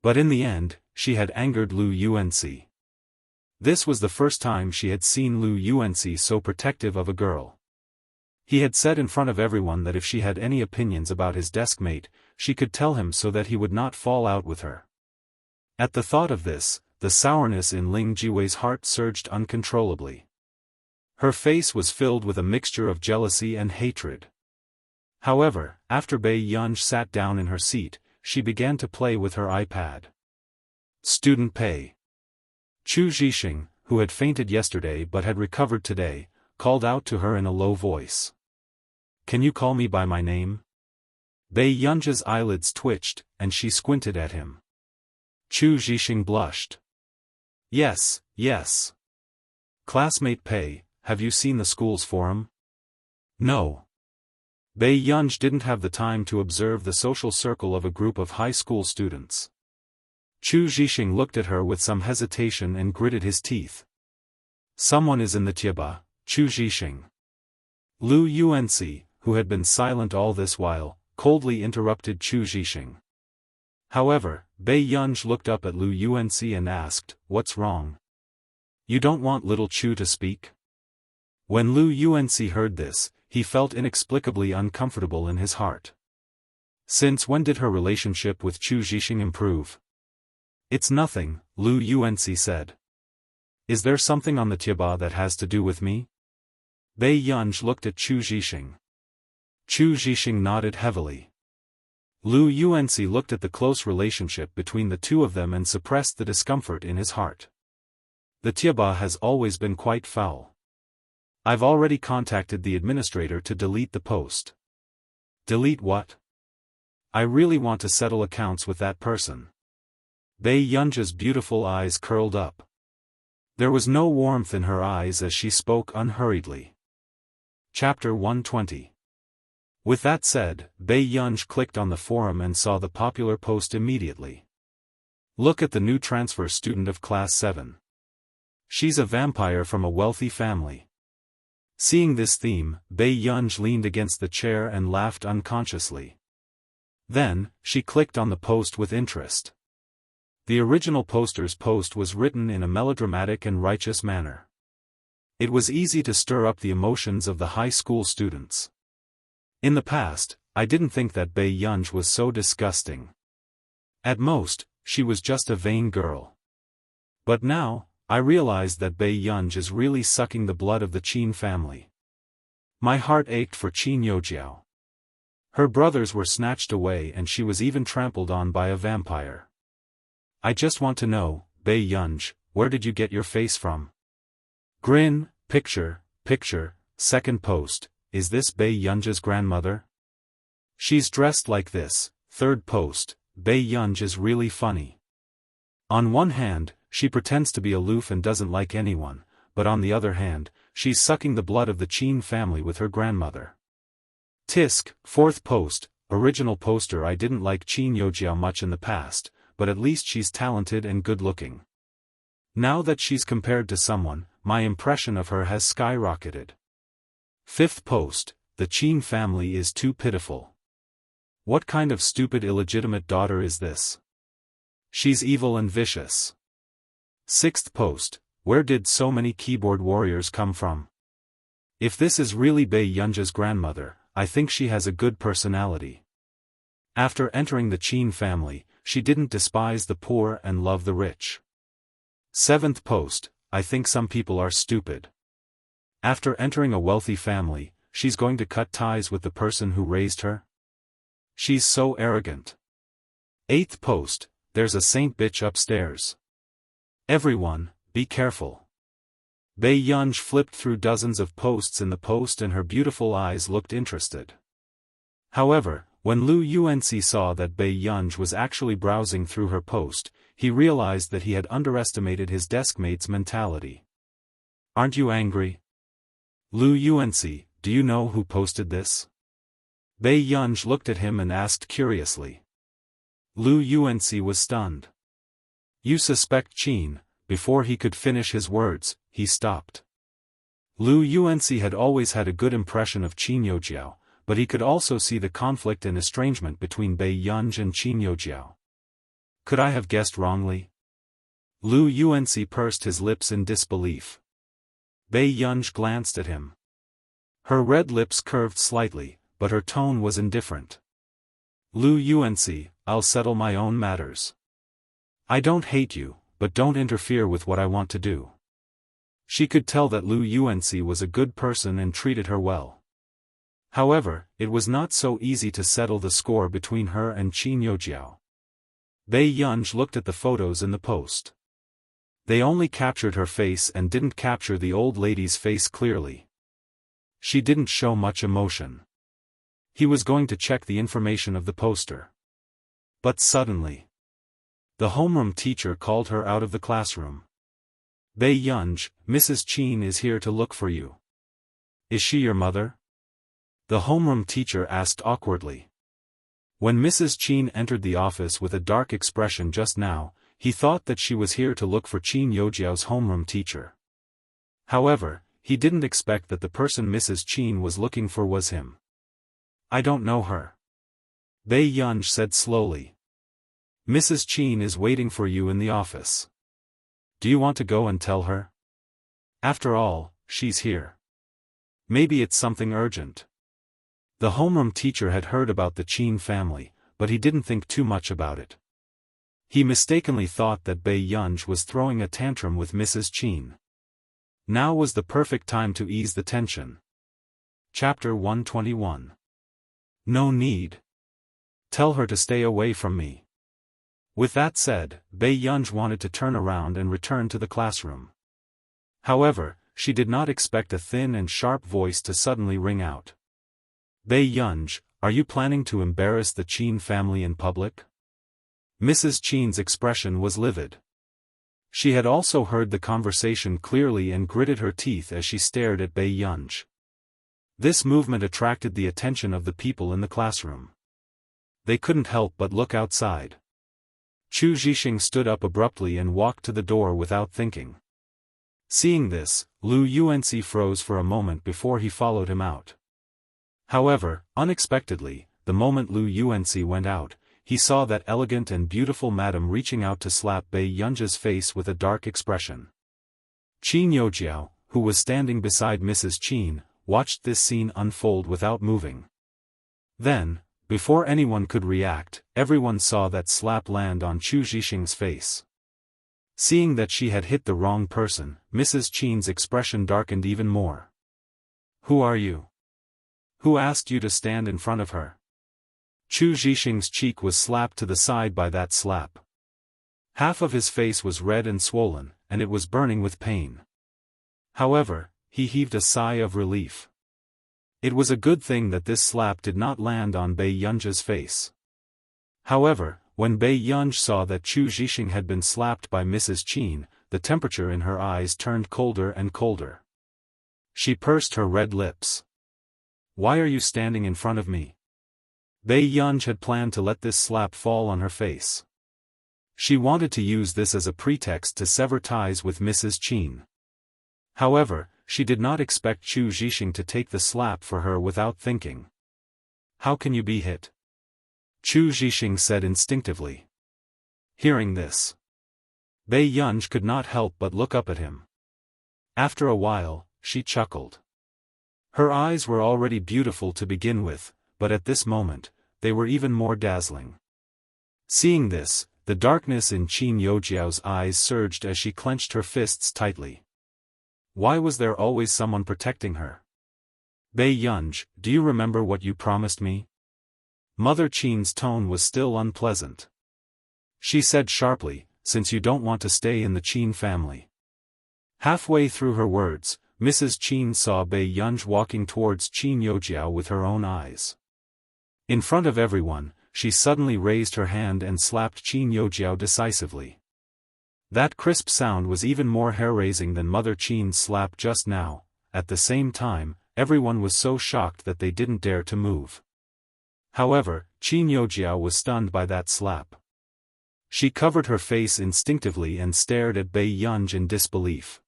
But in the end, she had angered Lu Yuanci. This was the first time she had seen Lu Yuanci so protective of a girl. He had said in front of everyone that if she had any opinions about his desk mate, she could tell him so that he would not fall out with her. At the thought of this, the sourness in Ling Jiwei's heart surged uncontrollably. Her face was filled with a mixture of jealousy and hatred. However, after Bei Yunj sat down in her seat, she began to play with her iPad. Student Pei. Chu Zhixing, who had fainted yesterday but had recovered today, called out to her in a low voice. "Can you call me by my name?" Bei Yunj's eyelids twitched, and she squinted at him. Chu Zhixing blushed. "Yes, yes. Classmate Pei, have you seen the school's forum?" "No." Bei Yunj didn't have the time to observe the social circle of a group of high school students. Chu Zhixing looked at her with some hesitation and gritted his teeth. "Someone is in the tieba, Chu Zhixing." Lu Yuanci, who had been silent all this while, coldly interrupted Chu Zhixing. However, Bei Yunj looked up at Lu Yuanci and asked, "What's wrong? You don't want little Chu to speak?" When Lu Yuanci heard this, he felt inexplicably uncomfortable in his heart. Since when did her relationship with Chu Zhixing improve? "It's nothing," Lu Yuanci said. "Is there something on the tieba that has to do with me?" Bei Yunj looked at Chu Zhixing. Chu Zhixing nodded heavily. Lu Yuanci looked at the close relationship between the two of them and suppressed the discomfort in his heart. "The tieba has always been quite foul. I've already contacted the administrator to delete the post." "Delete what?" "I really want to settle accounts with that person." Bei Yunj's beautiful eyes curled up. There was no warmth in her eyes as she spoke unhurriedly. Chapter 120. With that said, Bei Yunj clicked on the forum and saw the popular post immediately. "Look at the new transfer student of Class 7. She's a vampire from a wealthy family." Seeing this theme, Bei Yunj leaned against the chair and laughed unconsciously. Then, she clicked on the post with interest. The original poster's post was written in a melodramatic and righteous manner. It was easy to stir up the emotions of the high school students. In the past, I didn't think that Bei Yunj was so disgusting. At most, she was just a vain girl. But now, I realized that Bei Yunj is really sucking the blood of the Qin family. My heart ached for Qin Youjiao. Her brothers were snatched away and she was even trampled on by a vampire. I just want to know, Bei Yunj, where did you get your face from? Grin, picture, second post, is this Bei Yunj's grandmother? She's dressed like this, third post, Bei Yunj is really funny. On one hand, she pretends to be aloof and doesn't like anyone, but on the other hand, she's sucking the blood of the Qin family with her grandmother. Tisk, fourth post, original poster. I didn't like Qin Youjiao much in the past, but at least she's talented and good-looking. Now that she's compared to someone, my impression of her has skyrocketed. Fifth post, the Qin family is too pitiful. What kind of stupid illegitimate daughter is this? She's evil and vicious. Sixth post, where did so many keyboard warriors come from? If this is really Bei Yunj's grandmother, I think she has a good personality. After entering the Qin family, she didn't despise the poor and love the rich. Seventh post, I think some people are stupid. After entering a wealthy family, she's going to cut ties with the person who raised her? She's so arrogant. 8th post, there's a saint bitch upstairs. Everyone, be careful. Bei Yunj flipped through dozens of posts in the post and her beautiful eyes looked interested. However, when Lu Yuanxi saw that Bei Yunj was actually browsing through her post, he realized that he had underestimated his deskmate's mentality. Aren't you angry? Lu Yuanxi, do you know who posted this? Bei Yunj looked at him and asked curiously. Lu Yuanxi was stunned. You suspect Qin? Before he could finish his words, he stopped. Lu Yuanxi had always had a good impression of Qin Youjiao, but he could also see the conflict and estrangement between Bei Yunj and Qin Youjiao. Could I have guessed wrongly? Lu Yuanxi pursed his lips in disbelief. Bei Yunj glanced at him. Her red lips curved slightly, but her tone was indifferent. Lu Yuanxi, I'll settle my own matters. I don't hate you, but don't interfere with what I want to do. She could tell that Lu Yuanxi was a good person and treated her well. However, it was not so easy to settle the score between her and Qin Youjiao. Bei Yunj looked at the photos in the post. They only captured her face and didn't capture the old lady's face clearly. She didn't show much emotion. He was going to check the information of the poster. But suddenly, the homeroom teacher called her out of the classroom. Bei Yunj, Mrs. Qin is here to look for you. Is she your mother? The homeroom teacher asked awkwardly. When Mrs. Qin entered the office with a dark expression just now, he thought that she was here to look for Qin Youjiao's homeroom teacher. However, he didn't expect that the person Mrs. Qin was looking for was him. I don't know her. Bei Yunj said slowly. Mrs. Qin is waiting for you in the office. Do you want to go and tell her? After all, she's here. Maybe it's something urgent. The homeroom teacher had heard about the Qin family, but he didn't think too much about it. He mistakenly thought that Bei Yunj was throwing a tantrum with Mrs. Qin. Now was the perfect time to ease the tension. Chapter 121. No need. Tell her to stay away from me. With that said, Bei Yunj wanted to turn around and return to the classroom. However, she did not expect a thin and sharp voice to suddenly ring out. Bei Yunj, are you planning to embarrass the Qin family in public? Mrs. Qin's expression was livid. She had also heard the conversation clearly and gritted her teeth as she stared at Bei Yunj. This movement attracted the attention of the people in the classroom. They couldn't help but look outside. Chu Zhixing stood up abruptly and walked to the door without thinking. Seeing this, Lu Yuanxi froze for a moment before he followed him out. However, unexpectedly, the moment Lu Yuanxi went out, he saw that elegant and beautiful madam reaching out to slap Bei Yunj's face with a dark expression. Qin Youjiao, who was standing beside Mrs. Qin, watched this scene unfold without moving. Then, before anyone could react, everyone saw that slap land on Chu Zhixing's face. Seeing that she had hit the wrong person, Mrs. Qin's expression darkened even more. Who are you? Who asked you to stand in front of her? Chu Zhixing's cheek was slapped to the side by that slap. Half of his face was red and swollen, and it was burning with pain. However, he heaved a sigh of relief. It was a good thing that this slap did not land on Bei Yunj's face. However, when Bei Yunj saw that Chu Zhixing had been slapped by Mrs. Qin, the temperature in her eyes turned colder and colder. She pursed her red lips. Why are you standing in front of me? Bei Yunj had planned to let this slap fall on her face. She wanted to use this as a pretext to sever ties with Mrs. Qin. However, she did not expect Chu Zhixing to take the slap for her without thinking. How can you be hit? Chu Zhixing said instinctively. Hearing this, Bei Yunj could not help but look up at him. After a while, she chuckled. Her eyes were already beautiful to begin with, but at this moment, they were even more dazzling. Seeing this, the darkness in Qin Youjiao's eyes surged as she clenched her fists tightly. Why was there always someone protecting her? Bei Yunj, do you remember what you promised me? Mother Qin's tone was still unpleasant. She said sharply, since you don't want to stay in the Qin family. Halfway through her words, Mrs. Qin saw Bei Yunj walking towards Qin Youjiao with her own eyes. In front of everyone, she suddenly raised her hand and slapped Qin Youjiao decisively. That crisp sound was even more hair-raising than Mother Qin's slap just now. At the same time, everyone was so shocked that they didn't dare to move. However, Qin Youjiao was stunned by that slap. She covered her face instinctively and stared at Bei Yunj in disbelief.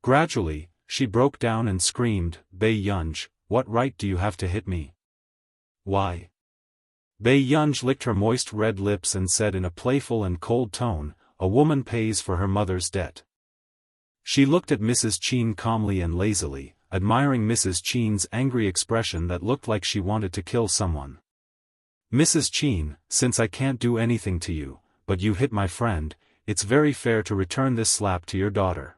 Gradually, she broke down and screamed, Bei Yunj, what right do you have to hit me? Why? Bei Yunj licked her moist red lips and said in a playful and cold tone, a woman pays for her mother's debt. She looked at Mrs. Qin calmly and lazily, admiring Mrs. Qin's angry expression that looked like she wanted to kill someone. Mrs. Qin, since I can't do anything to you, but you hit my friend, it's very fair to return this slap to your daughter.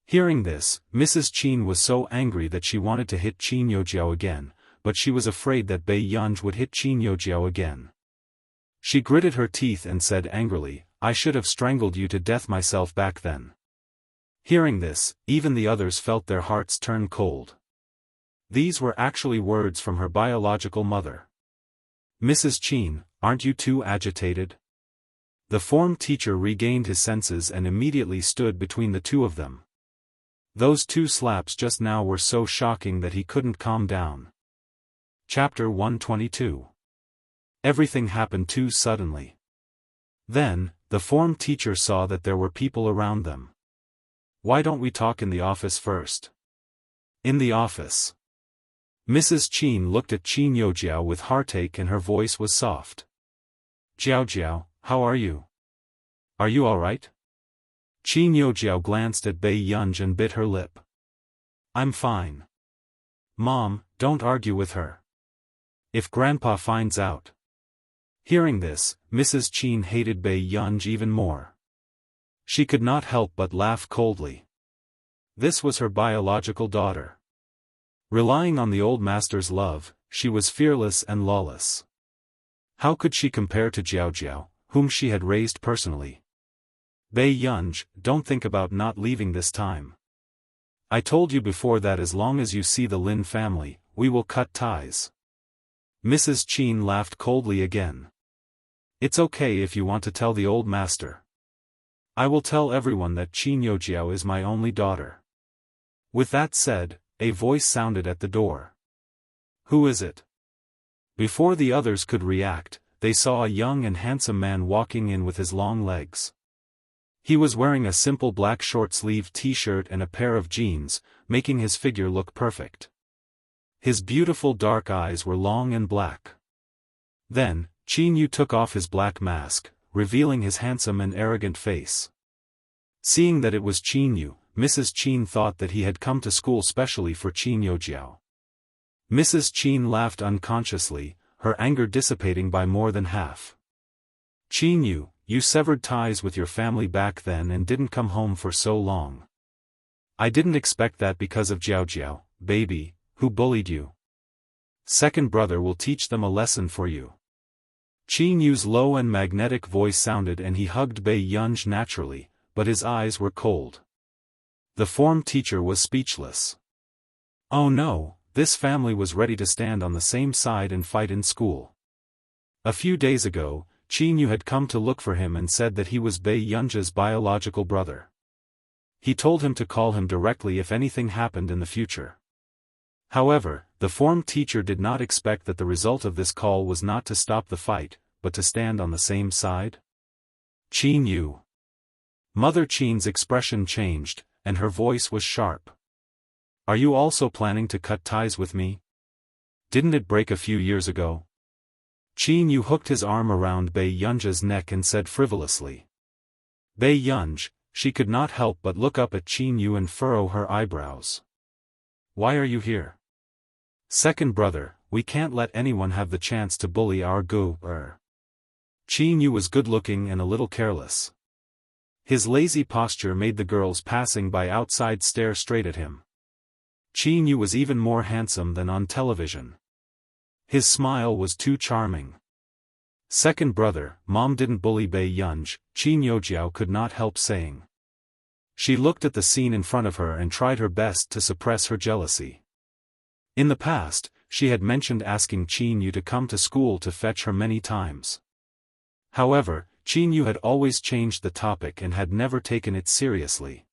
Hearing this, Mrs. Qin was so angry that she wanted to hit Qin Youjiao again, but she was afraid that Bei Yunj would hit Qin Youjiao again. She gritted her teeth and said angrily, I should have strangled you to death myself back then. Hearing this, even the others felt their hearts turn cold. These were actually words from her biological mother. Mrs. Qin, aren't you too agitated? The form teacher regained his senses and immediately stood between the two of them. Those two slaps just now were so shocking that he couldn't calm down. Chapter 122. Everything happened too suddenly. Then, the form teacher saw that there were people around them. Why don't we talk in the office first? In the office. Mrs. Qin looked at Qin Youjiao with heartache and her voice was soft. Jiao, how are you? Are you all right? Qin Youjiao glanced at Bei Yunj and bit her lip. I'm fine. Mom, don't argue with her. If Grandpa finds out. Hearing this, Mrs. Qin hated Bei Yunj even more. She could not help but laugh coldly. This was her biological daughter. Relying on the old master's love, she was fearless and lawless. How could she compare to Jiao, whom she had raised personally? Bei Yunj, don't think about not leaving this time. I told you before that as long as you see the Lin family, we will cut ties. Mrs. Qin laughed coldly again. It's okay if you want to tell the old master. I will tell everyone that Qin Youjiao is my only daughter. With that said, a voice sounded at the door. Who is it? Before the others could react, they saw a young and handsome man walking in with his long legs. He was wearing a simple black short-sleeved t-shirt and a pair of jeans, making his figure look perfect. His beautiful dark eyes were long and black. Then, Qin Yu took off his black mask, revealing his handsome and arrogant face. Seeing that it was Qin Yu, Mrs. Qin thought that he had come to school specially for Qin Youjiao. Mrs. Qin laughed unconsciously, her anger dissipating by more than half. Qin Yu, you severed ties with your family back then and didn't come home for so long. I didn't expect that because of Jiao, baby, who bullied you. Second brother will teach them a lesson for you. Qin Yu's low and magnetic voice sounded and he hugged Bei Yunj naturally, but his eyes were cold. The form teacher was speechless. Oh no, this family was ready to stand on the same side and fight in school. A few days ago, Qin Yu had come to look for him and said that he was Bei Yunj's biological brother. He told him to call him directly if anything happened in the future. However, the form teacher did not expect that the result of this call was not to stop the fight, but to stand on the same side. Qin Yu. Mother Qin's expression changed, and her voice was sharp. Are you also planning to cut ties with me? Didn't it break a few years ago? Qin Yu hooked his arm around Bei Yunj's neck and said frivolously. Bei Yunj, she could not help but look up at Qin Yu and furrow her eyebrows. Why are you here? Second brother, we can't let anyone have the chance to bully our Qin Yu was good-looking and a little careless. His lazy posture made the girls passing by outside stare straight at him. Qin Yu was even more handsome than on television. His smile was too charming. Second brother, Mom didn't bully Bei Yunj, Qin Youjiao could not help saying. She looked at the scene in front of her and tried her best to suppress her jealousy. In the past, she had mentioned asking Qin Yu to come to school to fetch her many times. However, Qin Yu had always changed the topic and had never taken it seriously.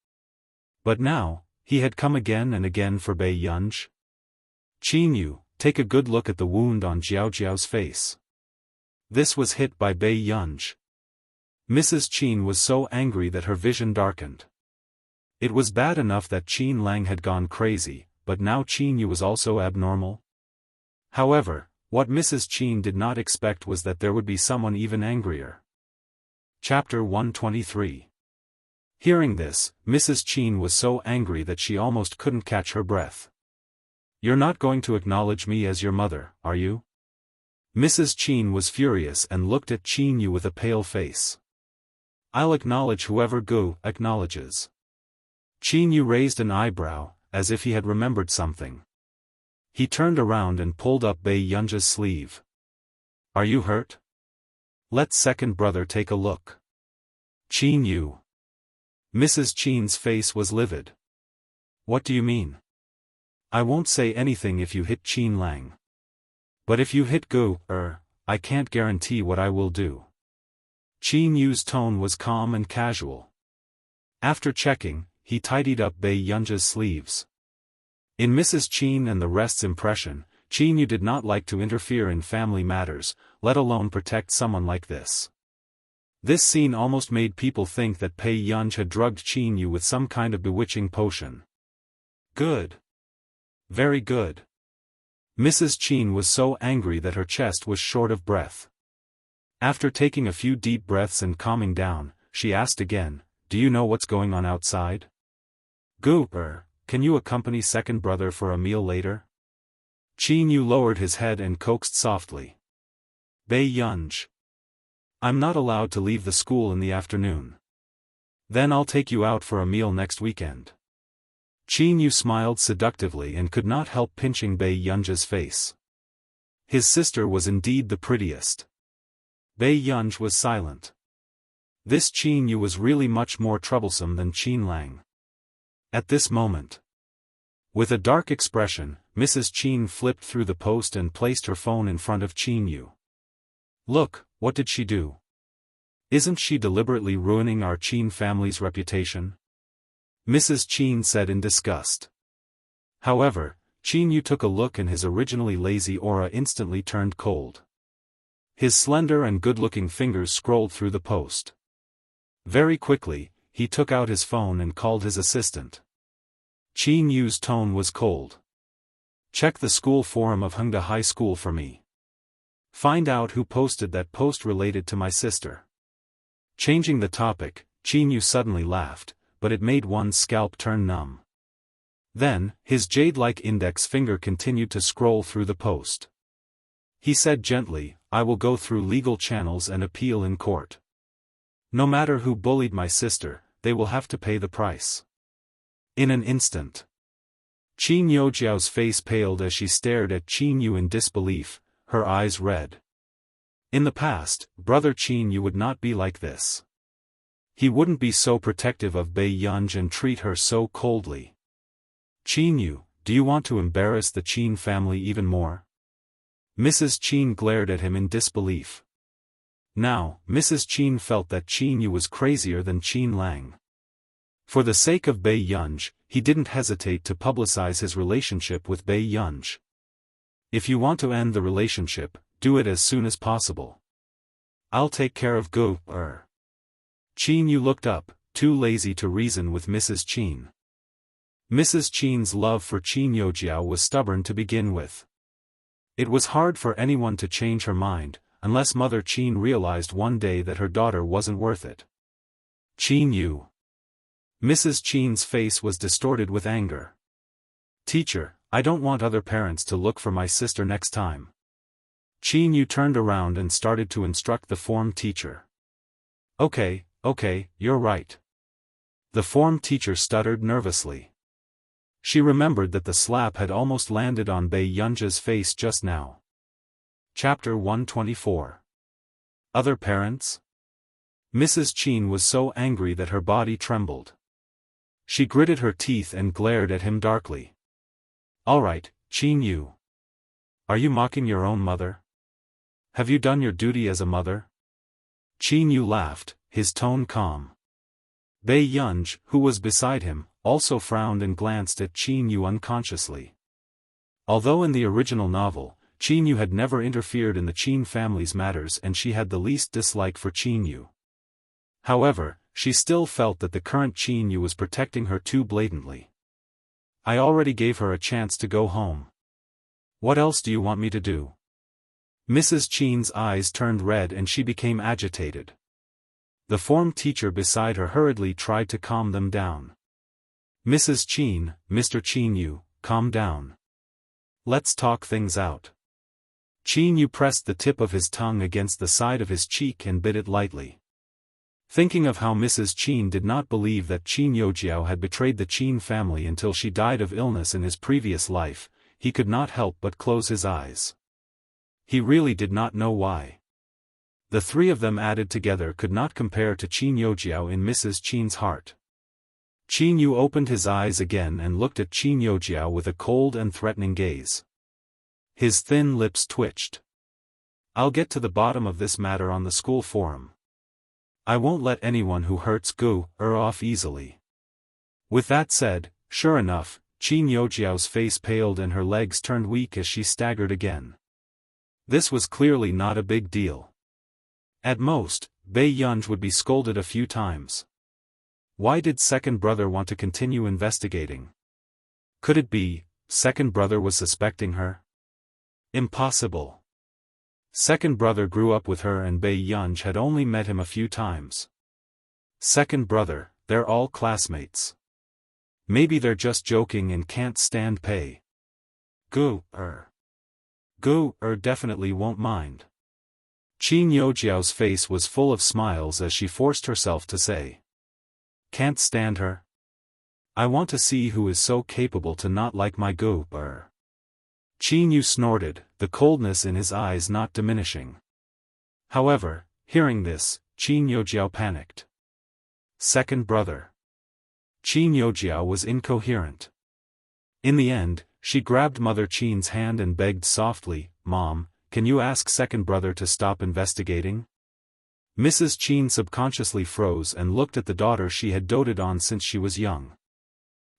But now, he had come again and again for Bei Yunj. Qin Yu, take a good look at the wound on Jiao Jiao's face. This was hit by Bei Yunj. Mrs. Qin was so angry that her vision darkened. It was bad enough that Qin Lang had gone crazy, but now Qin Yu was also abnormal. However, what Mrs. Qin did not expect was that there would be someone even angrier. Chapter 123. Hearing this, Mrs. Qin was so angry that she almost couldn't catch her breath. You're not going to acknowledge me as your mother, are you? Mrs. Qin was furious and looked at Qin Yu with a pale face. I'll acknowledge whoever Gu acknowledges. Qin Yu raised an eyebrow, as if he had remembered something. He turned around and pulled up Bei Yunja's sleeve. Are you hurt? Let second brother take a look. Qin Yu. Mrs. Qin's face was livid. What do you mean? I won't say anything if you hit Qin Lang. But if you hit Gu, I can't guarantee what I will do. Qin Yu's tone was calm and casual. After checking, he tidied up Bei Yunja's sleeves. In Mrs. Qin and the rest's impression, Qin Yu did not like to interfere in family matters, let alone protect someone like this. This scene almost made people think that Bei Yunj had drugged Qin Yu with some kind of bewitching potion. Good. Very good. Mrs. Qin was so angry that her chest was short of breath. After taking a few deep breaths and calming down, she asked again, do you know what's going on outside? Gu, can you accompany second brother for a meal later? Qin Yu lowered his head and coaxed softly. Bei Yunj. I'm not allowed to leave the school in the afternoon. Then I'll take you out for a meal next weekend. Qin Yu smiled seductively and could not help pinching Bei Yunja's face. His sister was indeed the prettiest. Bei Yunj was silent. This Qin Yu was really much more troublesome than Qin Lang. At this moment, with a dark expression, Mrs. Qin flipped through the post and placed her phone in front of Qin Yu. Look, what did she do? Isn't she deliberately ruining our Qin family's reputation? Mrs. Qin said in disgust. However, Qin Yu took a look and his originally lazy aura instantly turned cold. His slender and good-looking fingers scrolled through the post. Very quickly, he took out his phone and called his assistant. Qin Yu's tone was cold. Check the school forum of Hengda High School for me. Find out who posted that post related to my sister. Changing the topic, Qin Yu suddenly laughed, but it made one's scalp turn numb. Then, his jade-like index finger continued to scroll through the post. He said gently, I will go through legal channels and appeal in court. No matter who bullied my sister, they will have to pay the price. In an instant, Qin Youjiao's face paled as she stared at Qin Yu in disbelief, her eyes red. In the past, brother Qin Yu would not be like this. He wouldn't be so protective of Bei Yunj and treat her so coldly. Qin Yu, do you want to embarrass the Qin family even more? Mrs. Qin glared at him in disbelief. Now, Mrs. Qin felt that Qin Yu was crazier than Qin Lang. For the sake of Bei Yunj, he didn't hesitate to publicize his relationship with Bei Yunj. If you want to end the relationship, do it as soon as possible. I'll take care of Gu. Qin Yu looked up, too lazy to reason with Mrs. Qin. Mrs. Qin's love for Qin Youjiao was stubborn to begin with. It was hard for anyone to change her mind, unless Mother Qin realized one day that her daughter wasn't worth it. Qin Yu. Mrs. Qin's face was distorted with anger. Teacher, I don't want other parents to look for my sister next time. Qin Yu turned around and started to instruct the form teacher. Okay, you're right. The form teacher stuttered nervously. She remembered that the slap had almost landed on Bei Yunja's face just now. Chapter 124. Other parents? Mrs. Qin was so angry that her body trembled. She gritted her teeth and glared at him darkly. All right, Qin Yu. Are you mocking your own mother? Have you done your duty as a mother? Qin Yu laughed, his tone calm. Bei Yunj, who was beside him, also frowned and glanced at Qin Yu unconsciously. Although in the original novel, Qin Yu had never interfered in the Qin family's matters and she had the least dislike for Qin Yu. However, she still felt that the current Qin Yu was protecting her too blatantly. I already gave her a chance to go home. What else do you want me to do? Mrs. Qin's eyes turned red and she became agitated. The form teacher beside her hurriedly tried to calm them down. Mrs. Qin, Mr. Qin Yu, calm down. Let's talk things out. Qin Yu pressed the tip of his tongue against the side of his cheek and bit it lightly. Thinking of how Mrs. Qin did not believe that Qin Youjiao had betrayed the Qin family until she died of illness in his previous life, he could not help but close his eyes. He really did not know why. The three of them added together could not compare to Qin Youjiao in Mrs. Qin's heart. Qin Yu opened his eyes again and looked at Qin Youjiao with a cold and threatening gaze. His thin lips twitched. I'll get to the bottom of this matter on the school forum. I won't let anyone who hurts Gu off easily. With that said, sure enough, Qin Youjiao's face paled and her legs turned weak as she staggered again. This was clearly not a big deal. At most, Bei Yunj would be scolded a few times. Why did second brother want to continue investigating? Could it be, second brother was suspecting her? Impossible. Second brother grew up with her and Bei Yunj had only met him a few times. Second brother, they're all classmates. Maybe they're just joking and can't stand Pei. Gu definitely won't mind. Qin Youjiao's face was full of smiles as she forced herself to say. Can't stand her? I want to see who is so capable to not like my Gu. Qin Yu snorted, the coldness in his eyes not diminishing. However, hearing this, Qin Youjiao panicked. Second brother. Qin Youjiao was incoherent. In the end, she grabbed Mother Qin's hand and begged softly, Mom, can you ask second brother to stop investigating? Mrs. Qin subconsciously froze and looked at the daughter she had doted on since she was young.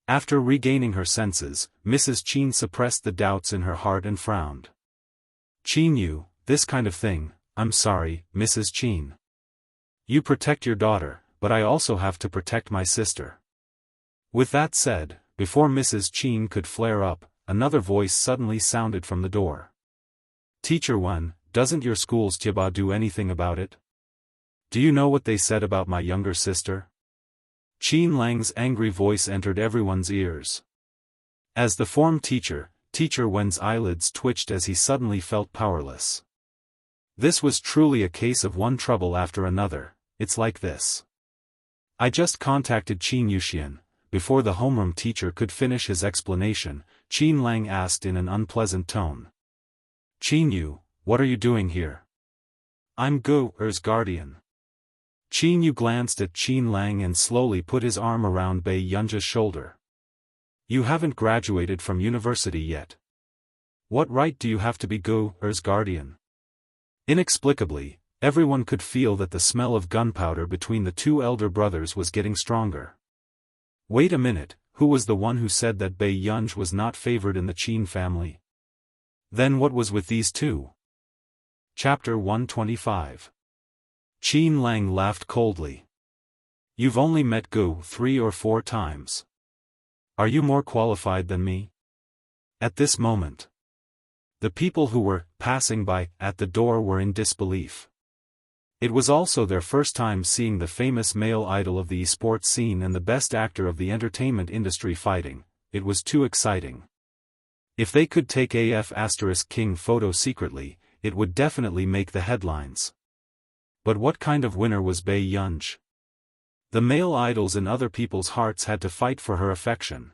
After regaining her senses, Mrs. Qin suppressed the doubts in her heart and frowned. Qin Yu, this kind of thing, I'm sorry, Mrs. Qin. You protect your daughter, but I also have to protect my sister. With that said, before Mrs. Qin could flare up, another voice suddenly sounded from the door. Teacher Wen, doesn't your school's Jiaba do anything about it? Do you know what they said about my younger sister? Qin Lang's angry voice entered everyone's ears. As the form teacher, Teacher Wen's eyelids twitched as he suddenly felt powerless. This was truly a case of one trouble after another. It's like this. I just contacted Qin Yuxian. Before the homeroom teacher could finish his explanation, Qin Lang asked in an unpleasant tone. Qin Yu, what are you doing here? I'm Gu-er's guardian. Qin Yu glanced at Qin Lang and slowly put his arm around Bei Yunja's shoulder. You haven't graduated from university yet. What right do you have to be Gu-er's guardian? Inexplicably, everyone could feel that the smell of gunpowder between the two elder brothers was getting stronger. Wait a minute, who was the one who said that Bei Yunj was not favored in the Qin family? Then what was with these two? Chapter 125. Qin Lang laughed coldly. You've only met Gu 3 or 4 times. Are you more qualified than me? At this moment, the people who were passing by at the door were in disbelief. It was also their first time seeing the famous male idol of the esports scene and the best actor of the entertainment industry fighting. It was too exciting. If they could take King photo secretly, it would definitely make the headlines. But what kind of winner was Bei Yunj? The male idols in other people's hearts had to fight for her affection.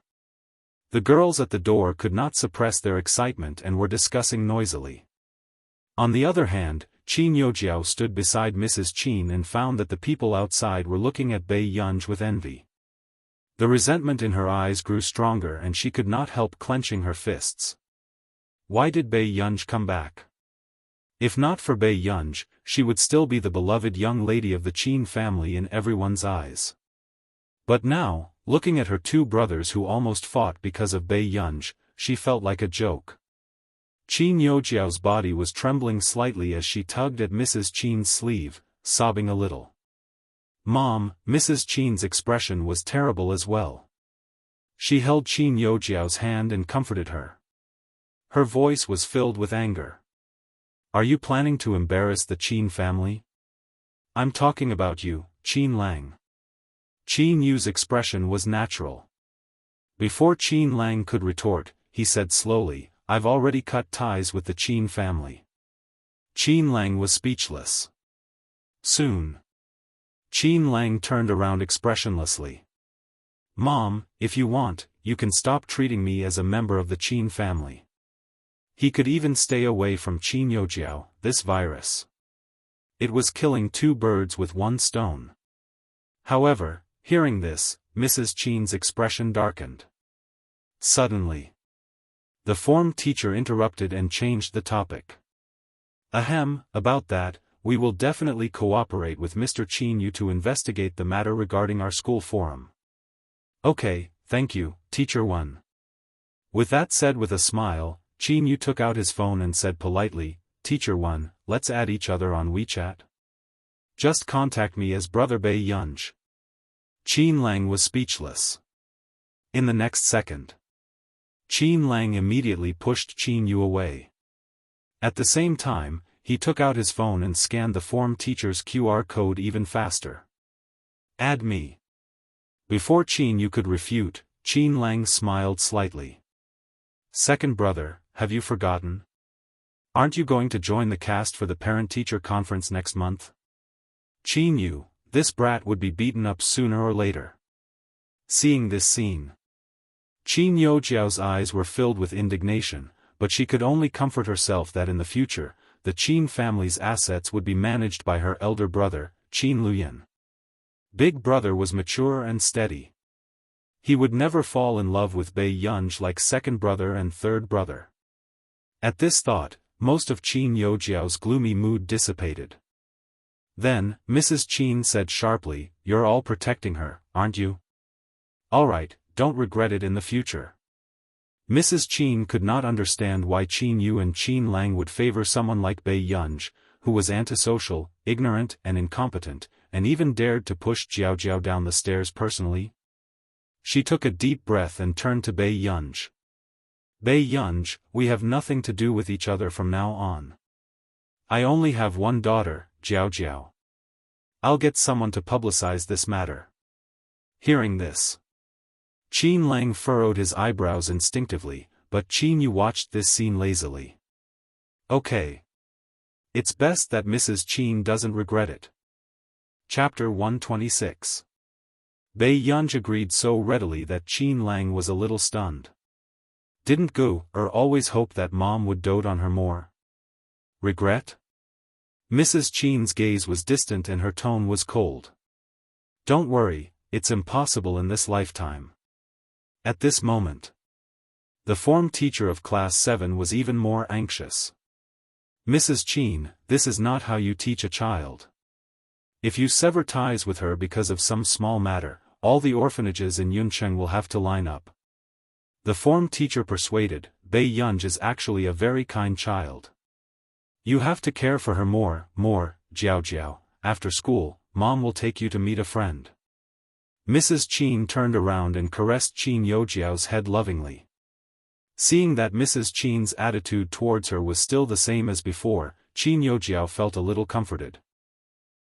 The girls at the door could not suppress their excitement and were discussing noisily. On the other hand, Qin Youjiao stood beside Mrs. Qin and found that the people outside were looking at Bei Yunj with envy. The resentment in her eyes grew stronger and she could not help clenching her fists. Why did Bei Yunj come back? If not for Bei Yunj, she would still be the beloved young lady of the Qin family in everyone's eyes. But now, looking at her two brothers who almost fought because of Bei Yunj, she felt like a joke. Qin Youjiao's body was trembling slightly as she tugged at Mrs. Qin's sleeve, sobbing a little. Mom, Mrs. Qin's expression was terrible as well. She held Qin Youjiao's hand and comforted her. Her voice was filled with anger. Are you planning to embarrass the Qin family? I'm talking about you, Qin Lang. Qin Yu's expression was natural. Before Qin Lang could retort, he said slowly, I've already cut ties with the Qin family. Qin Lang was speechless. Soon. Qin Lang turned around expressionlessly. Mom, if you want, you can stop treating me as a member of the Qin family. He could even stay away from Qin Youjiao, this virus. It was killing two birds with one stone. However, hearing this, Mrs. Qin's expression darkened. Suddenly, the form teacher interrupted and changed the topic. Ahem, about that, we will definitely cooperate with Mr. Qin Yu to investigate the matter regarding our school forum. Okay, thank you, Teacher 1. With that said with a smile, Qin Yu took out his phone and said politely, Teacher 1, let's add each other on WeChat. Just contact me as Brother Bei Yunj. Qin Lang was speechless. In the next second, Qin Lang immediately pushed Qin Yu away. At the same time, he took out his phone and scanned the form teacher's QR code even faster. Add me. Before Qin Yu could refute, Qin Lang smiled slightly. Second brother, have you forgotten? Aren't you going to join the cast for the parent-teacher conference next month? Qin Yu, this brat would be beaten up sooner or later. Seeing this scene, Qin Youjiao's eyes were filled with indignation, but she could only comfort herself that in the future, the Qin family's assets would be managed by her elder brother, Qin Luyan. Big brother was mature and steady. He would never fall in love with Bei Yunj like second brother and third brother. At this thought, most of Qin Youjiao's gloomy mood dissipated. Then, Mrs. Qin said sharply, You're all protecting her, aren't you? Alright, don't regret it in the future. Mrs. Qin could not understand why Qin Yu and Qin Lang would favor someone like Bei Yunj, who was antisocial, ignorant and incompetent, and even dared to push Jiao Jiao down the stairs personally. She took a deep breath and turned to Bei Yunj. Bei Yunj, we have nothing to do with each other from now on. I only have one daughter, Jiao Jiao. I'll get someone to publicize this matter. Hearing this, Qin Lang furrowed his eyebrows instinctively, but Qin Yu watched this scene lazily. Okay. It's best that Mrs. Qin doesn't regret it. Chapter 126. Bei Yunj agreed so readily that Qin Lang was a little stunned. Didn't Gu always hope that mom would dote on her more? Regret? Mrs. Qin's gaze was distant and her tone was cold. Don't worry, it's impossible in this lifetime. At this moment, the form teacher of class 7 was even more anxious. Mrs. Qin, this is not how you teach a child. If you sever ties with her because of some small matter, all the orphanages in Yuncheng will have to line up. The form teacher persuaded, Bei Yunj is actually a very kind child. You have to care for her more, Jiao Jiao. After school, mom will take you to meet a friend. Mrs. Qin turned around and caressed Qin Youjiao's head lovingly. Seeing that Mrs. Qin's attitude towards her was still the same as before, Qin Youjiao felt a little comforted.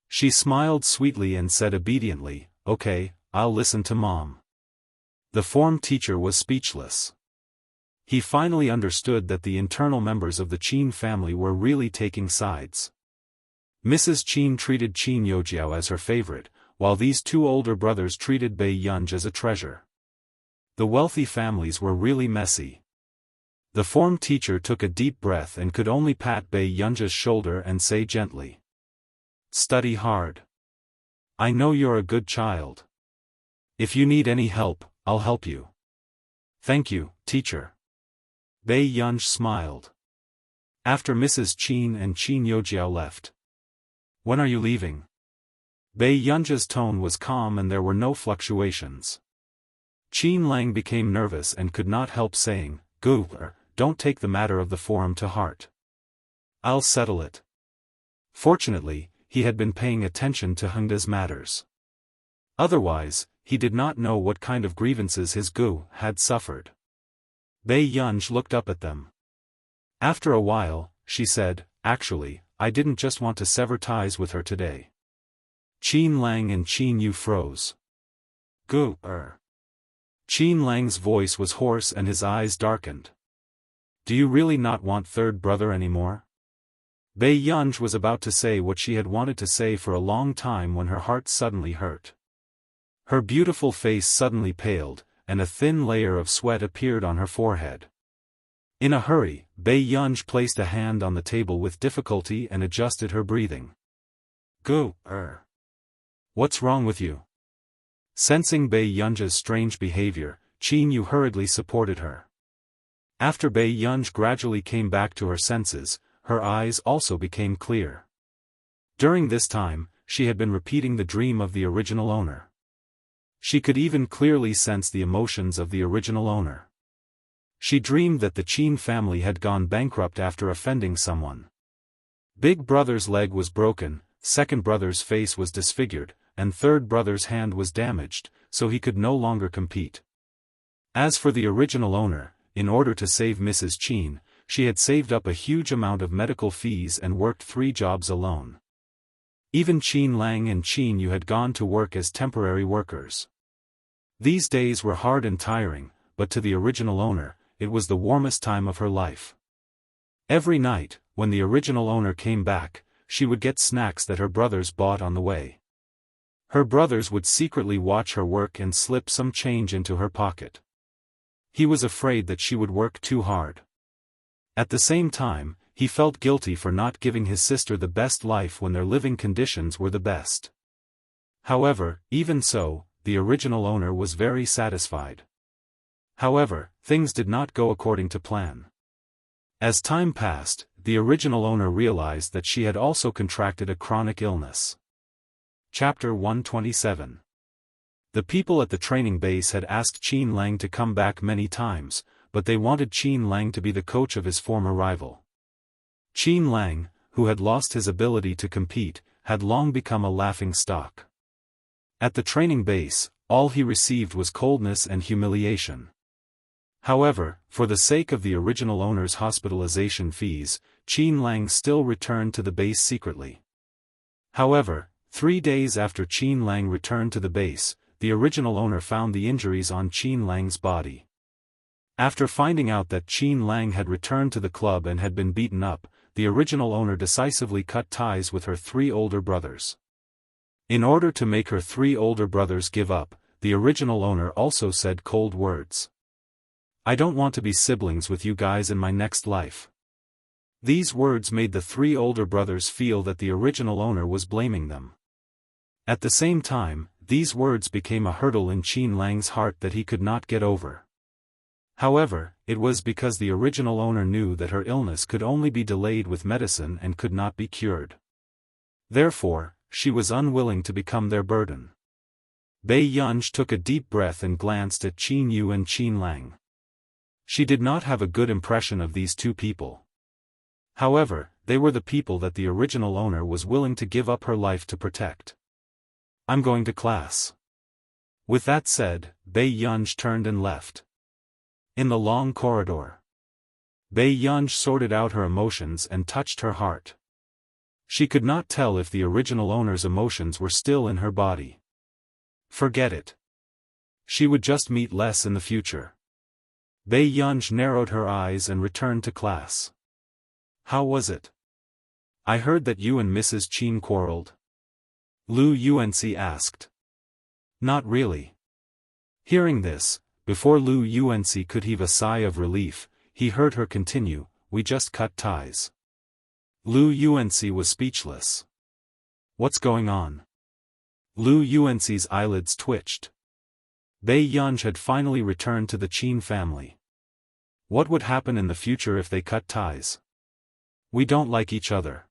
She smiled sweetly and said obediently, Okay, I'll listen to mom. The form teacher was speechless. He finally understood that the internal members of the Qin family were really taking sides. Mrs. Qin treated Qin Youjiao as her favorite, while these two older brothers treated Bei Yunj as a treasure. The wealthy families were really messy. The form teacher took a deep breath and could only pat Bei Yunj's shoulder and say gently, "Study hard. I know you're a good child. If you need any help, I'll help you." "Thank you, teacher." Bei Yunj smiled. After Mrs. Qin and Qin Youjiao left. "When are you leaving?" Bei Yunj's tone was calm and there were no fluctuations. Qin Lang became nervous and could not help saying, "Gu, don't take the matter of the forum to heart. I'll settle it." Fortunately, he had been paying attention to Hengda's matters. Otherwise, he did not know what kind of grievances his Gu had suffered. Bei Yunj looked up at them. After a while, she said, "Actually, I didn't just want to sever ties with her today." Qin Lang and Qin Yu froze. "Gu, Qin Lang's voice was hoarse and his eyes darkened. "Do you really not want third brother anymore?" Bei Yunj was about to say what she had wanted to say for a long time when her heart suddenly hurt. Her beautiful face suddenly paled, and a thin layer of sweat appeared on her forehead. In a hurry, Bei Yunj placed a hand on the table with difficulty and adjusted her breathing. "Gu, what's wrong with you?" Sensing Bei Yunj's strange behavior, Qin Yu hurriedly supported her. After Bei Yunj gradually came back to her senses, her eyes also became clear. During this time, she had been repeating the dream of the original owner. She could even clearly sense the emotions of the original owner. She dreamed that the Qin family had gone bankrupt after offending someone. Big brother's leg was broken, second brother's face was disfigured, and third brother's hand was damaged, so he could no longer compete. As for the original owner, in order to save Mrs. Qin, she had saved up a huge amount of medical fees and worked 3 jobs alone. Even Qin Lang and Qin Yu had gone to work as temporary workers. These days were hard and tiring, but to the original owner, it was the warmest time of her life. Every night, when the original owner came back, she would get snacks that her brothers bought on the way. Her brothers would secretly watch her work and slip some change into her pocket. He was afraid that she would work too hard. At the same time, he felt guilty for not giving his sister the best life when their living conditions were the best. However, even so, the original owner was very satisfied. However, things did not go according to plan. As time passed, the original owner realized that she had also contracted a chronic illness. Chapter 127. The people at the training base had asked Qin Lang to come back many times, but they wanted Qin Lang to be the coach of his former rival. Qin Lang, who had lost his ability to compete, had long become a laughing stock. At the training base, all he received was coldness and humiliation. However, for the sake of the original owner's hospitalization fees, Qin Lang still returned to the base secretly. However, 3 days after Qin Lang returned to the base, the original owner found the injuries on Qin Lang's body. After finding out that Qin Lang had returned to the club and had been beaten up, the original owner decisively cut ties with her 3 older brothers. In order to make her 3 older brothers give up, the original owner also said cold words. "I don't want to be siblings with you guys in my next life." These words made the 3 older brothers feel that the original owner was blaming them. At the same time, these words became a hurdle in Qin Lang's heart that he could not get over. However, it was because the original owner knew that her illness could only be delayed with medicine and could not be cured. Therefore, she was unwilling to become their burden. Bei Yunj took a deep breath and glanced at Qin Yu and Qin Lang. She did not have a good impression of these 2 people. However, they were the people that the original owner was willing to give up her life to protect. "I'm going to class." With that said, Bei Yunj turned and left. In the long corridor, Bei Yunj sorted out her emotions and touched her heart. She could not tell if the original owner's emotions were still in her body. Forget it. She would just meet less in the future. Bei Yunj narrowed her eyes and returned to class. "How was it? I heard that you and Mrs. Qin quarreled." Lu Yuanci asked. Not really. Hearing this, before Lu Yuanci could heave a sigh of relief, he heard her continue, we just cut ties. Lu Yuanci was speechless. What's going on? Lu Yuanci's eyelids twitched. Bei Yunj had finally returned to the Qin family. What would happen in the future if they cut ties? We don't like each other.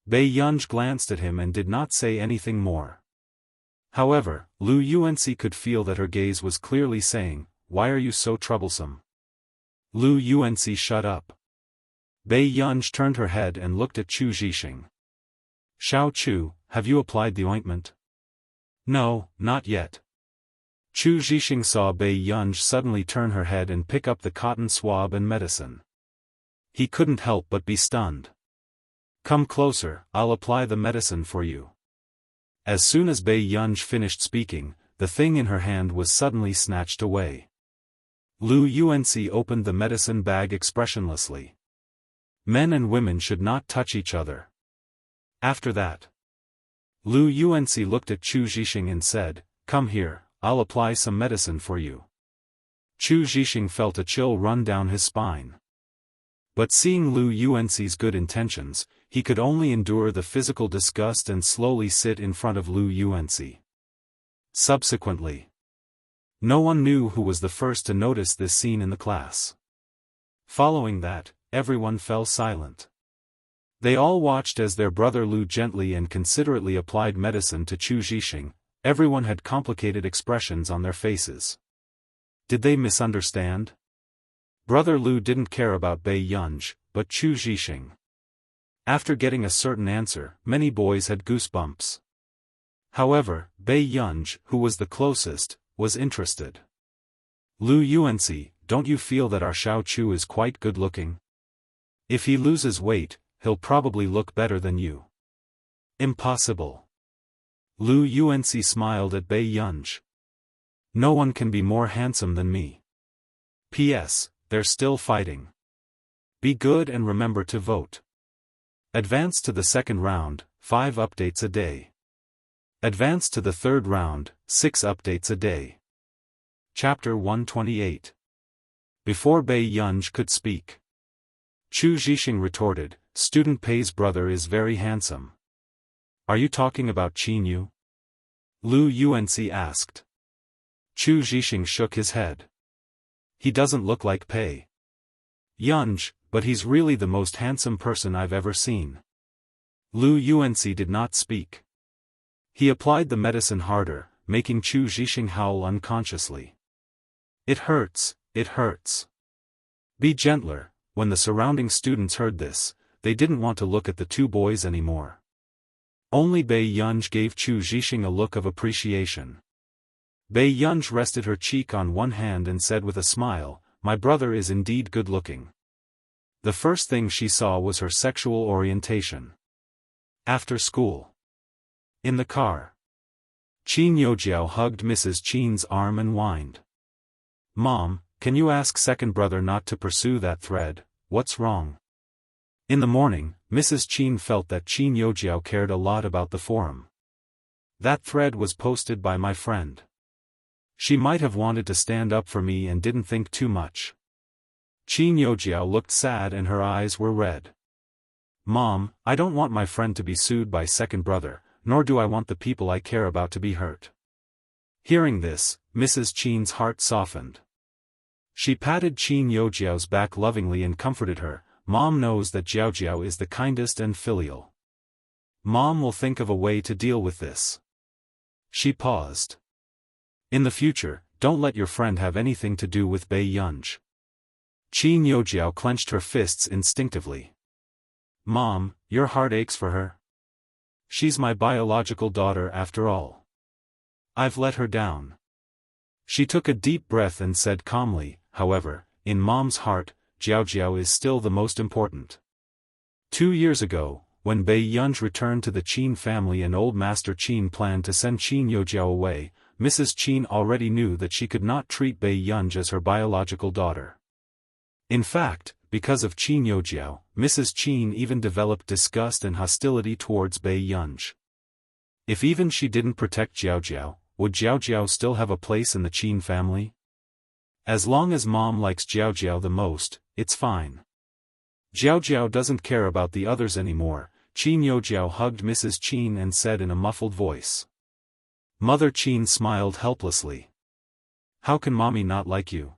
Bei Yunj glanced at him and did not say anything more. However, Lu Yuanci could feel that her gaze was clearly saying, why are you so troublesome? Lu Yuanci shut up. Bei Yunj turned her head and looked at Chu Zhixing. Xiao Chu, have you applied the ointment? No, not yet. Chu Zhixing saw Bei Yunj suddenly turn her head and pick up the cotton swab and medicine. He couldn't help but be stunned. Come closer, I'll apply the medicine for you. As soon as Bei Yunj finished speaking, the thing in her hand was suddenly snatched away. Lu Yuanci opened the medicine bag expressionlessly. Men and women should not touch each other. After that, Lu Yuanci looked at Chu Zhixing and said, come here, I'll apply some medicine for you. Chu Zhixing felt a chill run down his spine. But seeing Lu Yuanci's good intentions, he could only endure the physical disgust and slowly sit in front of Lu Yuanci. Subsequently, no one knew who was the first to notice this scene in the class. Following that, everyone fell silent. They all watched as their brother Lu gently and considerately applied medicine to Chu Zhixing. Everyone had complicated expressions on their faces. Did they misunderstand? Brother Lu didn't care about Bei Yunj, but Chu Zhixing. After getting a certain answer, many boys had goosebumps. However, Bei Yunj, who was the closest, was interested. Lu Yuanci, don't you feel that our Xiao Chu is quite good-looking? If he loses weight, he'll probably look better than you. Impossible. Lu Yuanci smiled at Bei Yunj. No one can be more handsome than me. P.S. They're still fighting. Be good and remember to vote. Advance to the second round, 5 updates a day. Advance to the third round, 6 updates a day. Chapter 128. Before Bei Yunj could speak, Chu Zhixing retorted, Student Pei's brother is very handsome. Are you talking about Qin Yu? Lu Yuanci asked. Chu Zhixing shook his head. He doesn't look like Pei Yunj, but he's really the most handsome person I've ever seen. Lu Yuanci did not speak. He applied the medicine harder, making Chu Zhixing howl unconsciously. It hurts, it hurts. Be gentler. When the surrounding students heard this, they didn't want to look at the two boys anymore. Only Bei Yunj gave Chu Zhixing a look of appreciation. Bei Yunj rested her cheek on one hand and said with a smile, my brother is indeed good-looking. The first thing she saw was her sexual orientation. After school. In the car. Qin Youjiao hugged Mrs. Qin's arm and whined. Mom, can you ask second brother not to pursue that thread, what's wrong? In the morning, Mrs. Qin felt that Qin Youjiao cared a lot about the forum. That thread was posted by my friend. She might have wanted to stand up for me and didn't think too much. Qin Youjiao looked sad and her eyes were red. Mom, I don't want my friend to be sued by second brother, nor do I want the people I care about to be hurt. Hearing this, Mrs. Qin's heart softened. She patted Qin Youjiao's back lovingly and comforted her. Mom knows that Jiaojiao is the kindest and filial. Mom will think of a way to deal with this. She paused. In the future, don't let your friend have anything to do with Bei Yunj. Qin Youjiao clenched her fists instinctively. Mom, your heart aches for her? She's my biological daughter after all. I've let her down. She took a deep breath and said calmly, however, in Mom's heart, Jiaojiao is still the most important. 2 years ago, when Bei Yunj returned to the Qin family and old Master Qin planned to send Qin Youjiao away, Mrs. Qin already knew that she could not treat Bei Yunj as her biological daughter. In fact, because of Qin Youjiao, Mrs. Qin even developed disgust and hostility towards Bei Yunj. If even she didn't protect Jiao Jiao, would Jiao Jiao still have a place in the Qin family? As long as mom likes Jiao Jiao the most, it's fine. Jiao Jiao doesn't care about the others anymore. Qin Youjiao hugged Mrs. Qin and said in a muffled voice. Mother Qin smiled helplessly. How can mommy not like you?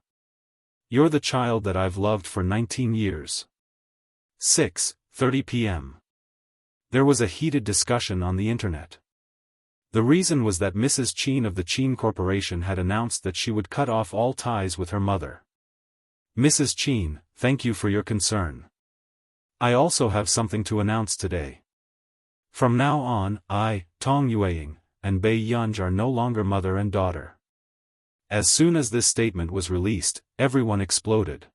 You're the child that I've loved for 19 years. 6:30 p.m. There was a heated discussion on the internet. The reason was that Mrs. Qin of the Qin Corporation had announced that she would cut off all ties with her mother. Mrs. Qin, thank you for your concern. I also have something to announce today. From now on, I, Tong Yueying, and Bei Yunj are no longer mother and daughter. As soon as this statement was released, everyone exploded.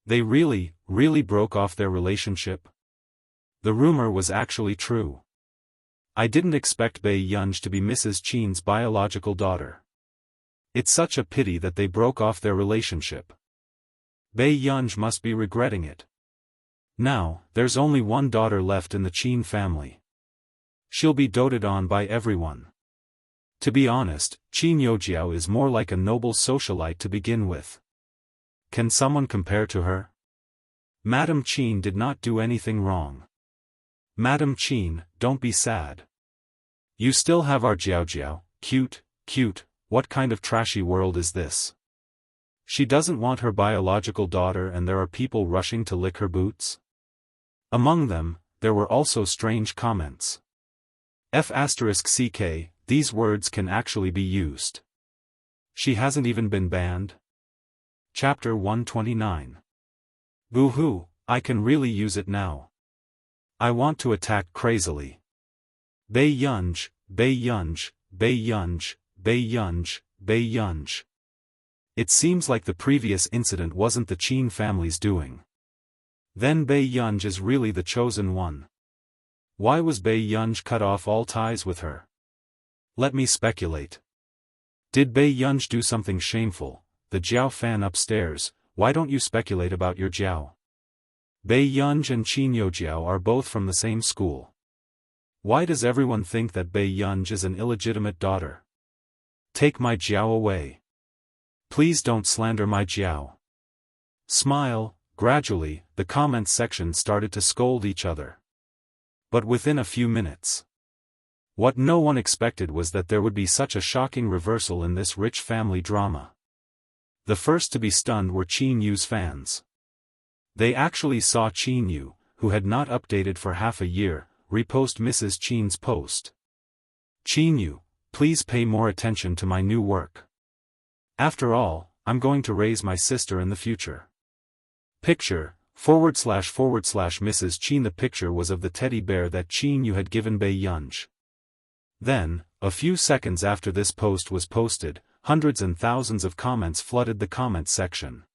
They really broke off their relationship? The rumor was actually true. I didn't expect Bei Yunj to be Mrs. Qin's biological daughter. It's such a pity that they broke off their relationship. Bei Yunj must be regretting it. Now, there's only one daughter left in the Qin family. She'll be doted on by everyone. To be honest, Qin Youjiao is more like a noble socialite to begin with. Can someone compare to her? Madam Qin did not do anything wrong. Madam Qin, don't be sad. You still have our Jiao Jiao, cute, what kind of trashy world is this? She doesn't want her biological daughter and there are people rushing to lick her boots? Among them, there were also strange comments. F***ck, these words can actually be used. She hasn't even been banned? Chapter 129. Boo-hoo, I can really use it now. I want to attack crazily. Bei Yunj, Bei Yunj, Bei Yunj, Bei Yunj, Bei Yunj. It seems like the previous incident wasn't the Qin family's doing. Then Bei Yunj is really the chosen one. Why was Bei Yunj cut off all ties with her? Let me speculate. Did Bei Yunj do something shameful? The Xiaofan upstairs, why don't you speculate about your Jiao? Bei Yunj and Qin Youjiao are both from the same school. Why does everyone think that Bei Yunj is an illegitimate daughter? Take my Jiao away. Please don't slander my Jiao. Smile. Gradually, the comments section started to scold each other. But within a few minutes. What no one expected was that there would be such a shocking reversal in this rich family drama. The first to be stunned were Qin Yu's fans. They actually saw Qin Yu, who had not updated for half a year, repost Mrs. Qin's post. Qin Yu, please pay more attention to my new work. After all, I'm going to raise my sister in the future. Picture, / Mrs. Qin. The picture was of the teddy bear that Qin Yu had given Bei Yunj. Then, a few seconds after this post was posted, hundreds and thousands of comments flooded the comment section.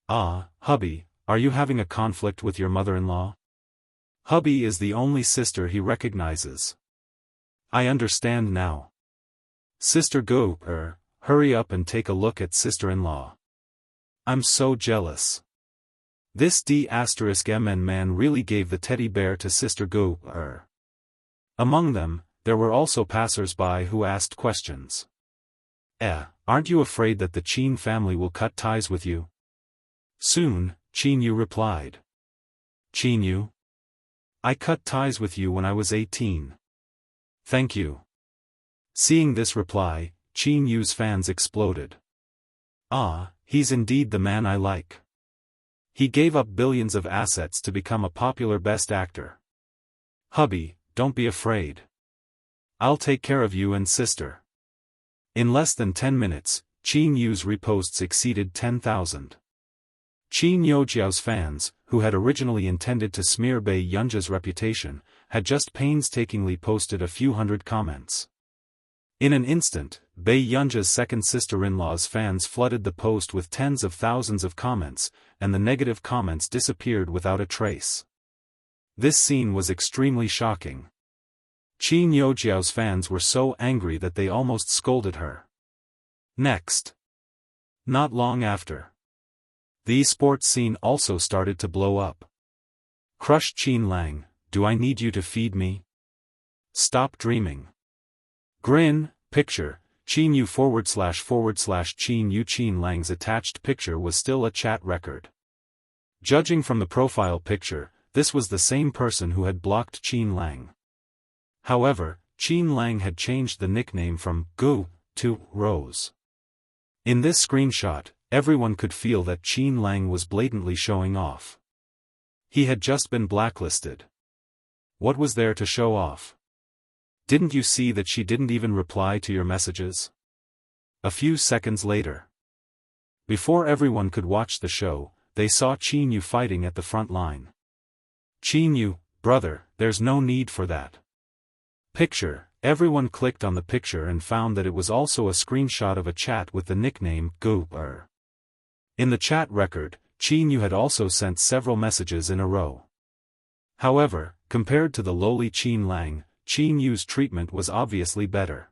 Ah, hubby, are you having a conflict with your mother-in-law? Hubby is the only sister he recognizes. I understand now. Sister go, hurry up and take a look at sister-in-law. I'm so jealous. This D***MN man really gave the teddy bear to Sister Go. Among them, there were also passers-by who asked questions. Aren't you afraid that the Qin family will cut ties with you? Soon, Qin Yu replied. Qin Yu? I cut ties with you when I was 18. Thank you. Seeing this reply, Qin Yu's fans exploded. Ah, he's indeed the man I like. He gave up billions of assets to become a popular best actor. Hubby, don't be afraid. I'll take care of you and sister. In less than 10 minutes, Qin Yu's reposts exceeded 10,000. Qin Youjiao's fans, who had originally intended to smear Bei Yunj's reputation, had just painstakingly posted a few hundred comments. In an instant, Bei Yunj's second sister-in-law's fans flooded the post with tens of thousands of comments, and the negative comments disappeared without a trace. This scene was extremely shocking. Qin Youjiao's fans were so angry that they almost scolded her. Next. Not long after. The esports scene also started to blow up. Crush Qin Lang, do I need you to feed me? Stop dreaming. Grin, picture, Qin Yu / Qin Yu. Qin Lang's attached picture was still a chat record. Judging from the profile picture, this was the same person who had blocked Qin Lang. However, Qin Lang had changed the nickname from Gu to Rose. In this screenshot, everyone could feel that Qin Lang was blatantly showing off. He had just been blacklisted. What was there to show off? Didn't you see that she didn't even reply to your messages? A few seconds later. Before everyone could watch the show, they saw Qin Yu fighting at the front line. Qin Yu, brother, there's no need for that. Picture, everyone clicked on the picture and found that it was also a screenshot of a chat with the nickname Gu. In the chat record, Qin Yu had also sent several messages in a row. However, compared to the lowly Qin Lang, Qin Yu's treatment was obviously better.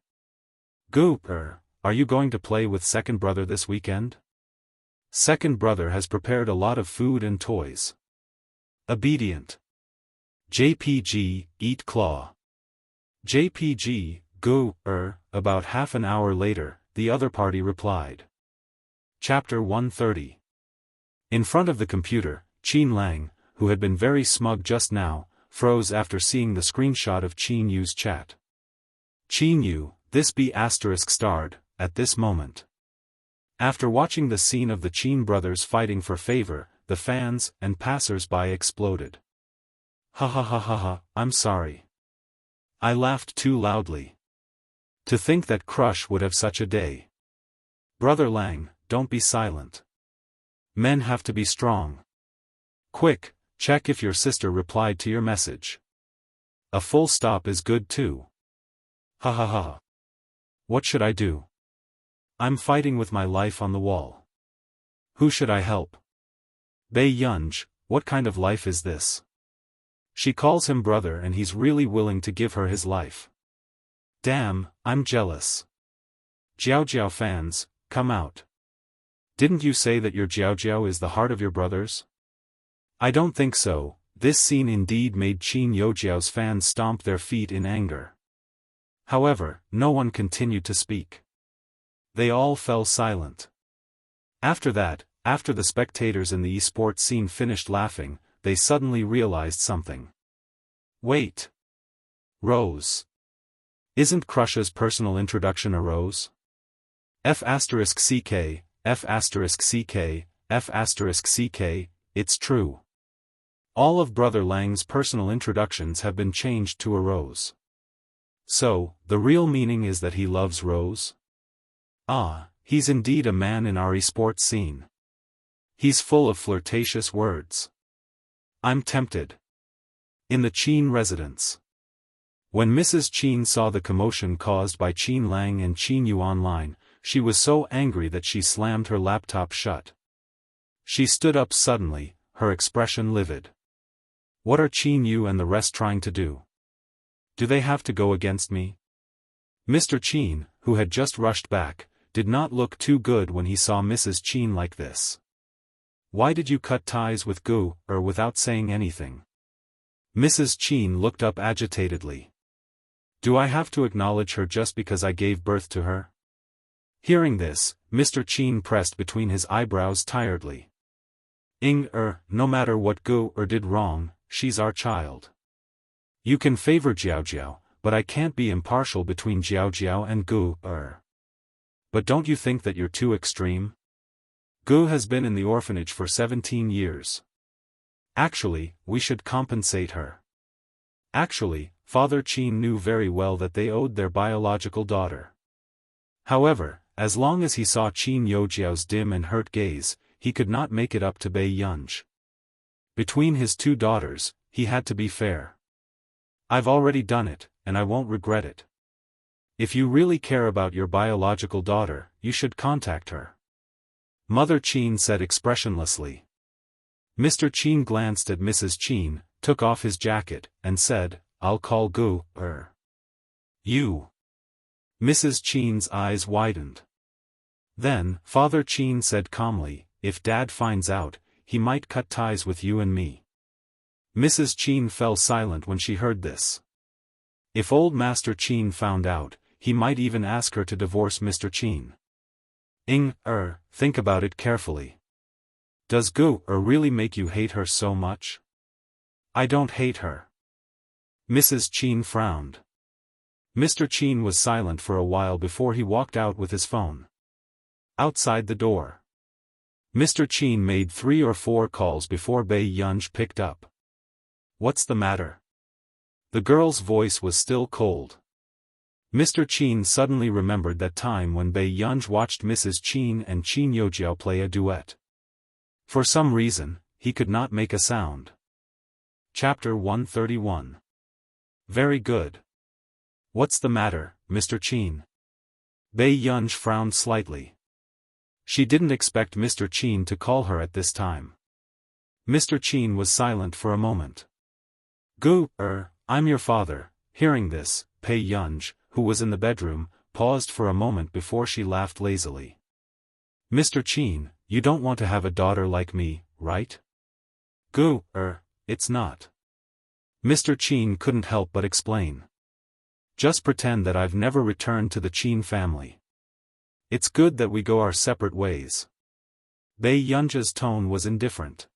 Gu, are you going to play with second brother this weekend? Second brother has prepared a lot of food and toys. Obedient. JPG, eat claw. JPG, Gu, about half an hour later, the other party replied. Chapter 130. In front of the computer, Qin Lang, who had been very smug just now, froze after seeing the screenshot of Qin Yu's chat. Qin Yu, this be ****, at this moment. After watching the scene of the Qin brothers fighting for favor, the fans and passers-by exploded. Ha ha ha ha ha, I'm sorry. I laughed too loudly. To think that Crush would have such a day. Brother Lang, don't be silent. Men have to be strong. Quick, check if your sister replied to your message. A full stop is good too. Ha ha ha. What should I do? I'm fighting with my life on the wall. Who should I help? Bei Yunj, what kind of life is this? She calls him brother and he's really willing to give her his life. Damn, I'm jealous. Xiao fans, come out. Didn't you say that your Xiao is the heart of your brothers? I don't think so. This scene indeed made Qin Youjiao's fans stomp their feet in anger. However, no one continued to speak. They all fell silent. After that, after the spectators in the esports scene finished laughing, they suddenly realized something. Wait. Rose. Isn't Crush's personal introduction a rose? F***ck, F***ck, F***ck, it's true. All of Brother Lang's personal introductions have been changed to a rose. So, the real meaning is that he loves Rose? Ah, he's indeed a man in our esports scene. He's full of flirtatious words. I'm tempted. In the Qin residence. When Mrs. Qin saw the commotion caused by Qin Lang and Qin Yu online, she was so angry that she slammed her laptop shut. She stood up suddenly, her expression livid. What are Qin Yu and the rest trying to do? Do they have to go against me? Mr. Qin, who had just rushed back, did not look too good when he saw Mrs. Qin like this. Why did you cut ties with Gu, without saying anything? Mrs. Qin looked up agitatedly. Do I have to acknowledge her just because I gave birth to her? Hearing this, Mr. Qin pressed between his eyebrows tiredly. No matter what Gu did wrong, she's our child. You can favor Xiao, but I can't be impartial between Xiao and Gu. But don't you think that you're too extreme? Gu has been in the orphanage for 17 years. Actually, we should compensate her. Actually, Father Qin knew very well that they owed their biological daughter. However, as long as he saw Qin Youjiao's dim and hurt gaze, he could not make it up to Bei Yunj. Between his two daughters, he had to be fair. I've already done it, and I won't regret it. If you really care about your biological daughter, you should contact her. Mother Qin said expressionlessly. Mr. Qin glanced at Mrs. Qin, took off his jacket, and said, I'll call Gu. You. Mrs. Qin's eyes widened. Then, Father Qin said calmly, if Dad finds out, he might cut ties with you and me. Mrs. Qin fell silent when she heard this. If old Master Qin found out, he might even ask her to divorce Mr. Qin. Think about it carefully. Does Gu really make you hate her so much? I don't hate her. Mrs. Qin frowned. Mr. Qin was silent for a while before he walked out with his phone. Outside the door, Mr. Qin made 3 or 4 calls before Bai Yunj picked up. What's the matter? The girl's voice was still cold. Mr. Qin suddenly remembered that time when Bai Yunj watched Mrs. Qin and Qin Youjiao play a duet. For some reason, he could not make a sound. Chapter 131. Very good. What's the matter, Mr. Qin? Bai Yunj frowned slightly. She didn't expect Mr. Qin to call her at this time. Mr. Qin was silent for a moment. Gu, I'm your father. Hearing this, Bai Yunj, who was in the bedroom, paused for a moment before she laughed lazily. Mr. Qin, you don't want to have a daughter like me, right? Gu, it's not. Mr. Qin couldn't help but explain. Just pretend that I've never returned to the Qin family. It's good that we go our separate ways. Bai Yunj's tone was indifferent.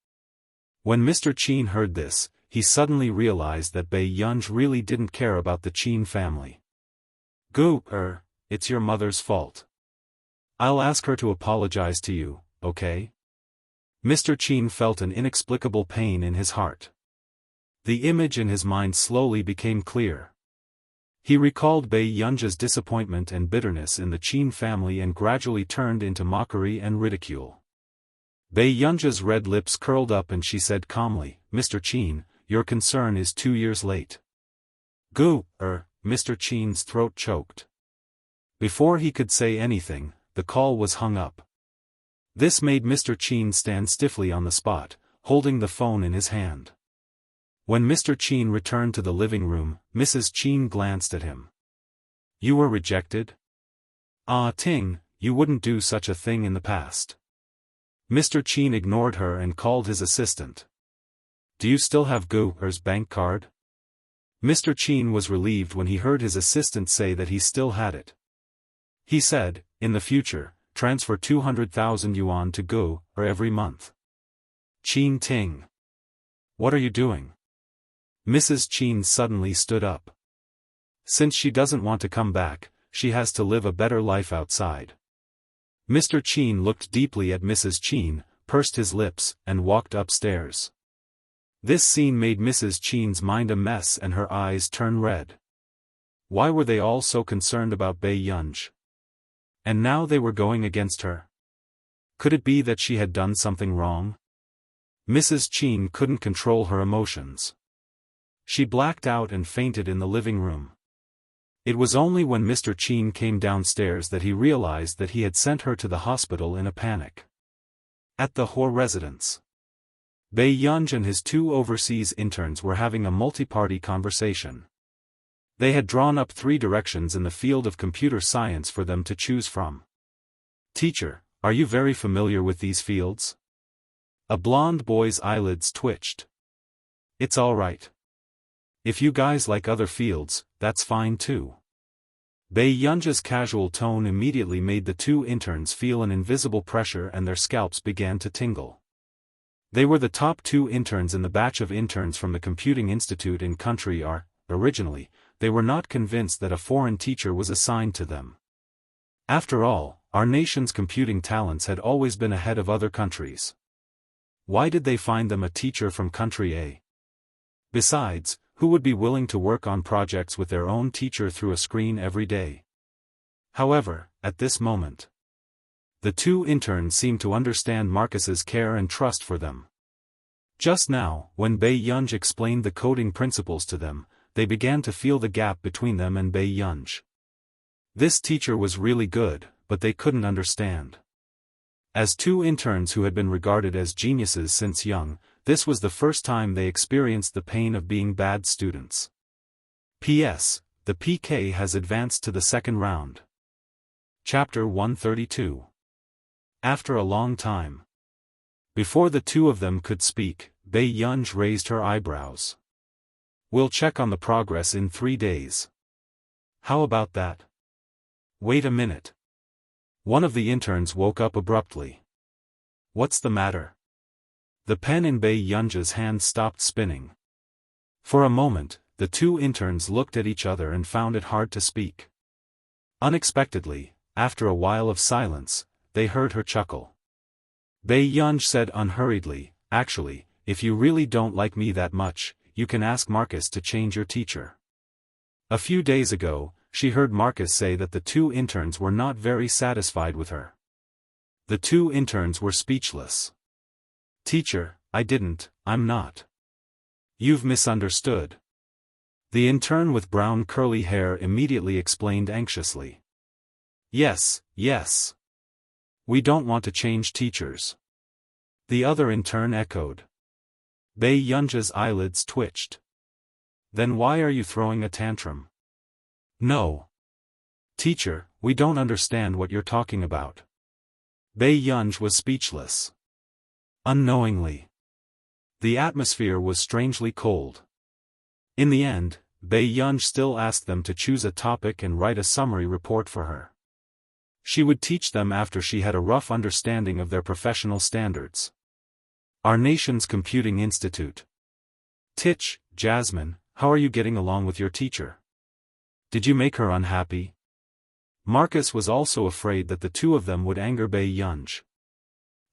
When Mr. Qin heard this, he suddenly realized that Bai Yunj really didn't care about the Qin family. Gu, it's your mother's fault. I'll ask her to apologize to you, okay? Mr. Qin felt an inexplicable pain in his heart. The image in his mind slowly became clear. He recalled Bai Yunj's disappointment and bitterness in the Qin family and gradually turned into mockery and ridicule. Bai Yunj's red lips curled up and she said calmly, Mr. Qin, your concern is 2 years late. Gu, Mr. Qin's throat choked. Before he could say anything, the call was hung up. This made Mr. Qin stand stiffly on the spot, holding the phone in his hand. When Mr. Qin returned to the living room, Mrs. Qin glanced at him. You were rejected? Ah Ting, you wouldn't do such a thing in the past. Mr. Qin ignored her and called his assistant. Do you still have Gu's bank card? Mr. Qin was relieved when he heard his assistant say that he still had it. He said, in the future, transfer 200,000 yuan to Gu every month. Qin Ting. What are you doing? Mrs. Qin suddenly stood up. Since she doesn't want to come back, she has to live a better life outside. Mr. Qin looked deeply at Mrs. Qin, pursed his lips, and walked upstairs. This scene made Mrs. Qin's mind a mess and her eyes turn red. Why were they all so concerned about Bai Yunj? And now they were going against her. Could it be that she had done something wrong? Mrs. Qin couldn't control her emotions. She blacked out and fainted in the living room. It was only when Mr. Qin came downstairs that he realized that he had sent her to the hospital in a panic. At the Ho residence, Bai Yunj and his 2 overseas interns were having a multi-party conversation. They had drawn up 3 directions in the field of computer science for them to choose from. Teacher, are you very familiar with these fields? A blond boy's eyelids twitched. It's all right. If you guys like other fields, that's fine too. Bai Yunj's casual tone immediately made the 2 interns feel an invisible pressure and their scalps began to tingle. They were the top 2 interns in the batch of interns from the Computing Institute in Country R. Originally, they were not convinced that a foreign teacher was assigned to them. After all, our nation's computing talents had always been ahead of other countries. Why did they find them a teacher from Country A? Besides, who would be willing to work on projects with their own teacher through a screen every day? However, at this moment, the 2 interns seemed to understand Marcus's care and trust for them. Just now, when Bai Yunj explained the coding principles to them, they began to feel the gap between them and Bai Yunj. This teacher was really good, but they couldn't understand. As 2 interns who had been regarded as geniuses since young, this was the first time they experienced the pain of being bad students. P.S. The PK has advanced to the 2nd round. Chapter 132. After a long time. Before the 2 of them could speak, Bai Yunj raised her eyebrows. We'll check on the progress in 3 days. How about that? Wait a minute. One of the interns woke up abruptly. What's the matter? The pen in Bei Yunja's hand stopped spinning. For a moment, the two interns looked at each other and found it hard to speak. Unexpectedly, after a while of silence, they heard her chuckle. Bei Yunj said unhurriedly, "Actually, if you really don't like me that much, you can ask Marcus to change your teacher." A few days ago, she heard Marcus say that the two interns were not very satisfied with her. The two interns were speechless. "Teacher, I'm not. You've misunderstood." The intern with brown curly hair immediately explained anxiously. Yes. We don't want to change teachers." The other intern echoed. Bei Yunja's eyelids twitched. "Then why are you throwing a tantrum?" "No. Teacher, we don't understand what you're talking about." Bei Yunj was speechless. Unknowingly, the atmosphere was strangely cold. In the end, Bei Yunj still asked them to choose a topic and write a summary report for her. She would teach them after she had a rough understanding of their professional standards. Our nation's computing institute. Titch, Jasmine, how are you getting along with your teacher? Did you make her unhappy? Marcus was also afraid that the two of them would anger Bei Yunj.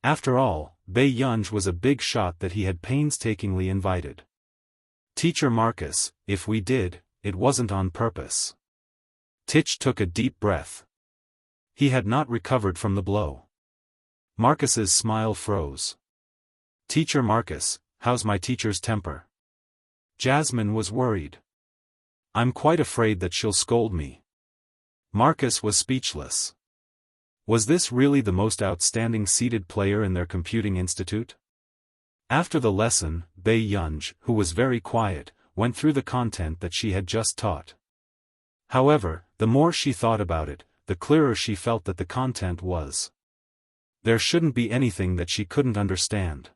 After all, Bei Yunj was a big shot that he had painstakingly invited. "Teacher Marcus, if we did, it wasn't on purpose." Titch took a deep breath. He had not recovered from the blow. Marcus's smile froze. "Teacher Marcus, how's my teacher's temper?" Jasmine was worried. "I'm quite afraid that she'll scold me." Marcus was speechless. Was this really the most outstanding seated player in their computing institute? After the lesson, Bei Yunj, who was very quiet, went through the content that she had just taught. However, the more she thought about it, the clearer she felt that the content was. There shouldn't be anything that she couldn't understand.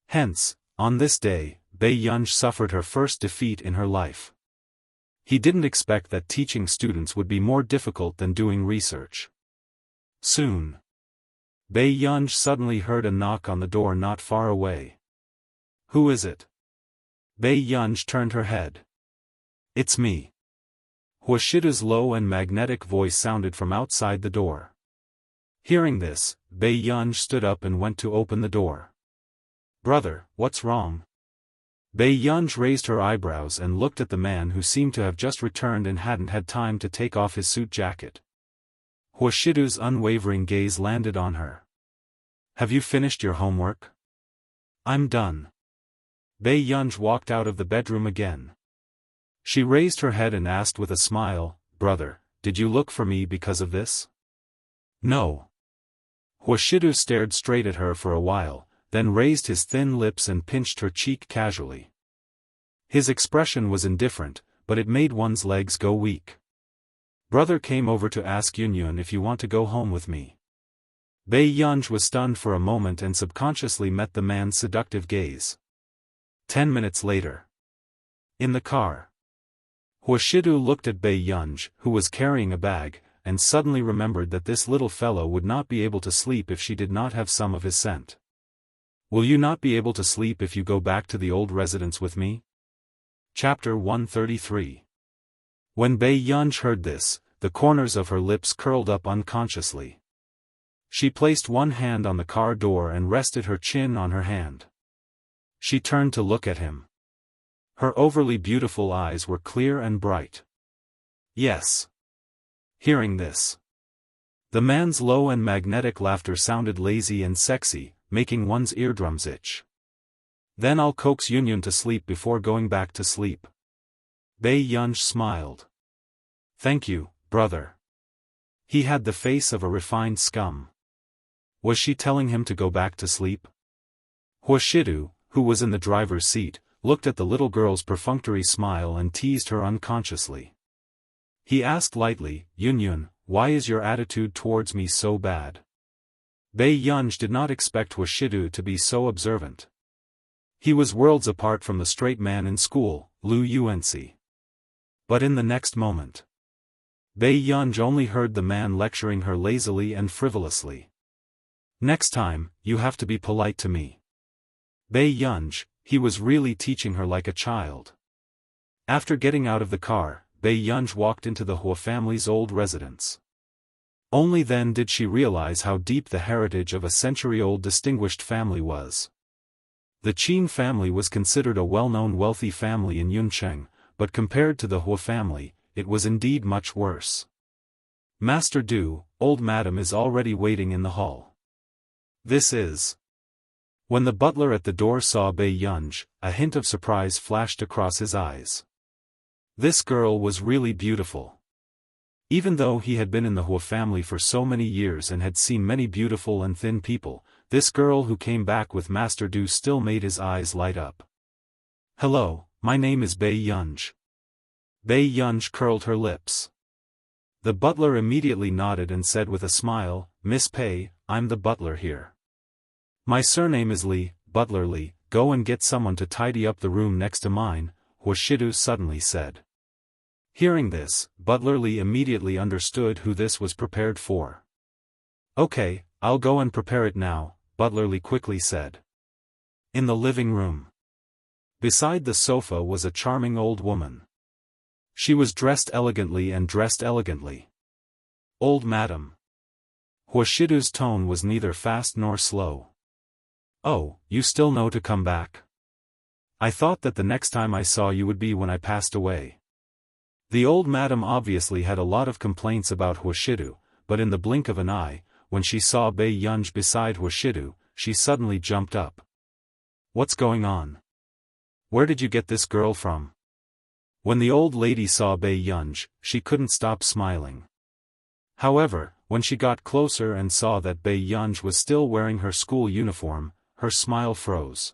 Hence, on this day, Bei Yunj suffered her first defeat in her life. He didn't expect that teaching students would be more difficult than doing research. Soon, Bei Yunj suddenly heard a knock on the door not far away. "Who is it?" Bei Yunj turned her head. "It's me." Huashida's low and magnetic voice sounded from outside the door. Hearing this, Bei Yunj stood up and went to open the door. "Brother, what's wrong?" Bei Yunj raised her eyebrows and looked at the man who seemed to have just returned and hadn't had time to take off his suit jacket. Huashida's unwavering gaze landed on her. "Have you finished your homework?" "I'm done." Bei Yunj walked out of the bedroom again. She raised her head and asked with a smile, "Brother, did you look for me because of this?" "No." Huashidu stared straight at her for a while, then raised his thin lips and pinched her cheek casually. His expression was indifferent, but it made one's legs go weak. "Brother came over to ask Yunyun if you want to go home with me." Bei Yunj was stunned for a moment and subconsciously met the man's seductive gaze. 10 minutes later. In the car. Huashidu looked at Bei Yunj, who was carrying a bag, and suddenly remembered that this little fellow would not be able to sleep if she did not have some of his scent. "Will you not be able to sleep if you go back to the old residence with me?" Chapter 133. When Bei Yunj heard this, the corners of her lips curled up unconsciously. She placed one hand on the car door and rested her chin on her hand. She turned to look at him. Her overly beautiful eyes were clear and bright. "Yes." Hearing this, the man's low and magnetic laughter sounded lazy and sexy, making one's eardrums itch. "Then I'll coax Yunyun to sleep before going back to sleep." Bei Yunj smiled. "Thank you, brother." He had the face of a refined scum. Was she telling him to go back to sleep? Huashidu, who was in the driver's seat, looked at the little girl's perfunctory smile and teased her unconsciously. He asked lightly, "Yunyun, why is your attitude towards me so bad?" Bei Yunj did not expect Huashidu to be so observant. He was worlds apart from the straight man in school, Lu Yuanci. But in the next moment, Bei Yunj only heard the man lecturing her lazily and frivolously. Next time, you have to be polite to me. Bei Yunj, he was really teaching her like a child. After getting out of the car, Bei Yunj walked into the Hua family's old residence. Only then did she realize how deep the heritage of a century-old distinguished family was. The Qin family was considered a well-known wealthy family in Yuncheng, but compared to the Hua family, it was indeed much worse. Master Du, old madam is already waiting in the hall. This is. When the butler at the door saw Bei Yunj, a hint of surprise flashed across his eyes. This girl was really beautiful. Even though he had been in the Hua family for so many years and had seen many beautiful and thin people, this girl who came back with Master Du still made his eyes light up. Hello, my name is Bei Yunj. Bei Yunj curled her lips. The butler immediately nodded and said with a smile, Miss Pei, I'm the butler here. My surname is Li, Butler Li, go and get someone to tidy up the room next to mine, Hua Shidu suddenly said. Hearing this, Butler Li immediately understood who this was prepared for. Okay, I'll go and prepare it now, Butler Li quickly said. In the living room. Beside the sofa was a charming old woman. She was dressed elegantly and dressed elegantly. Old madam. Hua Shidu's tone was neither fast nor slow. Oh, you still know to come back? I thought that the next time I saw you would be when I passed away. The old madam obviously had a lot of complaints about Hua Shidu, but in the blink of an eye, when she saw Bei Yunj beside Hua Shidu, she suddenly jumped up. What's going on? Where did you get this girl from? When the old lady saw Bei Yunj, she couldn't stop smiling. However, when she got closer and saw that Bei Yunj was still wearing her school uniform, her smile froze.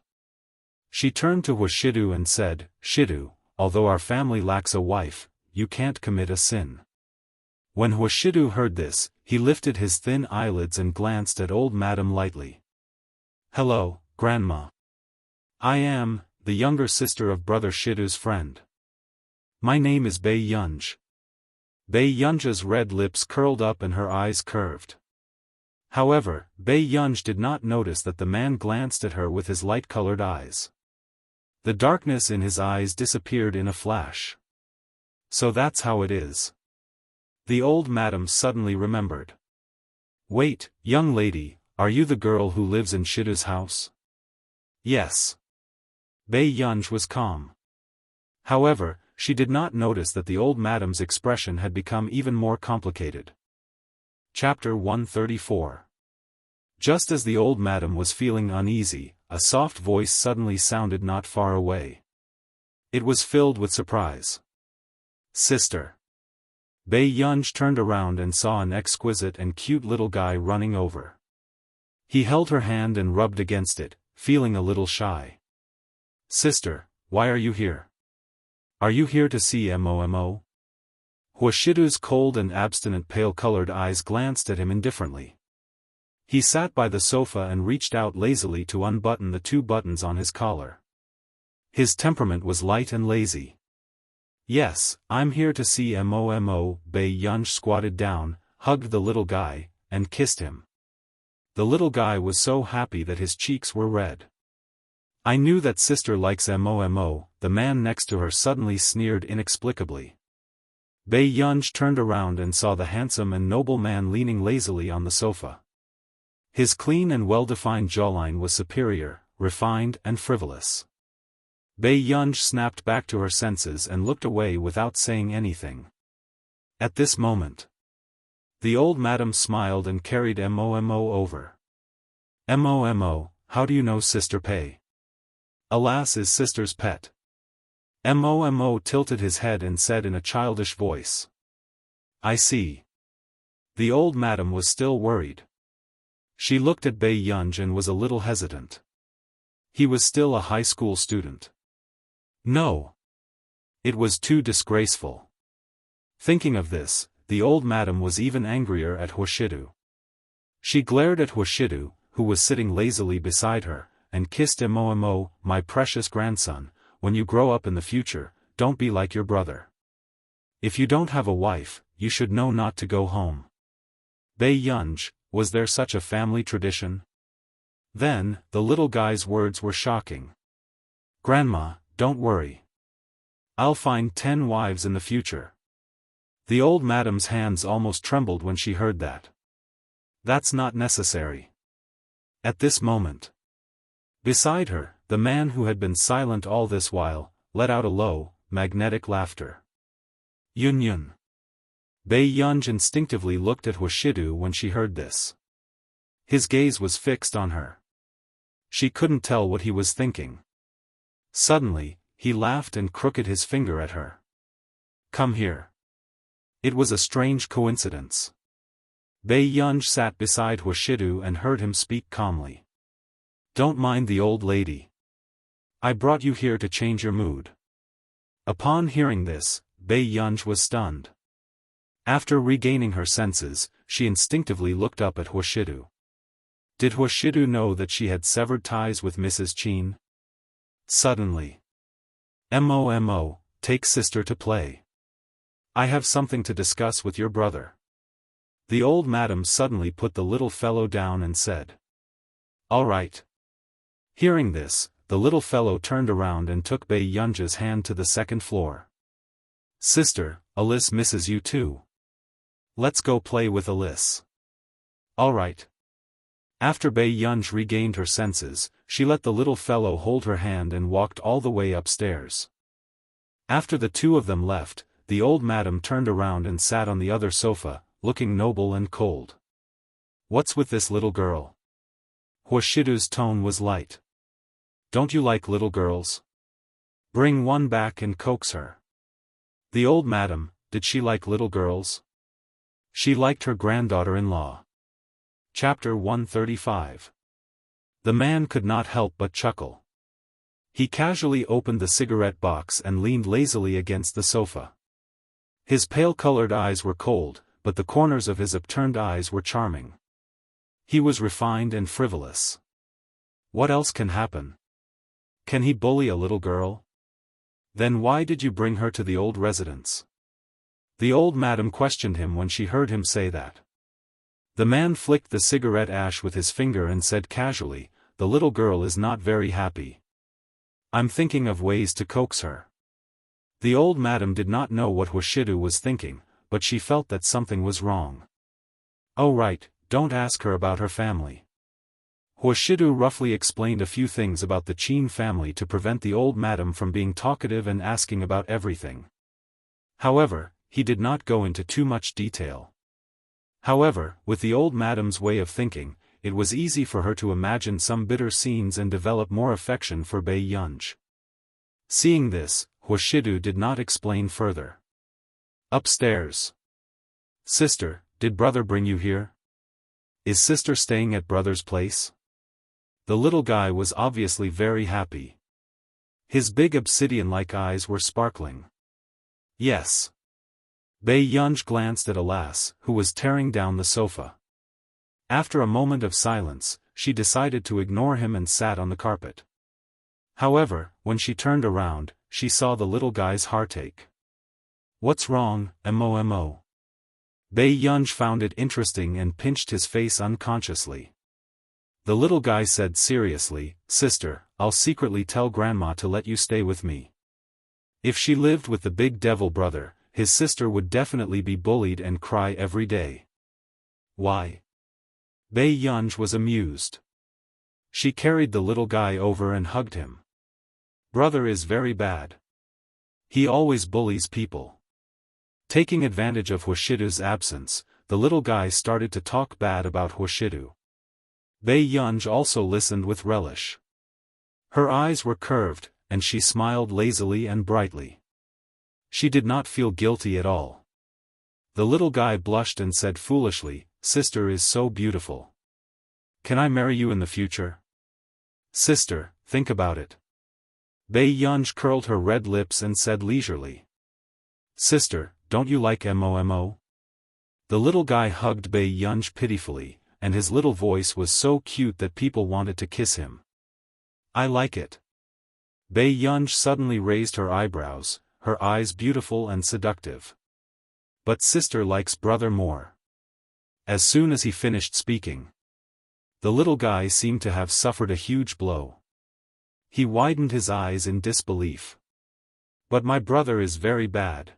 She turned to Hua Shidu and said, Shidu, although our family lacks a wife, you can't commit a sin. When Hua Shidu heard this, he lifted his thin eyelids and glanced at old madam lightly. Hello, grandma. I am, the younger sister of brother Shidu's friend. My name is Bei Yunj. Bei Yunj's red lips curled up and her eyes curved. However, Bei Yunj did not notice that the man glanced at her with his light-colored eyes. The darkness in his eyes disappeared in a flash. So that's how it is. The old madam suddenly remembered. Wait, young lady, are you the girl who lives in Shidu's house? Yes. Bei Yunj was calm. However, she did not notice that the old madam's expression had become even more complicated. Chapter 134. Just as the old madam was feeling uneasy, a soft voice suddenly sounded not far away. It was filled with surprise. Sister. Bei Yunj turned around and saw an exquisite and cute little guy running over. He held her hand and rubbed against it, feeling a little shy. Sister, why are you here? Are you here to see Momo? Hua Shidu's cold and abstinent pale-colored eyes glanced at him indifferently. He sat by the sofa and reached out lazily to unbutton the 2 buttons on his collar. His temperament was light and lazy. Yes, I'm here to see Momo. Bei Yunj squatted down, hugged the little guy, and kissed him. The little guy was so happy that his cheeks were red. I knew that sister likes Momo, the man next to her suddenly sneered inexplicably. Bei Yunj turned around and saw the handsome and noble man leaning lazily on the sofa. His clean and well-defined jawline was superior, refined and frivolous. Bei Yunj snapped back to her senses and looked away without saying anything. At this moment, the old madam smiled and carried Momo over. Momo, how do you know Sister Pei? Alas is sister's pet. Momo tilted his head and said in a childish voice. I see. The old madam was still worried. She looked at Bei Yunj and was a little hesitant. He was still a high school student. No. It was too disgraceful. Thinking of this, the old madam was even angrier at Hua Shidu. She glared at Hua Shidu, who was sitting lazily beside her, and kissed Momo, my precious grandson, when you grow up in the future, don't be like your brother. If you don't have a wife, you should know not to go home. Bei Yunj, was there such a family tradition? Then, the little guy's words were shocking. Grandma, don't worry. I'll find 10 wives in the future. The old madam's hands almost trembled when she heard that. That's not necessary. At this moment, beside her, the man who had been silent all this while, let out a low, magnetic laughter. Yun Yun. Bei Yunj instinctively looked at Hushidu when she heard this. His gaze was fixed on her. She couldn't tell what he was thinking. Suddenly, he laughed and crooked his finger at her. Come here. It was a strange coincidence. Bei Yunj sat beside Hushidu and heard him speak calmly. Don't mind the old lady. I brought you here to change your mood. Upon hearing this, Bei Yunj was stunned. After regaining her senses, she instinctively looked up at Hushidu. Did Hushidu know that she had severed ties with Mrs. Qin? Suddenly. Mo, take sister to play. I have something to discuss with your brother. The old madam suddenly put the little fellow down and said. All right. Hearing this, the little fellow turned around and took Bei Yunj's hand to the second floor. Sister, Alice misses you too. Let's go play with Alice. All right. After Bei Yunj regained her senses, she let the little fellow hold her hand and walked all the way upstairs. After the two of them left, the old madam turned around and sat on the other sofa, looking noble and cold. What's with this little girl? Hushidu's tone was light. Don't you like little girls? Bring one back and coax her. The old madam, did she like little girls? She liked her granddaughter-in-law. Chapter 135. The man could not help but chuckle. He casually opened the cigarette box and leaned lazily against the sofa. His pale-colored eyes were cold, but the corners of his upturned eyes were charming. He was refined and frivolous. What else can happen? Can he bully a little girl? Then why did you bring her to the old residence? The old madam questioned him when she heard him say that. The man flicked the cigarette ash with his finger and said casually, the little girl is not very happy. I'm thinking of ways to coax her. The old madam did not know what Hushidu was thinking, but she felt that something was wrong. Oh right, don't ask her about her family. Hushidu roughly explained a few things about the Qin family to prevent the old madam from being talkative and asking about everything. However, he did not go into too much detail. However, with the old madam's way of thinking, it was easy for her to imagine some bitter scenes and develop more affection for Bei Yunj. Seeing this, Hushidu did not explain further. Upstairs. Sister, did brother bring you here? Is sister staying at brother's place? The little guy was obviously very happy. His big obsidian-like eyes were sparkling. Yes. Bei Yunj glanced at Alas, who was tearing down the sofa. After a moment of silence, she decided to ignore him and sat on the carpet. However, when she turned around, she saw the little guy's heartache. What's wrong, Mo? Bei Yunj found it interesting and pinched his face unconsciously. The little guy said seriously, Sister, I'll secretly tell Grandma to let you stay with me. If she lived with the big devil brother, his sister would definitely be bullied and cry every day. Why? Bei Yunj was amused. She carried the little guy over and hugged him. Brother is very bad. He always bullies people. Taking advantage of Hushidu's absence, the little guy started to talk bad about Hushidu. Bei Yunj also listened with relish. Her eyes were curved, and she smiled lazily and brightly. She did not feel guilty at all. The little guy blushed and said foolishly, Sister is so beautiful. Can I marry you in the future? Sister, think about it. Bei Yunj curled her red lips and said leisurely. Sister, don't you like Mo? The little guy hugged Bei Yunj pitifully, and his little voice was so cute that people wanted to kiss him. I like it. Bei Yunj suddenly raised her eyebrows, her eyes beautiful and seductive. But sister likes brother more. As soon as he finished speaking, the little guy seemed to have suffered a huge blow. He widened his eyes in disbelief. But my brother is very bad.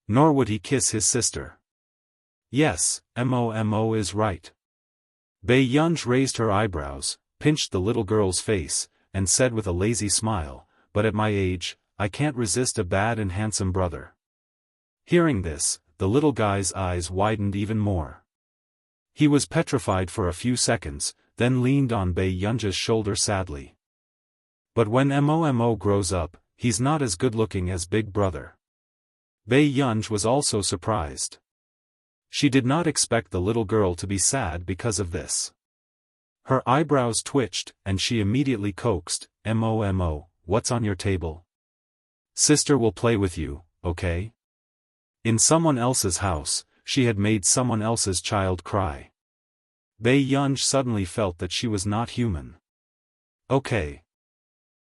Nor would he kiss his sister. Yes, Mo is right. Bei Yunj raised her eyebrows, pinched the little girl's face, and said with a lazy smile, but at my age, I can't resist a bad and handsome brother. Hearing this, the little guy's eyes widened even more. He was petrified for a few seconds, then leaned on Bei Yunja's shoulder sadly. But when Mo grows up, he's not as good-looking as big brother. Bei Yunj was also surprised. She did not expect the little girl to be sad because of this. Her eyebrows twitched, and she immediately coaxed, Mo, what's on your table? Sister will play with you, okay? In someone else's house, she had made someone else's child cry. Bei Yunj suddenly felt that she was not human. Okay,